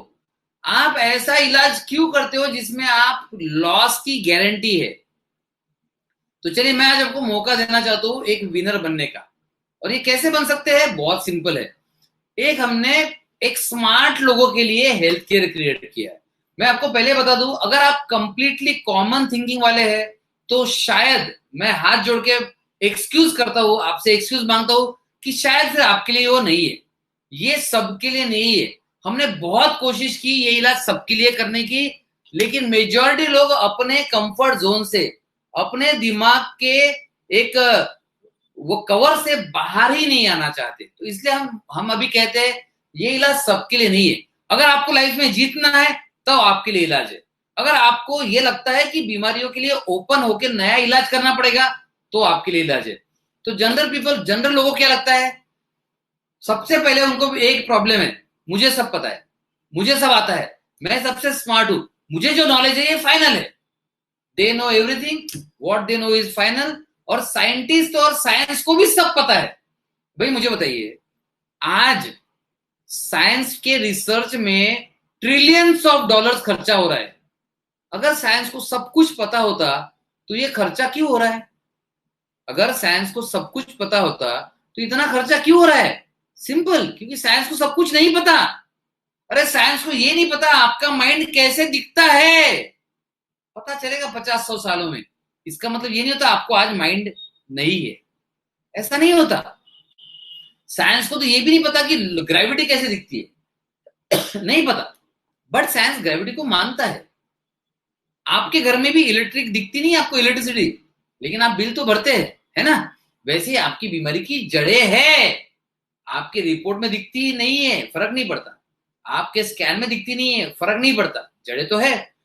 आप ऐसा इलाज क्यों करते हो जिसमें आप लॉस की गारंटी है? तो चलिए, मैं आज आपको मौका देना चाहता हूं एक विनर बनने का। और ये कैसे बन सकते हैं? बहुत सिंपल है। एक हमने एक स्मार्ट लोगों के लिए हेल्थ केयर क्रिएट किया है। मैं आपको पहले बता दूं, अगर आप कंप्लीटली कॉमन थिंकिंग वाले हैं तो शायद मैं हाथ जोड़ के एक्सक्यूज करता हूं, आपसे एक्सक्यूज मांगता हूं कि शायद फिर आपके लिए वो नहीं है, ये सबके लिए नहीं है। हमने बहुत कोशिश की ये इलाज सबके लिए करने की, लेकिन मेजॉरिटी लोग अपने कंफर्ट जोन से, अपने दिमाग के एक वो कवर से बाहर ही नहीं आना चाहते। तो इसलिए हम अभी कहते हैं ये इलाज सबके लिए नहीं है। अगर आपको लाइफ में जीतना है तो आपके लिए इलाज है। अगर आपको ये लगता है कि बीमारियों के लिए ओपन होकर नया इलाज करना पड़ेगा, तो आपके लिए इलाज है। तो जनरल पीपल, जनरल लोगों को क्या लगता है, सबसे पहले उनको एक प्रॉब्लम है, मुझे सब पता है, मुझे सब आता है, मैं सबसे स्मार्ट हूं, मुझे जो नॉलेज है ये फाइनल है, they know everything, what they know is final. और साइंटिस्ट और साइंस को भी सब पता है। भाई मुझे बताइए, आज साइंस के रिसर्च में ट्रिलियंस ऑफ डॉलर्स खर्चा हो रहा है। अगर साइंस को सब कुछ पता होता तो ये खर्चा क्यों हो रहा है? अगर साइंस को सब कुछ पता होता तो इतना खर्चा क्यों हो रहा है? सिंपल, क्योंकि साइंस को सब कुछ नहीं पता। अरे साइंस को ये नहीं पता आपका माइंड कैसे दिखता है, पता चलेगा 50-100 सालों में। इसका मतलब ये नहीं होता आपको आज माइंड नहीं है, ऐसा नहीं होता। साइंस को तो ये भी नहीं पता कि ग्रेविटी कैसे दिखती है नहीं पता, बट साइंस ग्रेविटी को मानता है। आपके घर में भी इलेक्ट्रिक दिखती नहीं आपको, इलेक्ट्रिसिटी, लेकिन आप बिल तो भरते हैं, है ना? वैसे ही आपकी बीमारी की जड़ें है, आपके रिपोर्ट में दिखती नहीं है, फर्क नहीं पड़ता, आपके स्कैन में दिखती नहीं है, फर्क नहीं पड़ता, जड़ें तो है।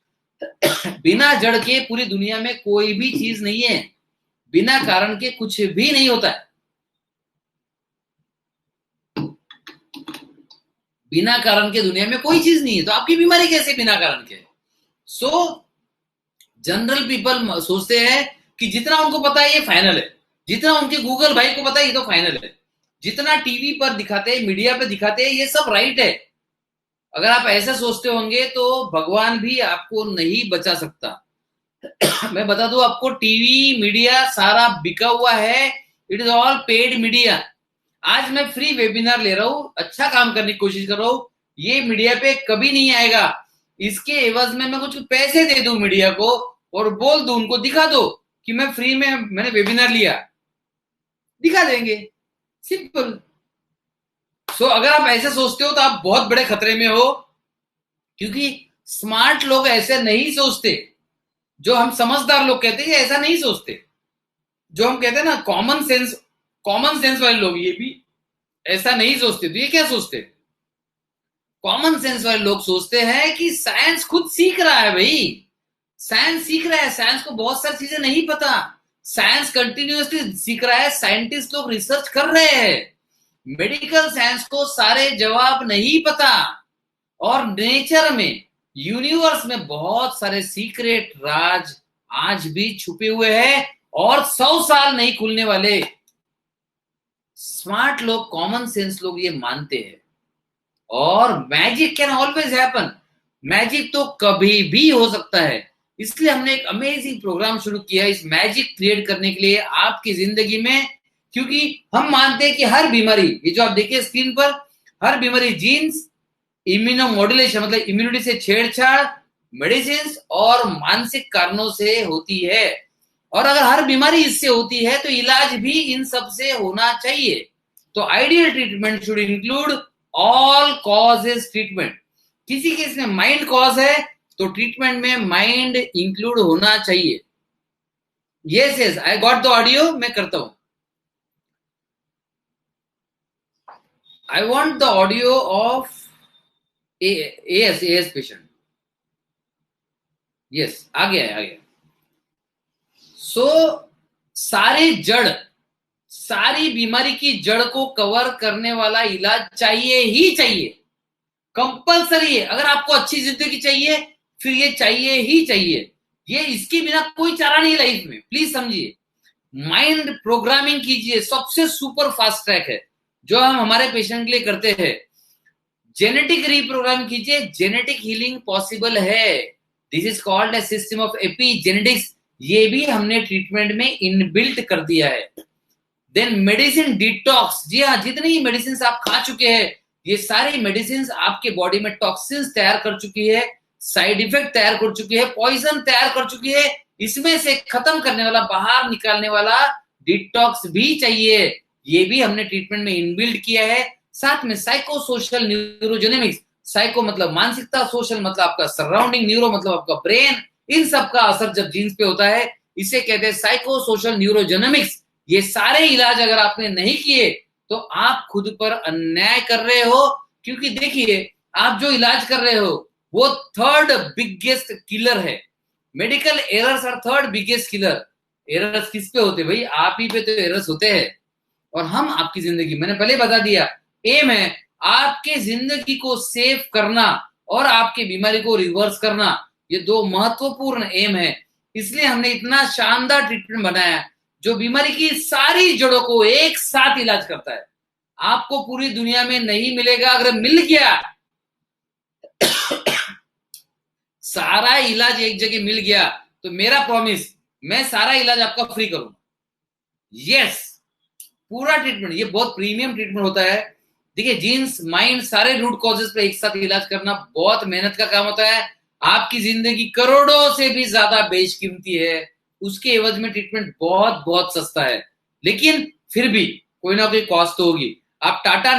बिना जड़ के पूरी दुनिया में कोई भी चीज नहीं है, बिना कारण के कुछ भी नहीं होता है। बिना कारण के दुनिया में कोई चीज नहीं है, तो आपकी बीमारी कैसे बिना कारण के? सो जनरल पीपल सोचते हैं कि जितना उनको पता है ये फाइनल है, जितना उनके गूगल भाई को पता है ये तो फाइनल है, जितना टीवी पर दिखाते हैं, मीडिया पर दिखाते हैं, ये सब राइट है। अगर आप ऐसा सोचते होंगे तो भगवान भी आपको नहीं बचा सकता। मैं बता दूं आपको, टीवी मीडिया सारा बिका हुआ है, it is all paid media. आज मैं फ्री वेबिनार ले रहा हूं, अच्छा काम करने की कोशिश कर रहा हूं, ये मीडिया पे कभी नहीं आएगा। इसके एवज में मैं कुछ पैसे दे दूं मीडिया को और बोल दूं, उनको दिखा दो कि मैं फ्री में मैंने वेबिनार लिया, दिखा देंगे, सिंपल। सो अगर आप ऐसे सोचते हो तो आप बहुत बड़े खतरे में हो, क्योंकि स्मार्ट लोग ऐसे नहीं सोचते। जो हम समझदार लोग कहते हैं ऐसा नहीं सोचते। जो हम कहते हैं ना कॉमन सेंस वाले लोग, ये भी ऐसा नहीं सोचते। तो ये क्या सोचते? कॉमन सेंस वाले लोग सोचते हैं कि साइंस खुद सीख रहा है। भाई साइंस सीख रहा है, साइंस को बहुत सारी चीजें नहीं पता, साइंस कंटिन्यूअसली सीख रहा है, साइंटिस्ट लोग रिसर्च कर रहे हैं। मेडिकल साइंस को सारे जवाब नहीं पता, और नेचर में, यूनिवर्स में बहुत सारे सीक्रेट राज आज भी छुपे हुए हैं और 100 साल नहीं खुलने वाले। स्मार्ट लोग, कॉमन सेंस लोग ये मानते हैं। और magic can always happen, magic तो कभी भी हो सकता है। इसलिए हमने एक अमेजिंग प्रोग्राम शुरू किया इस मैजिक क्रिएट करने के लिए आपकी जिंदगी में, क्योंकि हम मानते हैं कि हर बीमारी, ये जो आप देखिए स्क्रीन पर, हर बीमारी जीन्स, इम्यूनोमॉड्यूलेशन मतलब इम्यूनिटी से छेड़छाड़, मेडिसिन और मानसिक कारणों से होती है। और अगर हर बीमारी इससे होती है तो इलाज भी इन सब से होना चाहिए। तो ideal treatment should include all causes treatment. किसी केस में माइंड कॉज है तो ट्रीटमेंट में माइंड इंक्लूड होना चाहिए। Yes yes, I got the audio, मैं करता हूं। I want the audio of AS patient. Yes, आ गया। सो सारी बीमारी की जड़ को कवर करने वाला इलाज चाहिए ही चाहिए, कंपलसरी है। अगर आपको अच्छी जिंदगी चाहिए फिर ये चाहिए ही चाहिए, ये इसके बिना कोई चारा नहीं लाइफ में। प्लीज समझिए, माइंड प्रोग्रामिंग कीजिए, सबसे सुपर फास्ट ट्रैक है जो हम हमारे पेशेंट के लिए करते हैं। जेनेटिक रीप्रोग्राम कीजिए, जेनेटिक हीलिंग पॉसिबल है। This is called a system of epigenetics, ये भी हमने ट्रीटमेंट में इनबिल्ट कर दिया है। देन मेडिसिन डिटॉक्स, जी हाँ, जितनी मेडिसिन आप खा चुके हैं ये सारी मेडिसिन आपके बॉडी में टॉक्सिन्स तैयार कर चुकी है, साइड इफेक्ट तैयार कर चुकी है, पॉइजन तैयार कर चुकी है। इसमें से खत्म करने वाला, बाहर निकालने वाला डिटॉक्स भी चाहिए, ये भी हमने ट्रीटमेंट में इनबिल्ट किया है। साथ में साइको सोशल न्यूरोजेनेमिक्स, साइको मतलब मानसिकता, सोशल मतलब आपका सराउंडिंग, न्यूरो मतलब आपका ब्रेन, इन सब का असर जब जीन्स पे होता है इसे कहते हैं साइको सोशल न्यूरोजेनेमिक्स। ये सारे इलाज अगर आपने नहीं किए तो आप खुद पर अन्याय कर रहे हो, क्योंकि देखिए आप जो इलाज कर रहे हो वो थर्ड बिगेस्ट किलर है। Medical errors are third biggest killer. Errors किस पे होते भाई? आप ही पे तो एरर्स होते हैं। और हम आपकी जिंदगी, मैंने पहले बता दिया, एम है आपके जिंदगी को सेव करना और आपकी बीमारी को रिवर्स करना। ये दो महत्वपूर्ण एम है। इसलिए हमने इतना शानदार ट्रीटमेंट बनाया जो बीमारी की सारी जड़ों को एक साथ इलाज करता है। आपको पूरी दुनिया में नहीं मिलेगा। अगर मिल गया, सारा इलाज एक जगह मिल गया, तो मेरा प्रॉमिस, मैं सारा इलाज आपका फ्री करूंगा। यस, पूरा ट्रीटमेंट। ये बहुत प्रीमियम ट्रीटमेंट होता है। देखिए, जीन्स, माइंड, सारे रूट कॉजेस पे एक साथ इलाज करना बहुत मेहनत का काम होता है। आपकी जिंदगी करोड़ों से भी ज्यादा बेशकीमती है, उसके एवज में ट्रीटमेंट बहुत बहुत सस्ता है। लेकिन फिर भी कोई ना कोई कॉस्ट तो होगी। आप टाटा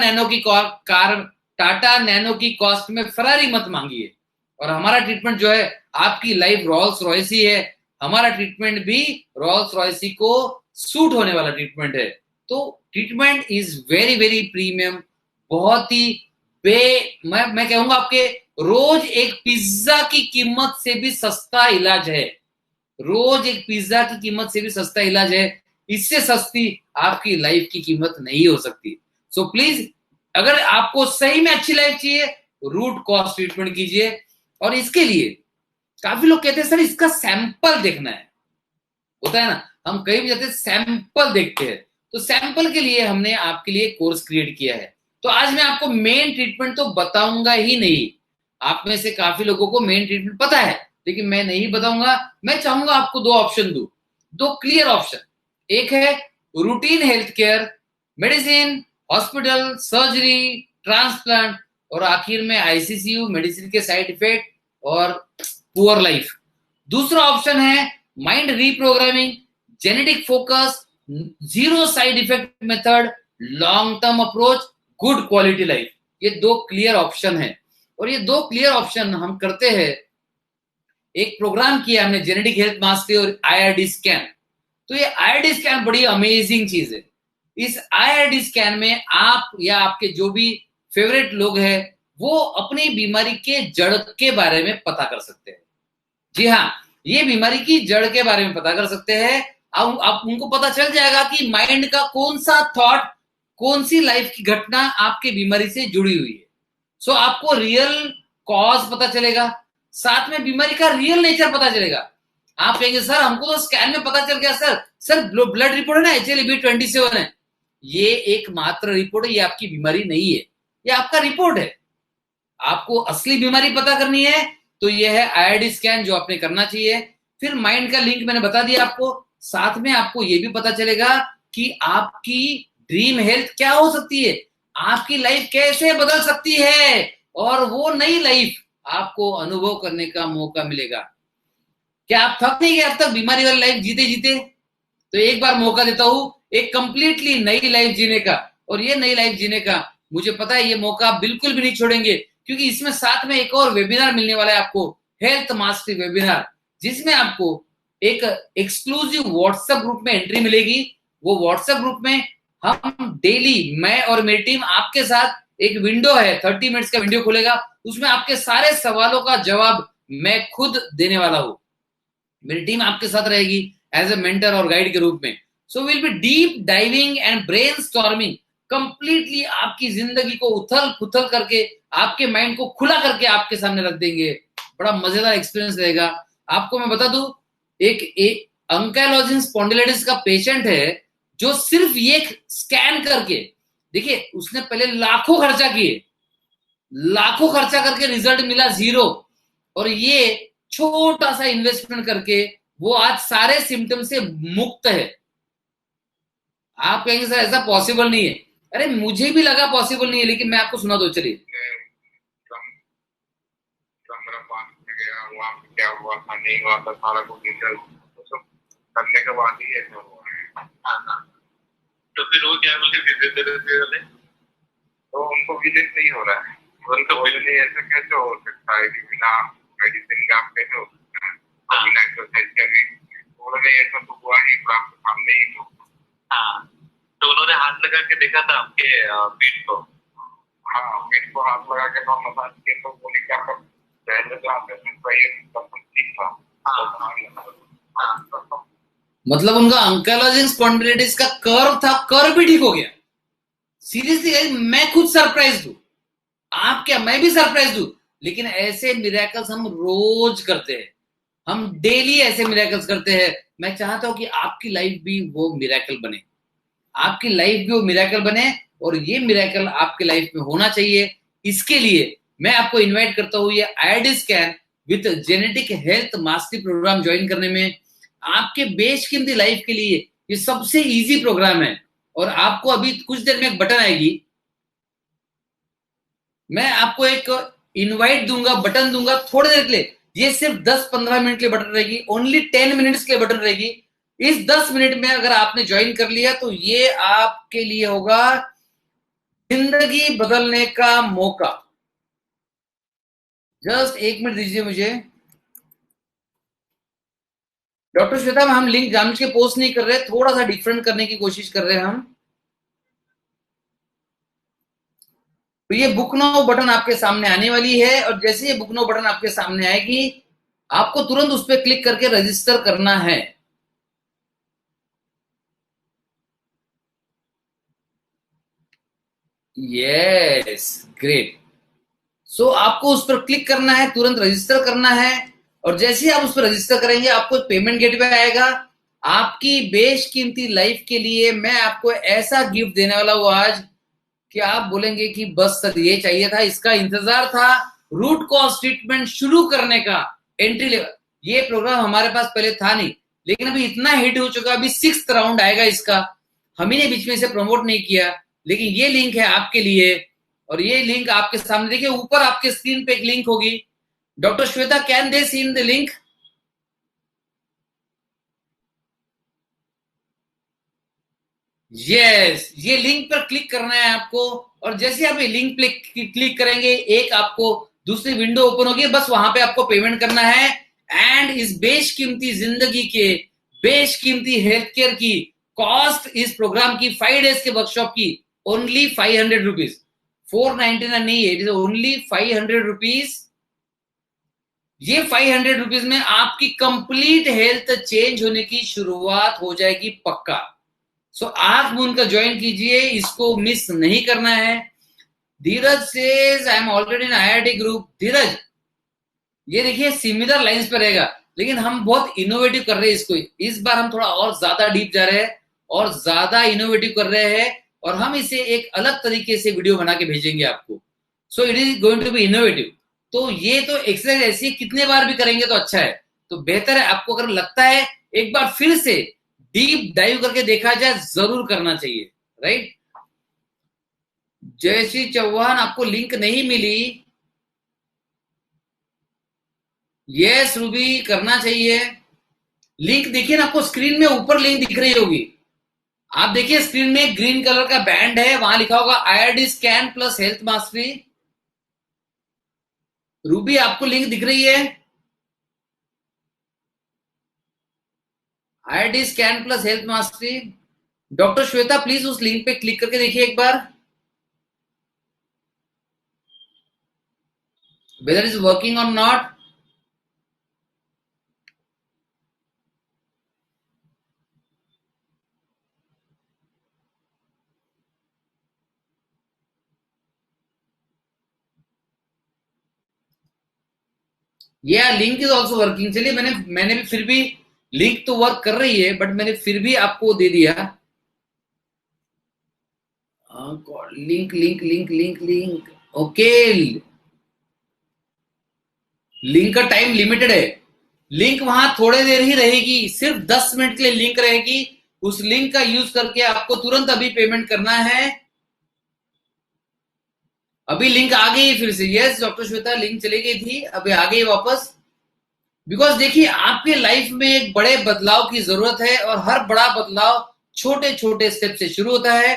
नैनो की कॉस्ट में फरारी मत मांगिए। और हमारा ट्रीटमेंट जो है, आपकी लाइफ रॉल्स रॉयसी है, हमारा ट्रीटमेंट भी रॉल्स रॉयसी को सूट होने वाला ट्रीटमेंट है। तो treatment is very very premium, बहुत ही मैं कहूंगा आपके रोज एक पिज्जा की कीमत से भी सस्ता इलाज है। रोज एक पिज्जा की कीमत से भी सस्ता इलाज है। इससे सस्ती आपकी लाइफ की कीमत नहीं हो सकती। सो प्लीज, अगर आपको सही में अच्छी लाइफ चाहिए, रूट कॉज ट्रीटमेंट कीजिए। और इसके लिए काफी लोग कहते हैं सर इसका सैंपल देखना है, होता है ना, हम कहीं भी जाते हैं सैंपल देखते हैं। तो सैंपल के लिए हमने आपके लिए कोर्स क्रिएट किया है। तो आज मैं आपको मेन ट्रीटमेंट तो बताऊंगा ही नहीं। आप में से काफी लोगों को मेन ट्रीटमेंट पता है, लेकिन मैं नहीं बताऊंगा। मैं चाहूंगा आपको दो ऑप्शन दूं, दो क्लियर ऑप्शन। एक है routine health care, medicine, hospital, surgery, transplant, और आखिर में आईसीसीयू, मेडिसिन के साइड इफेक्ट और पुअर लाइफ। दूसरा ऑप्शन है mind reprogramming, genetic focus, zero side effect method, long term approach, good quality life. ये दो क्लियर ऑप्शन है। और ये दो क्लियर ऑप्शन हम करते हैं। एक प्रोग्राम किया हमने, जेनेटिक हेल्थ मास्टरी और आईआरडी स्कैन। तो ये आईआरडी स्कैन बड़ी अमेजिंग चीज है। इस आईआरडी स्कैन में आप या आपके जो भी फेवरेट लोग हैं, वो अपनी बीमारी के जड़ के बारे में पता कर सकते हैं। जी हाँ, ये बीमारी की जड़ के बारे में पता कर सकते हैं। अब आप उनको पता चल जाएगा कि माइंड का कौन सा थॉट, कौन सी लाइफ की घटना आपके बीमारी से जुड़ी हुई है। सो आपको रियल कॉज पता चलेगा, साथ में बीमारी का रियल नेचर पता चलेगा। आप कहेंगे सर हमको तो स्कैन में पता चल गया सर ब्लड रिपोर्ट है ना, HLA-B27 है। ये एक मात्र रिपोर्ट है, ये आपकी बीमारी नहीं है, ये आपका रिपोर्ट है। आपको असली बीमारी पता करनी है तो ये है आईआरडी स्कैन, जो आपने करना चाहिए। फिर माइंड का लिंक मैंने बता दिया आपको। साथ में आपको ये भी पता चलेगा कि आपकी ड्रीम हेल्थ क्या हो सकती है, आपकी लाइफ कैसे बदल सकती है, और वो नई लाइफ आपको अनुभव करने का मौका मिलेगा। क्या आप थक नहीं गए अब तक बीमारी वाली लाइफ जीते जीते? तो एक बार मौका देता हूं एक कंप्लीटली नई लाइफ जीने का। और ये नई लाइफ जीने का मुझे पता है ये मौका आप बिल्कुल भी नहीं छोड़ेंगे, क्योंकि इसमें साथ में एक और वेबिनार मिलने वाला है आपको, हेल्थ मास्टरी वेबिनार, जिसमें आपको एक एक्सक्लूसिव व्हाट्सएप ग्रुप में एंट्री मिलेगी। वो व्हाट्सएप ग्रुप में हम डेली, मैं और मेरी टीम आपके साथ, एक विंडो है 30 मिनट्स का विंडो खुलेगा, उसमें आपके सारे सवालों का जवाब मैं खुद देने वाला हूं। मेरी टीम आपके साथ रहेगी एज ए मेंटर और गाइड के रूप में। So will be deep diving and brain storming, completely आपकी जिंदगी को उथल पुथल करके, आपके माइंड को खुला करके आपके सामने रख देंगे। बड़ा मजेदार एक्सपीरियंस रहेगा। आपको मैं बता दूं, एक अंकाइलोजिंग स्पॉन्डिलाइटिस का पेशेंट है, जो सिर्फ ये स्कैन करके, देखिए उसने पहले लाखों खर्चा किए, लाखों खर्चा करके रिजल्ट मिला जीरो। और ये छोटा सा इन्वेस्टमेंट करके वो आज सारे सिम्टम से मुक्त है। आप कहेंगे सर ऐसा पॉसिबल नहीं है। अरे मुझे भी लगा पॉसिबल नहीं है, लेकिन मैं आपको सुना दो, चलिए। वहाँ पे क्या हुआ था नहीं हुआ था सारा कुछ डिटेल तो सब करने के बाद ही ऐसा हुआ है। तो फिर वो क्या बोले विजिट देते वाले, तो उनको विजिट नहीं हो रहा है। उनको बोले ऐसा कैसे हो सकता है कि बिना मेडिसिन का आप कैसे हो सकता है, बिना एक्सरसाइज के भी उन्होंने ऐसा तो हुआ ही, आपके सामने ही तो। हाँ, तो उन्होंने हाथ लगा के देखा था आपके पीठ को। हाँ, पीठ को हाथ लगा के मसाज किया तो बोले क्या कर पहले तो आप सब ठीक था। मतलब उनका अंकलाइजिंग स्पॉन्डिलाइटिस का कर्व था, कर्व भी ठीक हो गया। सीरियसली मैं खुद सरप्राइज हूं। आप क्या, मैं भी सरप्राइज हूं। लेकिन ऐसे मिरेकल्स हम रोज करते हैं, हम डेली ऐसे मिरेकल्स करते हैं। मैं चाहता हूं कि आपकी लाइफ भी वो मिरेकल बने, आपकी लाइफ भी वो मिरेकल बने, और ये मिरेकल आपकी लाइफ में होना चाहिए। इसके लिए मैं आपको इनवाइट करता हूं ये ID scan with genetic health mastery program join करने में। आपके बेशकीमती लाइफ के लिए ये सबसे इजी प्रोग्राम है। और आपको अभी कुछ देर में एक बटन आएगी, मैं आपको एक इनवाइट दूंगा, बटन दूंगा थोड़ी देर के लिए। ये सिर्फ 10-15 मिनट के लिए बटन रहेगी, ओनली 10 मिनट्स के लिए बटन रहेगी। इस 10 मिनट में अगर आपने ज्वाइन कर लिया तो ये आपके लिए होगा जिंदगी बदलने का मौका। जस्ट 1 मिनट दीजिए मुझे। डॉक्टर श्वेता, हम लिंक जानबूझ के पोस्ट नहीं कर रहे, थोड़ा सा डिफरेंट करने की कोशिश कर रहे हैं हम। तो ये बुक नाउ बटन आपके सामने आने वाली है, और जैसे ये बुक नाउ बटन आपके सामने आएगी आपको तुरंत उस पर क्लिक करके रजिस्टर करना है। Yes, great. सो आपको उस पर क्लिक करना है, तुरंत रजिस्टर करना है। और जैसे ही आप उस पर रजिस्टर करेंगे आपको पेमेंट गेटवे आएगा। आपकी बेशकीमती लाइफ के लिए मैं आपको ऐसा गिफ्ट देने वाला हूं आज कि आप बोलेंगे कि बस सर ये चाहिए था, इसका इंतजार था। रूट कॉज ट्रीटमेंट शुरू करने का एंट्री लेवल, ये प्रोग्राम हमारे पास पहले था नहीं, लेकिन अभी इतना हिट हो चुका, अभी 6th राउंड आएगा इसका। हम ही ने बीच में इसे प्रमोट नहीं किया, लेकिन ये लिंक है आपके लिए। और ये लिंक आपके सामने देखिए, ऊपर आपके स्क्रीन पे एक लिंक होगी। Doctor Shweta, can they see in the link? Yes, ये लिंक पर क्लिक करना है आपको। और जैसे आप ये लिंक पे क्लिक करेंगे एक आपको दूसरी विंडो ओपन होगी, बस वहां पे आपको पेमेंट करना है। एंड इस बेशकीमती जिंदगी के बेशकीमती हेल्थ केयर की कॉस्ट इस प्रोग्राम की 5 डेज के वर्कशॉप की ओनली 500 रुपीज, 499 नहीं है, इट इज ओनली 500 रुपीज। ये 500 रुपीज में आपकी कंप्लीट हेल्थ चेंज होने की शुरुआत हो जाएगी पक्का। सो आंख मूंद कर ज्वाइन कीजिए, इसको मिस नहीं करना है। Dheeraj says I am already in IIT group. Dheeraj, ये देखिए सिमिलर लाइंस पे रहेगा, लेकिन हम बहुत इनोवेटिव कर रहे हैं इसको। इस बार हम थोड़ा और ज्यादा डीप जा रहे हैं और ज्यादा इनोवेटिव कर रहे हैं, और हम इसे एक अलग तरीके से वीडियो बना के भेजेंगे आपको। So it is going to be innovative. तो ये तो एक्सरसाइज ऐसी कितने बार भी करेंगे तो अच्छा है। तो बेहतर है, आपको अगर लगता है एक बार फिर से डीप डाइव करके देखा जाए, जरूर करना चाहिए, राइट। जयश्री चौहान, आपको लिंक नहीं मिली? यस रूबी, करना चाहिए। लिंक देखिए ना, आपको स्क्रीन में ऊपर लिंक दिख रही होगी। आप देखिए स्क्रीन में ग्रीन कलर का बैंड है, वहां लिखा होगा IRD scan plus health mastery. Ruby, आपको लिंक दिख रही है? IRD scan plus health mastery. Doctor Shweta, please उस लिंक पे क्लिक करके देखिए एक बार, whether it is working or not. या लिंक इज ऑल्सो वर्किंग। चलिए, मैंने भी फिर भी, लिंक तो वर्क कर रही है बट मैंने फिर भी आपको दे दिया। Link link link link link, okay. Link का टाइम लिमिटेड है, लिंक वहां थोड़ी देर ही रहेगी, सिर्फ 10 मिनट के लिए लिंक रहेगी। उस लिंक का यूज करके आपको तुरंत अभी पेमेंट करना है। अभी लिंक आ गई फिर से। यस डॉक्टर श्वेता, लिंक चली गई थी, अभी आ गई वापस। बिकॉज देखिए, आपके लाइफ में एक बड़े बदलाव की जरूरत है, और हर बड़ा बदलाव छोटे छोटे स्टेप से शुरू होता है।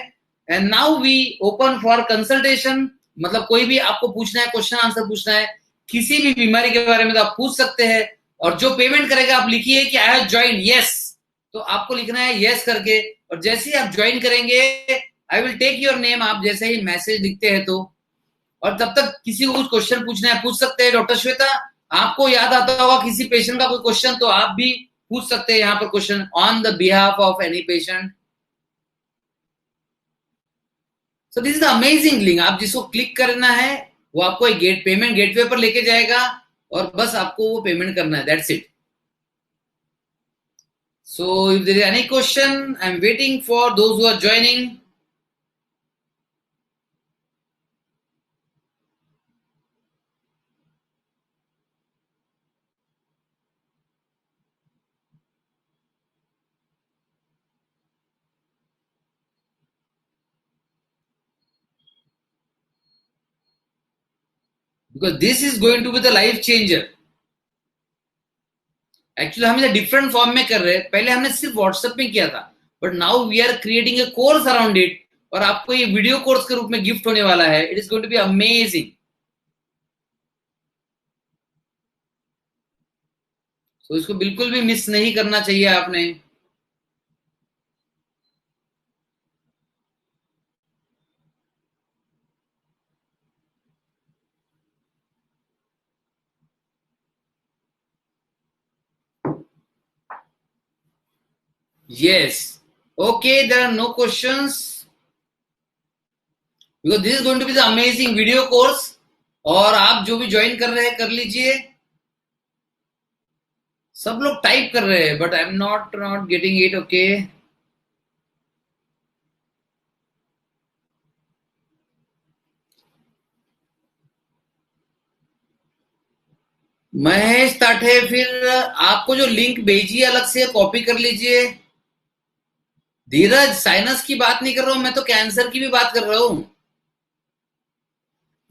And now we open for consultation. मतलब कोई भी आपको पूछना है, क्वेश्चन आंसर पूछना है, किसी भी बीमारी के बारे में तो आप पूछ सकते हैं। और जो पेमेंट करेगा, आप लिखिए कि आई हैव ज्वाइन यस, तो आपको लिखना है यस करके। और जैसे ही आप ज्वाइन करेंगे, I will take your name, आप जैसे ही मैसेज लिखते हैं तो। और तब तक किसी को कुछ क्वेश्चन पूछना है, पूछ सकते हैं। डॉक्टर श्वेता, आपको याद आता होगा किसी पेशेंट का कोई क्वेश्चन, तो आप भी पूछ सकते हैं यहाँ पर question on the behalf of any patient. So this is amazing link. आप जिसको क्लिक करना है वो आपको एक पेमेंट गेटवे पर लेके जाएगा और बस आपको वो पेमेंट करना है. That's it. So if there is any question, I'm waiting for those who are joining. Because this is going to be the life changer. Actually हम इसे डिफरेंट फॉर्म में कर रहे हैं. पहले हमने सिर्फ व्हाट्सएप में किया था, but now we are creating a course around it और आपको ये वीडियो कोर्स के रूप में गिफ्ट होने वाला है. It is going to be amazing. तो इसको बिल्कुल भी मिस नहीं करना चाहिए आपने. Yes. Okay, there are no questions. Because this is going to be the amazing video course. और आप जो भी ज्वाइन कर रहे हैं कर लीजिए. सब लोग टाइप कर रहे हैं but I am not getting it. Okay, Mahesh Tathe, फिर आपको जो लिंक भेजिए अलग से कॉपी कर लीजिए. धीरज, साइनस की बात नहीं कर रहा हूं मैं, तो कैंसर की भी बात कर रहा हूं.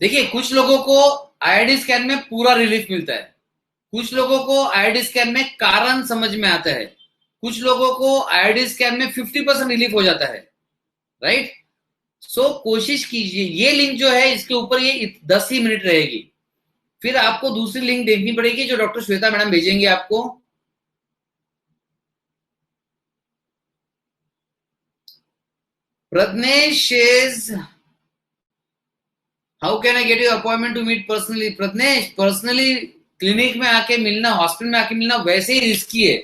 देखिए, कुछ लोगों को आईआईडी स्कैन में पूरा रिलीफ मिलता है, कुछ लोगों को आईआईडी स्कैन में कारण समझ में आता है, कुछ लोगों को आईआईडी स्कैन में 50% रिलीफ हो जाता है. राइट. सो कोशिश कीजिए. ये लिंक जो है इसके ऊपर ये 10 ही मिनट रहेगी. फिर आपको दूसरी लिंक देखनी पड़ेगी जो डॉक्टर श्वेता मैडम भेजेंगे आपको. Pragnesh says, how can I get you appointment to meet personally. Pragnesh, personally clinic में आके मिलना, हॉस्पिटल में आके मिलना वैसे ही रिस्की है.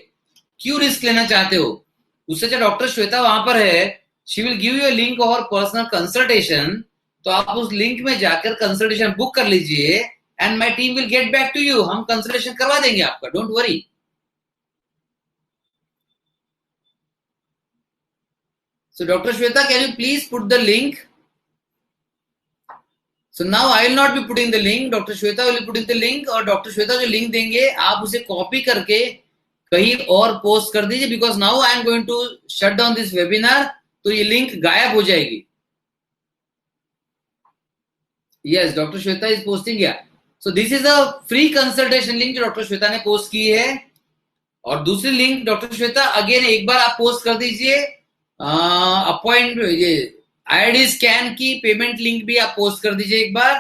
क्यों रिस्क लेना चाहते हो? उससे जो डॉक्टर श्वेता वहां पर है, she will give you a link और पर्सनल कंसल्टेशन. तो आप उस लिंक में जाकर कंसल्टेशन बुक कर लीजिए and my team will get back to you. हम कंसल्टेशन करवा देंगे आपका, don't worry. So Dr. Shweta, can you please put the link? So now I will not be putting the link. Dr. Shweta will be putting the link. और Dr. Shweta जो link देंगे आप उसे copy करके कहीं और post कर दीजिए. Because now I am going to shut down this webinar. तो ये लिंक गायब हो जाएगी. Yes, doctor Shweta is posting. Yeah so this is a free consultation link जो डॉक्टर श्वेता ने पोस्ट की है. और दूसरी लिंक डॉक्टर श्वेता अगेन एक बार आप पोस्ट कर दीजिए. अपॉइंट ये आईआईडी स्कैन की पेमेंट लिंक भी आप पोस्ट कर दीजिए एक बार.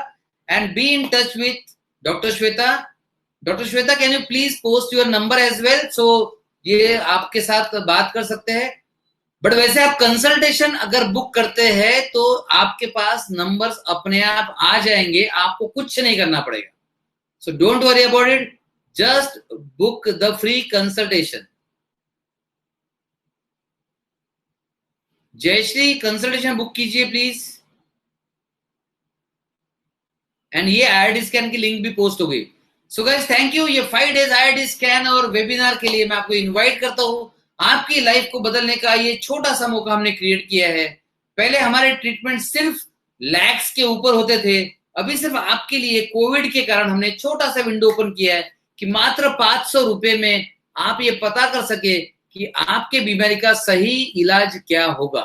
And be in touch with doctor Shweta. Doctor Shweta, can you please post your number as well. सो ये आपके साथ बात कर सकते हैं. बट वैसे आप कंसल्टेशन अगर बुक करते हैं तो आपके पास नंबर्स अपने आप आ जाएंगे, आपको कुछ नहीं करना पड़ेगा. So don't worry about it, just book the free consultation. Jayshree, consultation book कीजिए प्लीज. एंड ये आईआईडी स्कैन की लिंक भी पोस्ट हो गई. So guys, thank you. ये 5 डेज आईआईडी स्कैन और वेबिनार के लिए मैं आपको इनवाइट करता हूं. आपकी लाइफ को बदलने का ये छोटा सा मौका हमने क्रिएट किया है. पहले हमारे ट्रीटमेंट सिर्फ लैक्स के ऊपर होते थे. अभी सिर्फ आपके लिए कोविड के कारण हमने छोटा सा विंडो ओपन किया है कि मात्र 500 रुपए में आप ये पता कर सके कि आपके बीमारी का सही इलाज क्या होगा.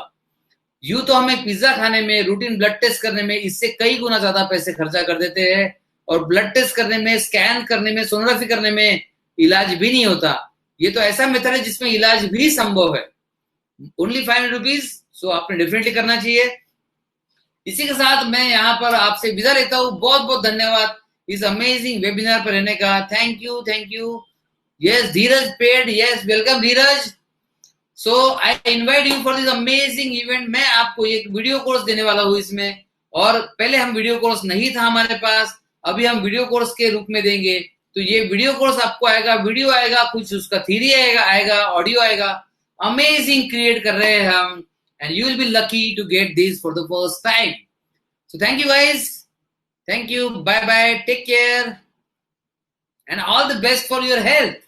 यूं तो हमें पिज्जा खाने में, रूटीन ब्लड टेस्ट करने में इससे कई गुना ज्यादा पैसे खर्चा कर देते हैं. और ब्लड टेस्ट करने में, स्कैन करने में, सोनोग्राफी करने में इलाज भी नहीं होता. ये तो ऐसा मेथड है जिसमें इलाज भी संभव है. Only 500 rupees. सो आपने डेफिनेटली करना चाहिए. इसी के साथ मैं यहाँ पर आपसे विदा लेता हूँ. बहुत बहुत धन्यवाद इस अमेजिंग वेबिनार पर रहने का. Thank you, thank you. Yes, Dheeraj paid. Yes, welcome Dheeraj. So I invite you for this amazing event. मैं आपको एक वीडियो कोर्स देने वाला हूँ इसमें. और पहले हम वीडियो कोर्स नहीं था हमारे पास, अभी हम वीडियो कोर्स के रूप में देंगे. तो ये वीडियो कोर्स आपको आएगा, वीडियो आएगा, कुछ उसका थ्योरी आएगा, ऑडियो आएगा, अमेजिंग क्रिएट कर रहे हैं हम, and you will be lucky to get this for the first time. So thank you guys, thank you, bye bye, take care, and all the best for your health.